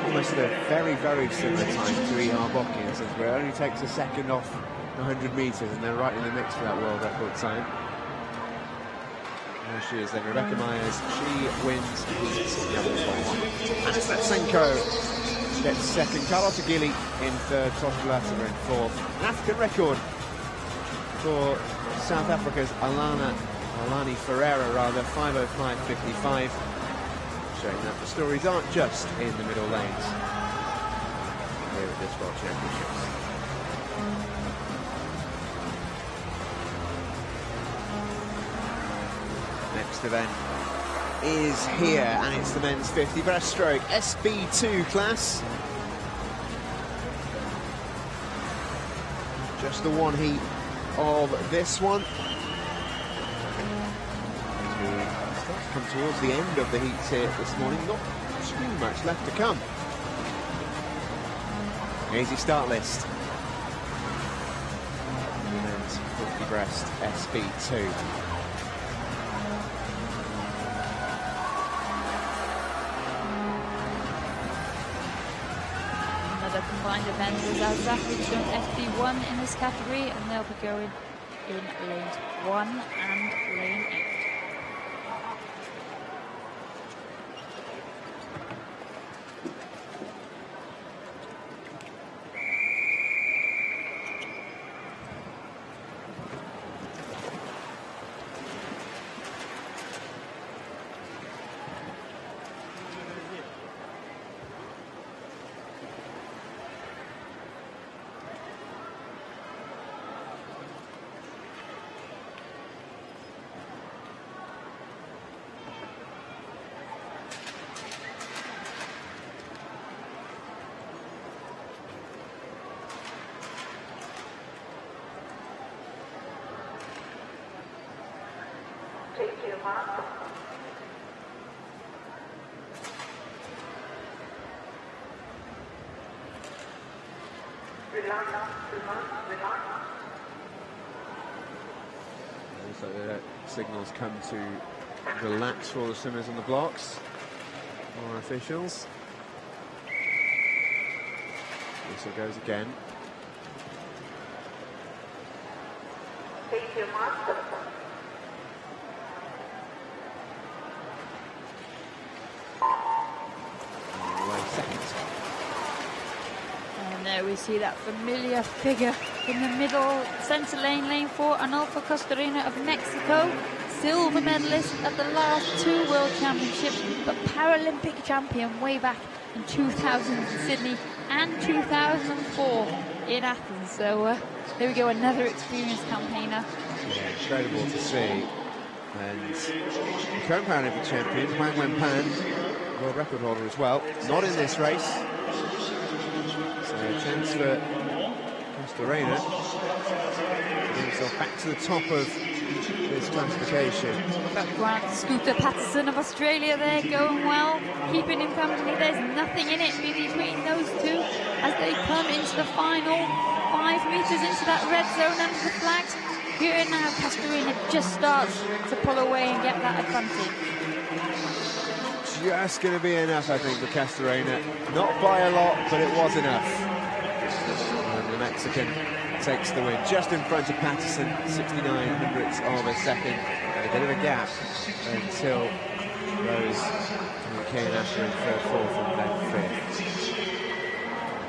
Almost a very, very similar time to E.R. Botkins, where it only takes a second off 100 metres and they're right in the mix for that world record time. There she is then, Rebecca Myers. She wins heat number 1. Anna Stotsenko gets second. Carlotta Gili in third. Kontopoulatova in fourth. An African record for South Africa's Alani Ferreira, 5:05.55. Showing that the stories aren't just in the middle lanes here at this World Championships. Next event is here, and it's the men's 50 breaststroke SB2 class. Just the one heat of this one. Come towards the end of the heats here this morning, not too much left to come. Easy start list. Men's 50 breast SB2. Another combined event is our athletes from SB1 in this category, and they'll be going in lanes 1 and lane 8. Take your mark. Relax, relax, relax. So the signals come to relax for all the swimmers on the blocks, or officials. Whistle goes again. Take your mark. Second. And there we see that familiar figure in the middle, centre lane, lane 4, Arnulfo Costarina of Mexico, silver medalist at the last 2 World Championships, but Paralympic champion way back in 2000 in Sydney and 2004 in Athens. So there we go, another experienced campaigner. Yeah, incredible to see. And the current Paralympic champion, Wang Wenpan, world record holder as well, not in this race. So a chance for Costarena to get himself back to the top of this classification. But Grant Scooter Patterson of Australia there going well, keeping him company. There's nothing in it between those two as they come into the final 5 meters into that red zone under the flags. Here now, Costarina just starts to pull away and get that advantage. Just going to be enough, I think, for Costarena. Not by a lot, but it was enough. And the Mexican takes the win just in front of Patterson, 69 hundredths of a second. And a bit of a gap until Rose came after in third, fourth, and then fifth.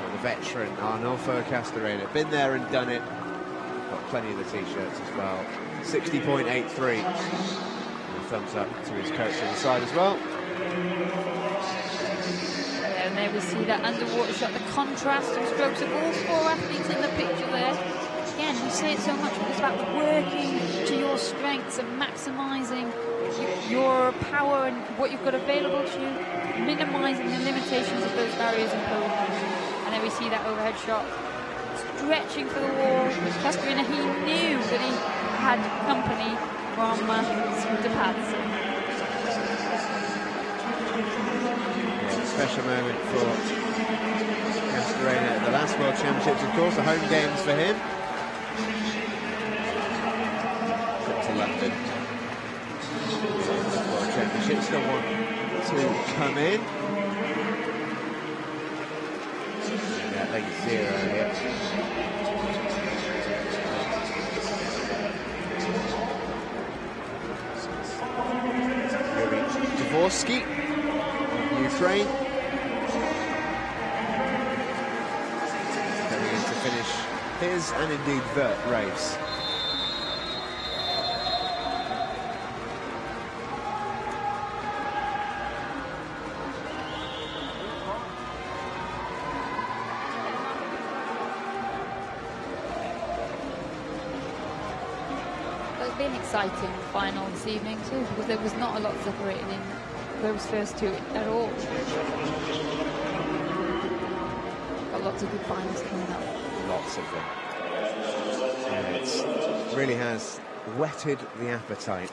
And the veteran Arnulfo Costarena, been there and done it. Got plenty of the t-shirts as well. 60.83. And a thumbs up to his coach on the side as well. Yeah, and there we see that underwater shot, the contrast and strokes of all 4 athletes in the picture there. Again, we say it so much, but it's about working to your strengths and maximising your power and what you've got available to you, minimising the limitations of those barriers imposed on you. And then we see that overhead shot, stretching for the wall. Costarina, he knew that he had company from Scooter Patterson. Special moment for Costarena at the last World Championships, of course, the home games for him. Trip to London. World Championships, still want to come in. Yeah, lane 0 here. Yuri Dvorsky, Ukraine. Coming in to finish his and indeed the race. It's been an exciting final this evening too, because there was not a lot separating in those first 2 at all. Got lots of good finals coming up. Lots of them. Yeah, it really has whetted the appetite,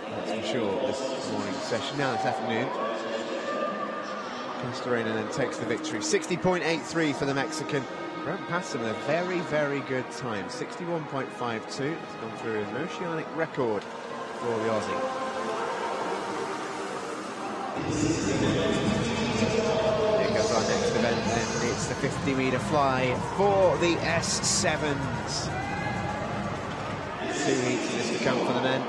that's for sure, this morning's session. Now this afternoon, Costarena then takes the victory. 60.83 for the Mexican. Grant Patterson with a very, very good time. 61.52. It's gone through an oceanic record for the Aussie. Here goes our next event, and it's the 50-metre fly for the S7s. 2 heats in this to come for the men.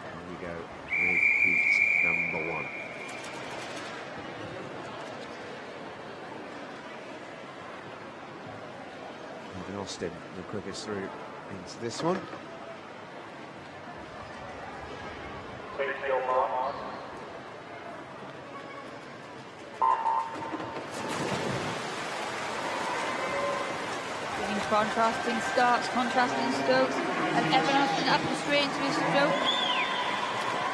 Here we go with heat number 1. Evan Austin, the quickest through into this one. Take your mark. Getting contrasting starts, contrasting strokes, and Evan Austin up and straight into his stroke.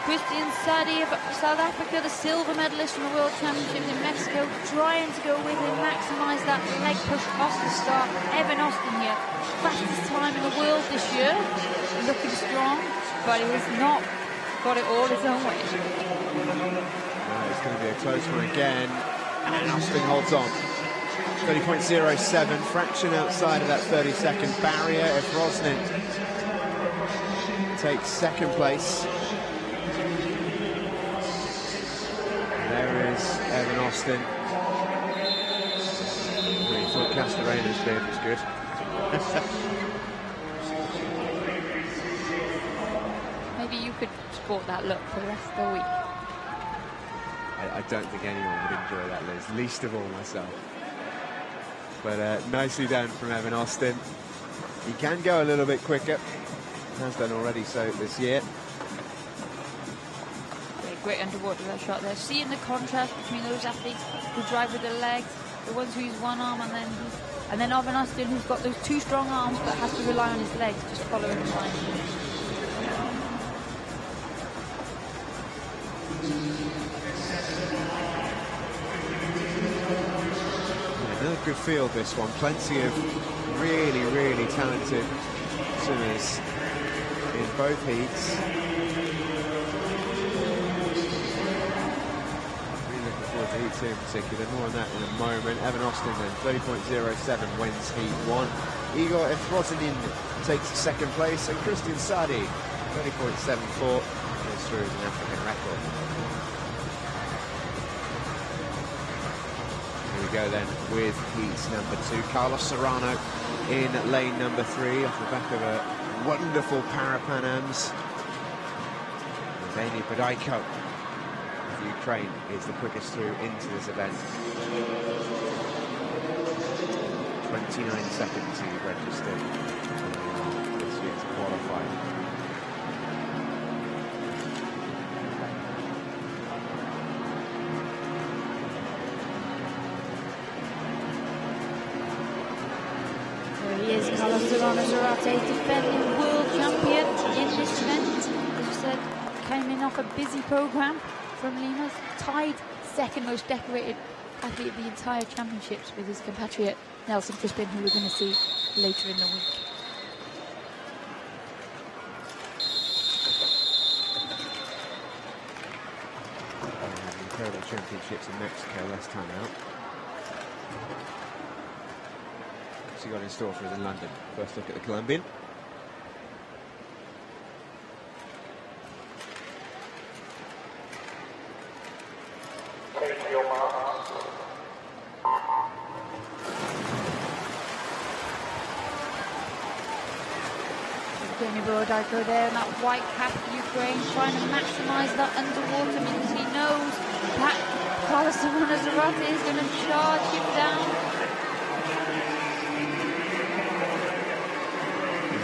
Christian Sadi of South Africa, the silver medalist from the World Championships in Mexico, trying to go with and maximise that leg push off the start. Evan Austin here, fastest time in the world this year, looking strong, but he has not got it all his own way. It's going to be a close one again, and Austin holds on. 30.07, fraction outside of that 30-second barrier. If Rosnin takes second place, there is Evan Austin. We thought Castellane's beard was good. Maybe you could sport that look for the rest of the week. I don't think anyone would enjoy that, Liz, least of all myself. But nicely done from Evan Austin. He can go a little bit quicker, has done already so this year. Great underwater shot there. Seeing the contrast between those athletes who drive with their legs, the ones who use one arm, and then Evan Austin, who's got those two strong arms but has to rely on his legs, just following the line. Another good field, this one. Plenty of really, really talented swimmers in both heats. Really looking forward to heat 2 in particular. More on that in a moment. Evan Austin then, 30.07 wins heat 1. Igor Efrozinin takes second place, and Christian Sadi, 30.74, goes through as an African record. We go then with heat number 2. Carlos Serrano in lane number 3 off the back of a wonderful Para-Pan-Ams. Evgeny Bodaiko of Ukraine is the quickest through into this event. 29 seconds he registered this year to qualify. He is Carlos Serrano Zarate, defending world champion in this event. As you said, came in off a busy program from Lima, tied second most decorated athlete of the entire championships with his compatriot Nelson Crispin, who we're going to see later in the week. Incredible championships in Mexico last time out. What's he got in store for us in London? First look at the Colombian. Take your mark. Evgeny Bodaiko there in that white cap for Ukraine, trying to maximise that underwater because he knows that Carlos Serrano Zarate is going to charge him down.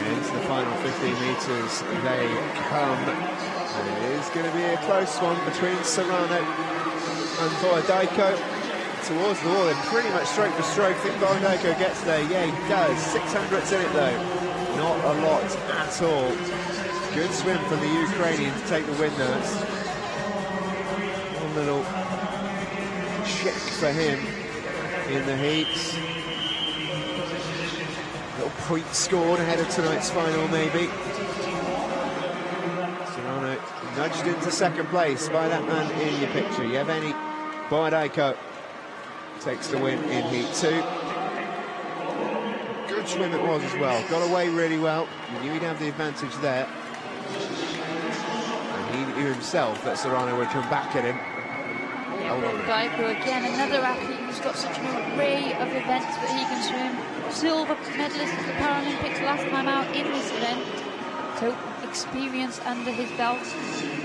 Into the final 15 metres they come, and it is going to be a close one between Serrano and Bodaiko towards the wall. They're pretty much stroke for stroke. I think Bodaiko gets there. Yeah, he does. 600ths in it though. Not a lot at all. Good swim from the Ukrainian to take the win there. That's one little check for him in the heats. Little point scored ahead of tonight's final, maybe. Serrano nudged into second place by that man in your picture. Evgeny Bodaiko takes the win in heat 2. Good swim it was as well. Got away really well. He knew he'd have the advantage there. And he knew himself that Serrano would come back at him. Bodaiko again, another athlete who's got such an array of events that he can swim. Silver medalist at the Paralympics last time out in this event. So experience under his belt.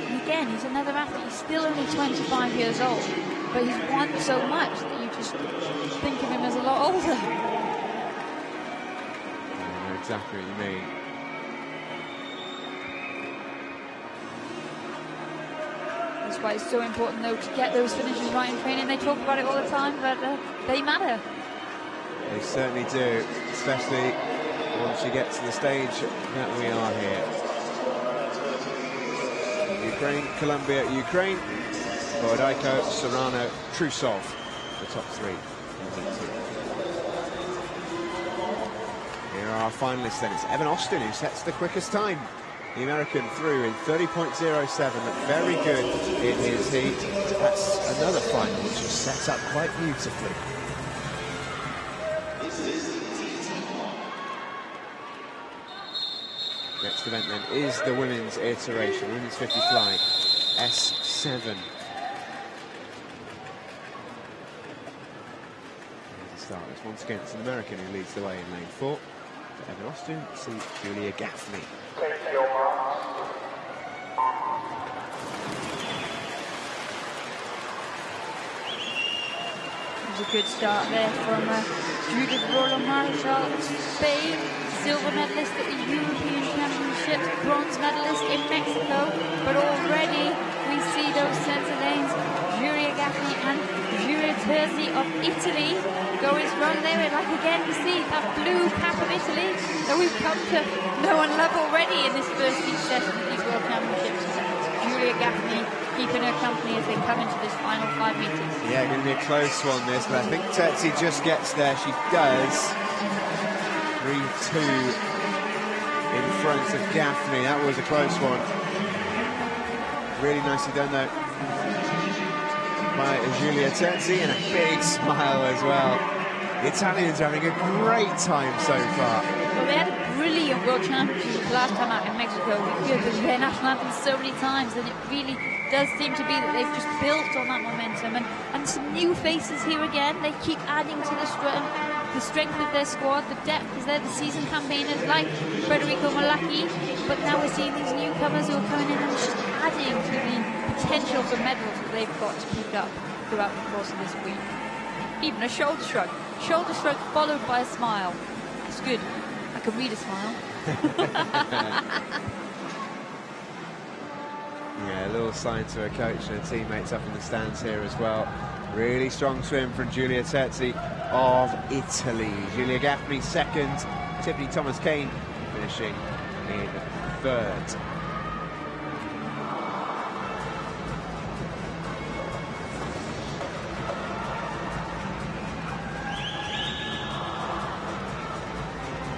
And again, he's another athlete. He's still only 25 years old, but he's won so much that you just think of him as a lot older. I know exactly what you mean. That's why it's so important, though, to get those finishes right in training. They talk about it all the time, but they matter. They certainly do, especially once you get to the stage that we are here. Ukraine, Colombia, Ukraine. Borodayko, Serrano, Trusov, the top three in Heat 2. Here are our finalists then. It's Evan Austin who sets the quickest time. The American through in 30.07, looked very good in his heat. That's another final which is set up quite beautifully. Next event then is the women's iteration, women's 50 fly, S7. Here's the starters. Once again, it's an American who leads the way in lane 4. Evan Austin, see Julia Gaffney. Take your mark. It was a good start there from Judith Roland-Marechal, Spain, silver medalist at the European Championships, bronze medalist in Mexico, but already we see those centre lanes, Giulia Gaffney and Giulia Terzi of Italy going strong there. We'd like again to see that blue cap of Italy that we've come to know and love already in this first heat session of these World Championships. Giulia Gaffney keeping her company as they come into this final 5 meters. Yeah, going to be a close one this, but I think Terzi just gets there. She does. 3-2 in front of Gaffney. That was a close one. Really nicely done though by Giulia Terzi, and a big smile as well. The Italians are having a great time so far. Well, they had a brilliant World Championship last time out in Mexico. We've heard their national anthem so many times, and it really does seem to be that they've just built on that momentum. And some new faces here again. They keep adding to the strength of their squad. The depth is there. The season campaigners like Federico Malacchi, but now we're seeing these newcomers who are coming in and just adding to the potential for medals that they've got to pick up throughout the course of this week. Even a shoulder shrug. Shoulder shrug followed by a smile. That's good. I can read a smile. Yeah, a little sign to her coach and her teammates up in the stands here as well. Really strong swim from Giulia Terzi of Italy. Giulia Gaffney second, Tiffany Thomas-Kane finishing in third.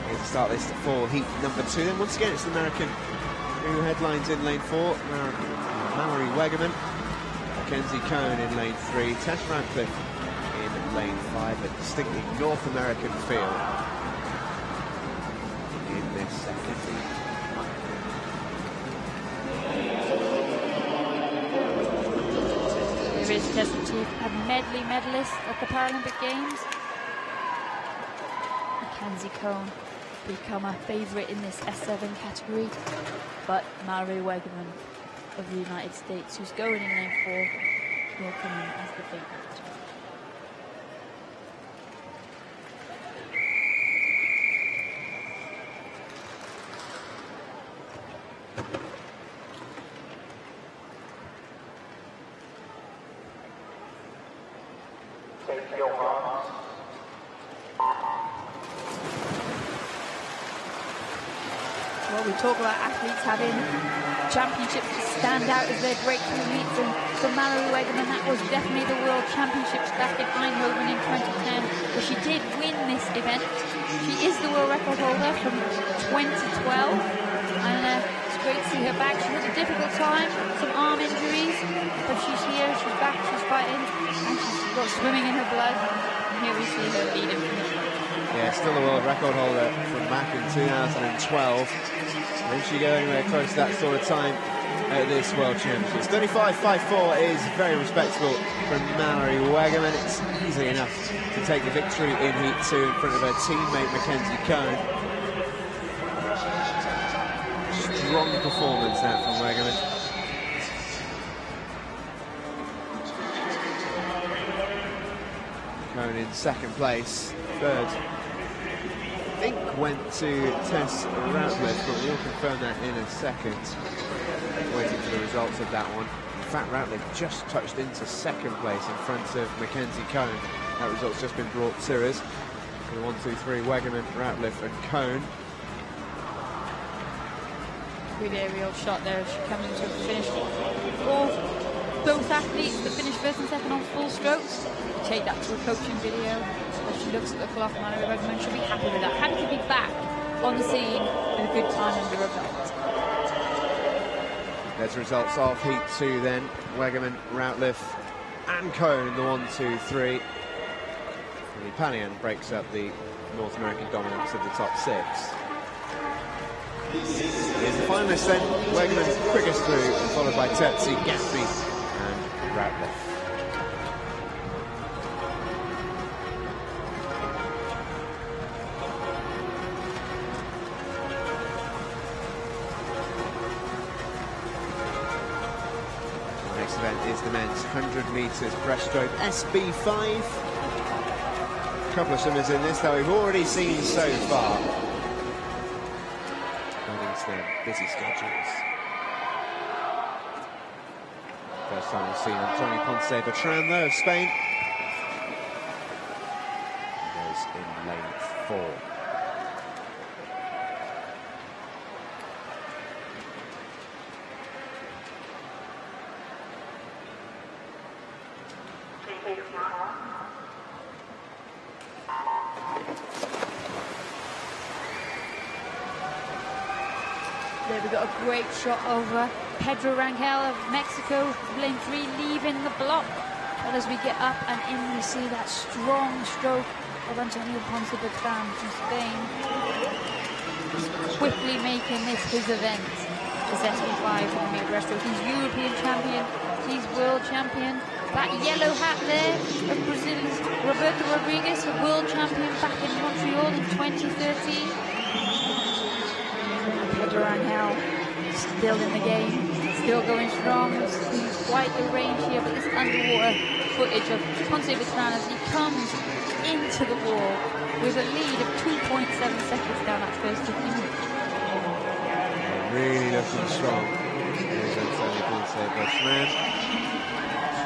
Here's the start list for heat number 2. Then once again it's the American who headlines in lane 4, Mallory Wegerman. Mackenzie Cohn in lane 3, Tess Radcliffe in lane 5, a distinctly North American feel in this second heat. Here is Tessa Teague, a medley medalist at the Paralympic Games. Mackenzie Cohn become a favourite in this S7 category, but Mallory Wegerman of the United States, who's going in lane 4, will come in as the favourite. Take your mark. Well, we talk about athletes having championships to stand out as their breakthrough meets, and for Mallory Wegerman that was definitely the World Championships back in Eindhoven in 2010, where she did win this event. She is the world record holder from 2012, and it's great to see her back. She had a difficult time, some arm injuries, but she's here, she's back, she's fighting, and she's got swimming in her blood. And here we see her leading from the front. Yeah, still the world record holder from back in 2012. Will she go anywhere close to that sort of time at this World Championships? 35.54 is very respectable from Mallory Wegerman. It's easy enough to take the victory in Heat 2 in front of her teammate Mackenzie Cohn. Strong performance that from Wegerman. Cohn in second place, third. I think went to Tess Radcliffe, but we'll confirm that in a second. Waiting for the results of that one. In fact, Radcliffe just touched into second place in front of Mackenzie Cohn. That result's just been brought to us. So 1, 2, 3, Wegerman, Radcliffe and Cohn. good aerial shot there as she comes into the finish. Both athletes that finish first and second on full strokes. Take that to a coaching video. As she looks at the clock, Mallory Wegerman should be happy with that. Happy to be back on the scene with a good time under her belt. There's results of Heat 2 then. Wegerman, Routliffe and Cohn in the 1-2-3. Palian breaks up the North American dominance of the top 6. Here's the finalists then. Wegerman quickest through, followed by Terzi, Gatsby and Routliffe. Next event is the men's 100 metres breaststroke SB5. A couple of swimmers in this that we've already seen so far. Adding to their busy schedules. First time we've seen Antonio Ponce Bertran though of Spain. He goes in lane 4. There we got a great shot over Pedro Rangel of Mexico, lane 3, leaving the block. But as we get up and in, we see that strong stroke of Antonio Ponce Bertran from Spain. Quickly making this his event. This SB5 for the breaststroke. He's European champion, he's world champion. That yellow hat there of Brazil's Roberto Rodrigues, a world champion back in Montreal in 2013. Pedro Rangel still in the game, still going strong. He's quite the range here, but this underwater footage of Ponce Bertran as he comes into the wall with a lead of 2.7 seconds down that first 50 minutes. Really looking strong. Here's Antonio Ponce Bertran.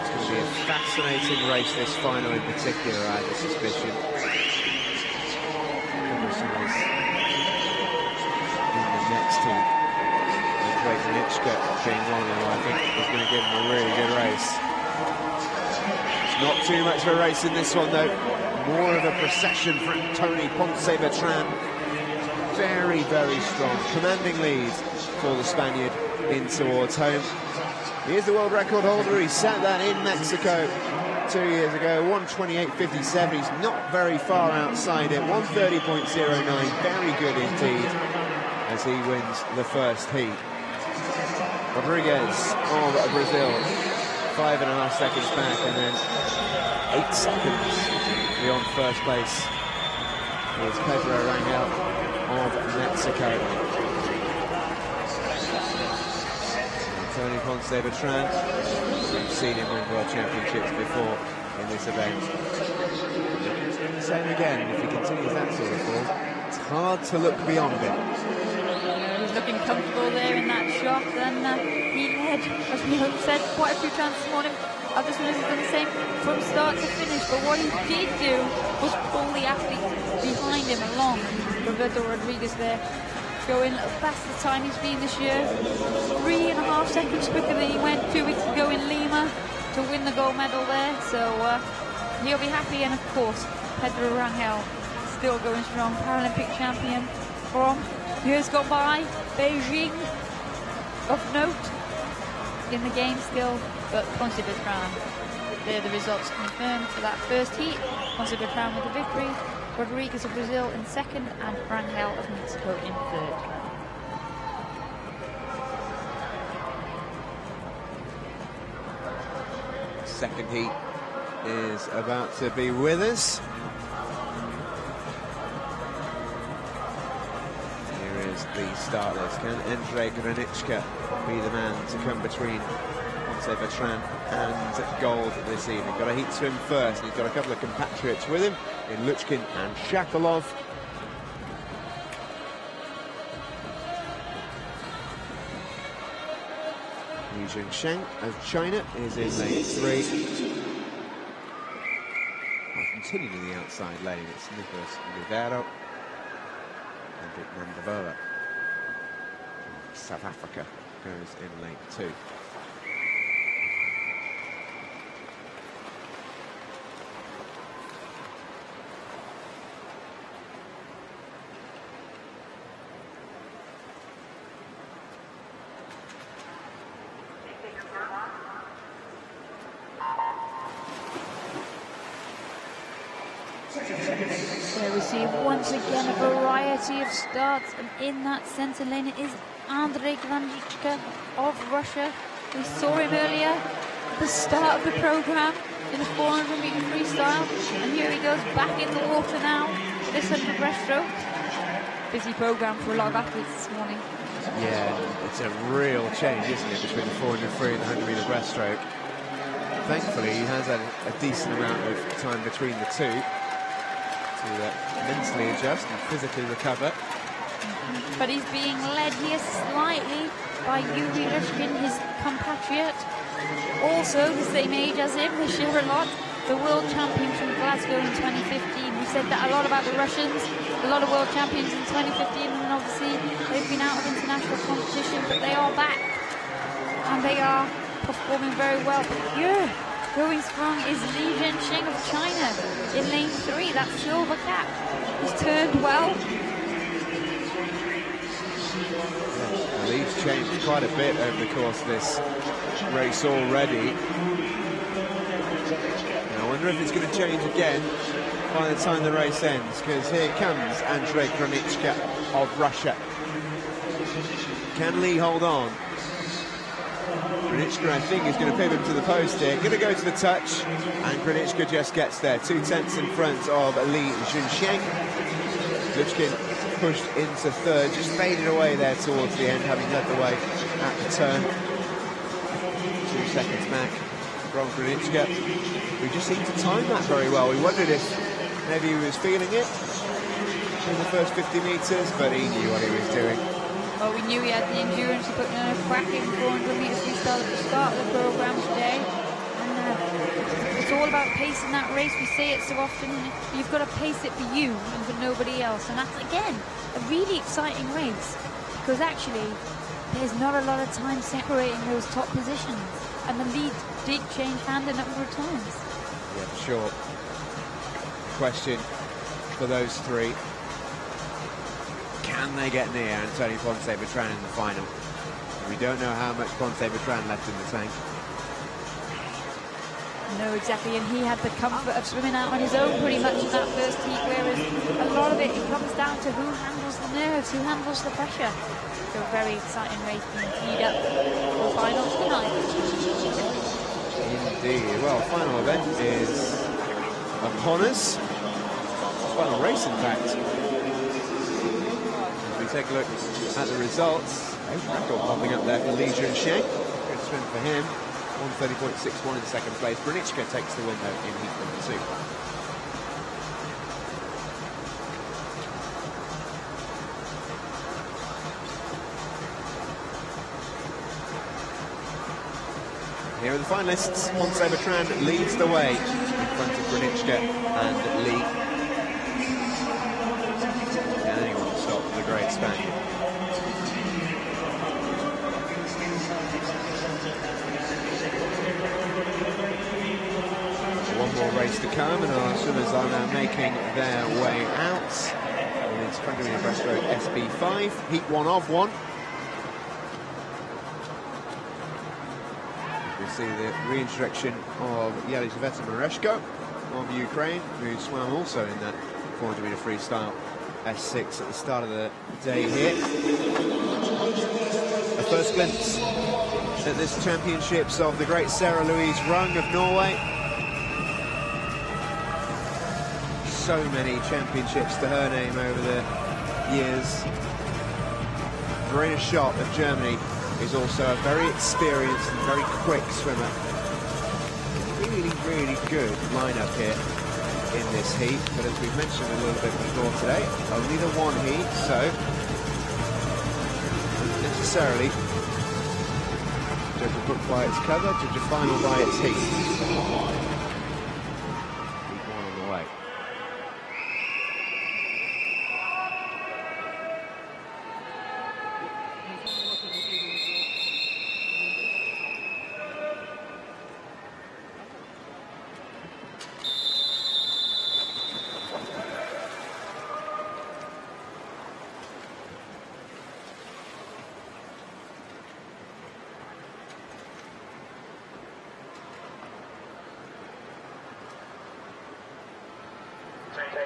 It's going to be a fascinating race, this final in particular, I have a suspicion. Next team, Drake Nitschke being one who I think is going to give him a really good race. It's not too much of a race in this one though, more of a procession for Tony Ponce Bertran. Very, very strong, commanding lead for the Spaniard in towards home. He is the world record holder, he set that in Mexico 2 years ago, 1:28.57, he's not very far outside it, 1:30.09, very good indeed, as he wins the first heat. Rodrigues of Brazil, 5.5 seconds back, and then 8 seconds beyond first place is Pedro Rangel of Mexico. Antonio Ponce Bertran, we've seen him win world championships before in this event. Same again, if he continues that sort of form, it's hard to look beyond it. He's looking comfortable there in that shot, and he led, as we have said quite a few times this morning. Other swimmers have done the same from start to finish, but what he did do was pull the athletes behind him along. Roberto Rodrigues there, going a faster time he's been this year, 3.5 seconds quicker than he went 2 weeks ago in Lima to win the gold medal there, so he'll be happy. And of course, Pedro Rangel still going strong, Paralympic champion from years gone by, Beijing of note in the game still, but Ponce Bertran, there the results confirmed for that first heat. Ponce Bertran with the victory, Rodrigues of Brazil in second, and Rangel of Mexico in third. Second heat is about to be with us. Here is the start list. Can Endre Granička be the man to come between Ponce Bertran and gold this evening? Got a heat swim first, and he's got a couple of compatriots with him in Luchkin and Shakalov. Yu Zhengsheng of China is in lane 3. I'll continue to the outside lane. It's Nicolas Rivero and Mandavoa. South Africa goes in lane 2. So we see once again a variety of starts, and in that centre lane it is Andrei Granichka of Russia. We saw him earlier at the start of the programme in the 400 metre freestyle, and here he goes back in the water now for this 100 breaststroke. Busy programme for a lot of athletes this morning. Yeah, it's a real change, isn't it, between the 400 free and the 100 metre breaststroke. Thankfully, he has had a decent amount of time between the two to mentally adjust and physically recover. But he's being led here slightly by Yuri Rushkin, his compatriot, also the same age as him. They share a lot. The world champion from Glasgow in 2015. We said that a lot about the Russians, a lot of world champions in 2015, and obviously they've been out of international competition, but they are back and they are performing very well. But here, going strong is Li Zhensheng of China in lane 3, that silver cap. He's turned well. The lead's changed quite a bit over the course of this race already. I wonder if it's going to change again by the time the race ends, because here comes Andrei Granichka of Russia. Can Lee hold on? Granichka, I think, is going to pivot to the post here. Going to go to the touch, and Granichka just gets there. 2/10 in front of Li Zhensheng. Luchkin pushed into third, just faded away there towards the end, having led the way at the turn. 2 seconds back from Granichka. We just seemed to time that very well. We wondered if maybe he was feeling it in the first 50 metres, but he knew what he was doing. Well, we knew he had the endurance to put in a cracking 400 metre freestyle at the start of the programme today. And it's all about pacing that race. We say it so often. You've got to pace it for you and for nobody else. And that's, again, a really exciting race, because actually there's not a lot of time separating those top positions. And the lead did change hand a number of times. Yeah, for sure. Question for those three. Can they get near Anthony Ponce-Bertrand in the final? We don't know how much Ponce-Bertrand left in the tank. No, exactly, and he had the comfort of swimming out on his own pretty much in that first heat, whereas a lot of it comes down to who handles the nerves, who handles the pressure. So a very exciting race being teed up for finals tonight. Indeed. Well, final event is upon us. Final race, in fact. As we take a look at the results, a record popping up there for Li Zhensheng. Good swim for him. 1:30.61 in second place. Granichka takes the win, though, in heat number 2. Here are the finalists. Ponce-Bertrand leads the way in front of Granichka and Lee. Can anyone stop the great Spaniard? One more race to come, and our swimmers are now making their way out. And it's 100 metre breaststroke SB5, heat 1 of 1. We see the reintroduction of Yelizaveta Mereshko of Ukraine, who swam also in that 400 metre freestyle S6 at the start of the day here. A first glimpse at this championships of the great Sarah Louise Rung of Norway. So many championships to her name over the years. Verena Schott of Germany is also a very experienced and very quick swimmer. Really, really good lineup here in this heat, but as we've mentioned a little bit before today, only the one heat, so not necessarily judge a book by its cover, judge a final by its heat. Heat 1 on the way.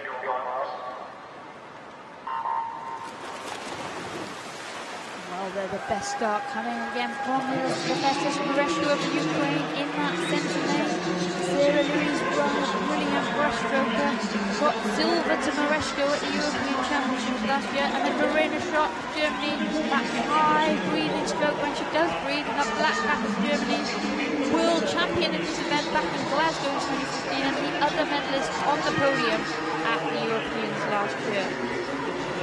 your marks. Well, they're the best start coming again from the Festus Mareshko of Ukraine in that centre lane. Sarah Louise Run, brilliant brushstroker. Got silver to Mareshko at the European Championships last year. And then Verena Schott of Germany, that high breathing stroke when she does breathe, and that black back of Germany. World champion in this event back in Glasgow in 2015, and the other medalist on the podium at the Europeans last year.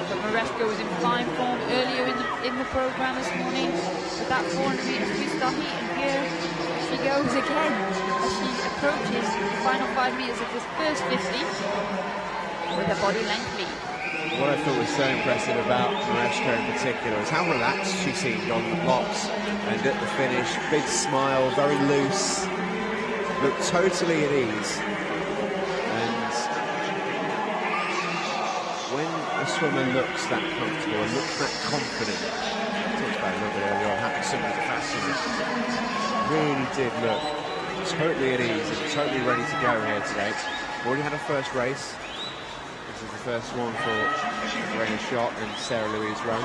But Mareshko was in fine form earlier in the programme this morning with that 400 metres freestyle heat, and here she goes again as she approaches the final 5 metres of this first 50 with a body length lead. What I thought was so impressive about Mareshko in particular is how relaxed she seemed on the blocks, and at the finish, big smile, very loose, looked totally at ease. And when a swimmer looks that comfortable and looks that confident, I talked about it a little bit earlier on, having similar to Fashion, really did look totally at ease and totally ready to go here today. Already had a first race. This is the first one for Verena Schott and Sarah Louise Run.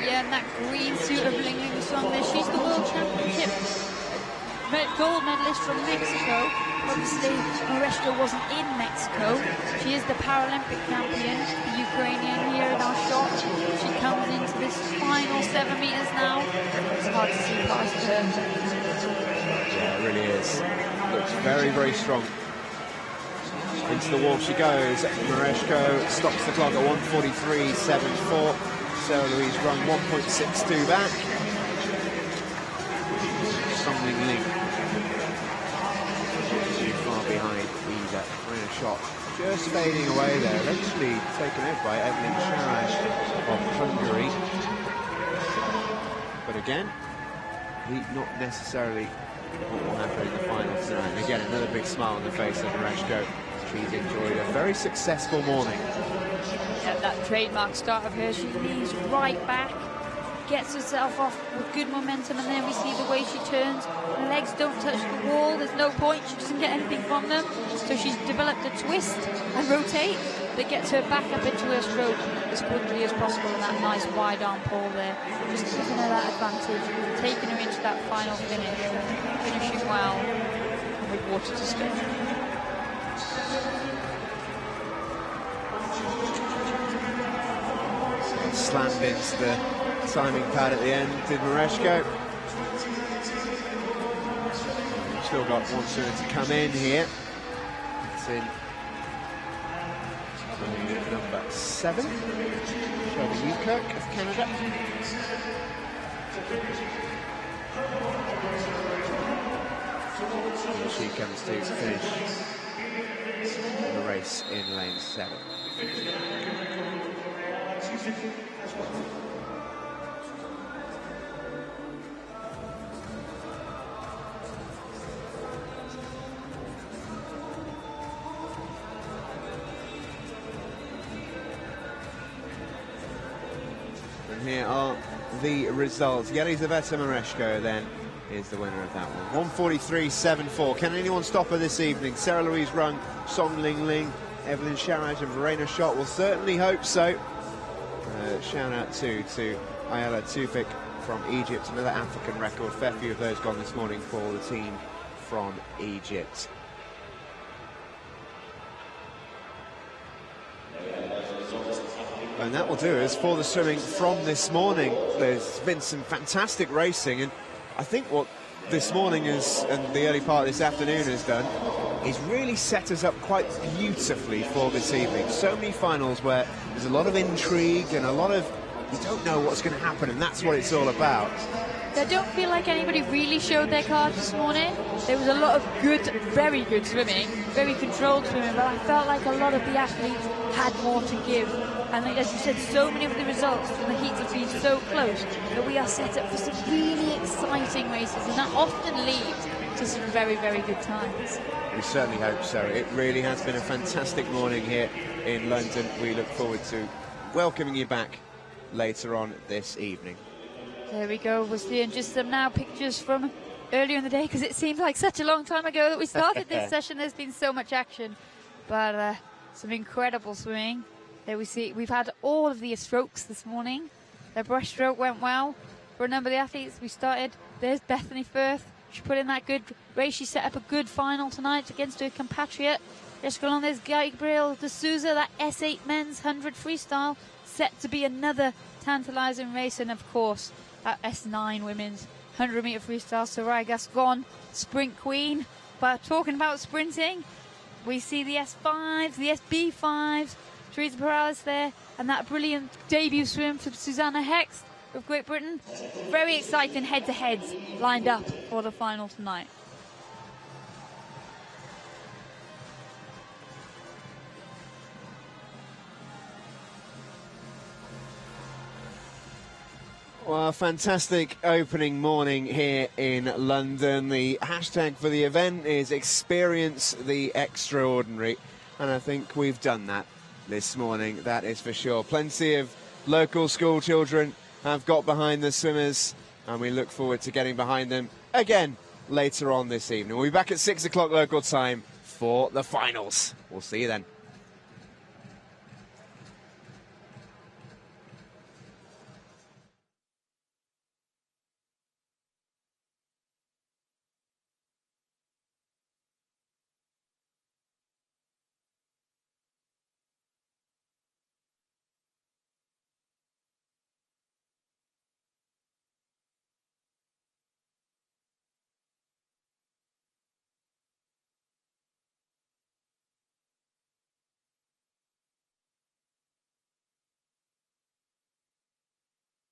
Yeah, and that green suit of Ling Ling Song there, she's the World Championship gold medalist from Mexico. Obviously, Mareshko wasn't in Mexico. She is the Paralympic champion, the Ukrainian here in our shot. She comes into this final 7 metres now. It's hard to see past her. Yeah, it really is. Looks very, very strong. Into the wall she goes. Mareshko stops the clock at 1:43.74. Sarah Louise Run 1.62 back. Song Ling Ling too far behind either. Verena Schott just fading away there. Eventually taken out by Evelyn Sharaj of Hungary. But again, not necessarily what will happen in the final tonight. And again, another big smile on the face of Mareshko. She's enjoyed a very successful morning. Yeah, that trademark start of hers, she leans right back, gets herself off with good momentum, and then we see the way she turns. Her legs don't touch the wall, there's no point, she doesn't get anything from them. So she's developed a twist and rotate that gets her back up into her stroke as quickly as possible, and that nice wide arm pull there. Just giving her that advantage, taking her into that final finish, finishing well with water to spare. Slammed into the timing pad at the end, did Mareshko. Still got one swimmer to come in here. It's in number 7, Shelby Newkirk of Canada. And she comes to finish the race in lane 7. And here are the results. Yelizaveta Mareshko then is the winner of that one. 1:43.74. Can anyone stop her this evening? Sarah Louise Rung, Song Ling Ling, Evelyn Sharaj and Verena Schott will certainly hope so. Shout out to Ayala Tufik from Egypt, another African record. Fair few of those gone this morning for the team from Egypt. And that will do us for the swimming from this morning. There's been some fantastic racing, and I think what this morning is, and the early part of this afternoon has done, is really set us up quite beautifully for this evening. So many finals where there's a lot of intrigue and a lot of, you don't know what's going to happen, and that's what it's all about. I don't feel like anybody really showed their cards this morning. There was a lot of good, very good swimming, very controlled swimming, but I felt like a lot of the athletes had more to give. And as you said, so many of the results from the heats have been so close that we are set up for some really exciting races, and that often leads to some very, very good times. We certainly hope so. It really has been a fantastic morning here in London. We look forward to welcoming you back later on this evening. There we go. We're seeing just some now pictures from earlier in the day, because it seemed like such a long time ago that we started this session. There's been so much action. but some incredible swimming. There we see we've had all of the strokes this morning. The breaststroke went well for a number of the athletes. We started, there's Bethany Firth. She put in that good race. She set up a good final tonight against her compatriot. Just go on, there's Gabriel de Souza, that S8 men's 100 freestyle, set to be another tantalising race. And of course, that S9 women's 100 metre freestyle, Soraya Gascon, sprint queen. But talking about sprinting, we see the S5s, the SB5s, Teresa Perales there, and that brilliant debut swim from Susanna Hex of Great Britain. Very exciting head-to-heads lined up for the final tonight. Well, fantastic opening morning here in London. The hashtag for the event is Experience the Extraordinary, and I think we've done that this morning, that is for sure. Plenty of local school children have got behind the swimmers, and we look forward to getting behind them again later on this evening. We'll be back at 6 o'clock local time for the finals. We'll see you then.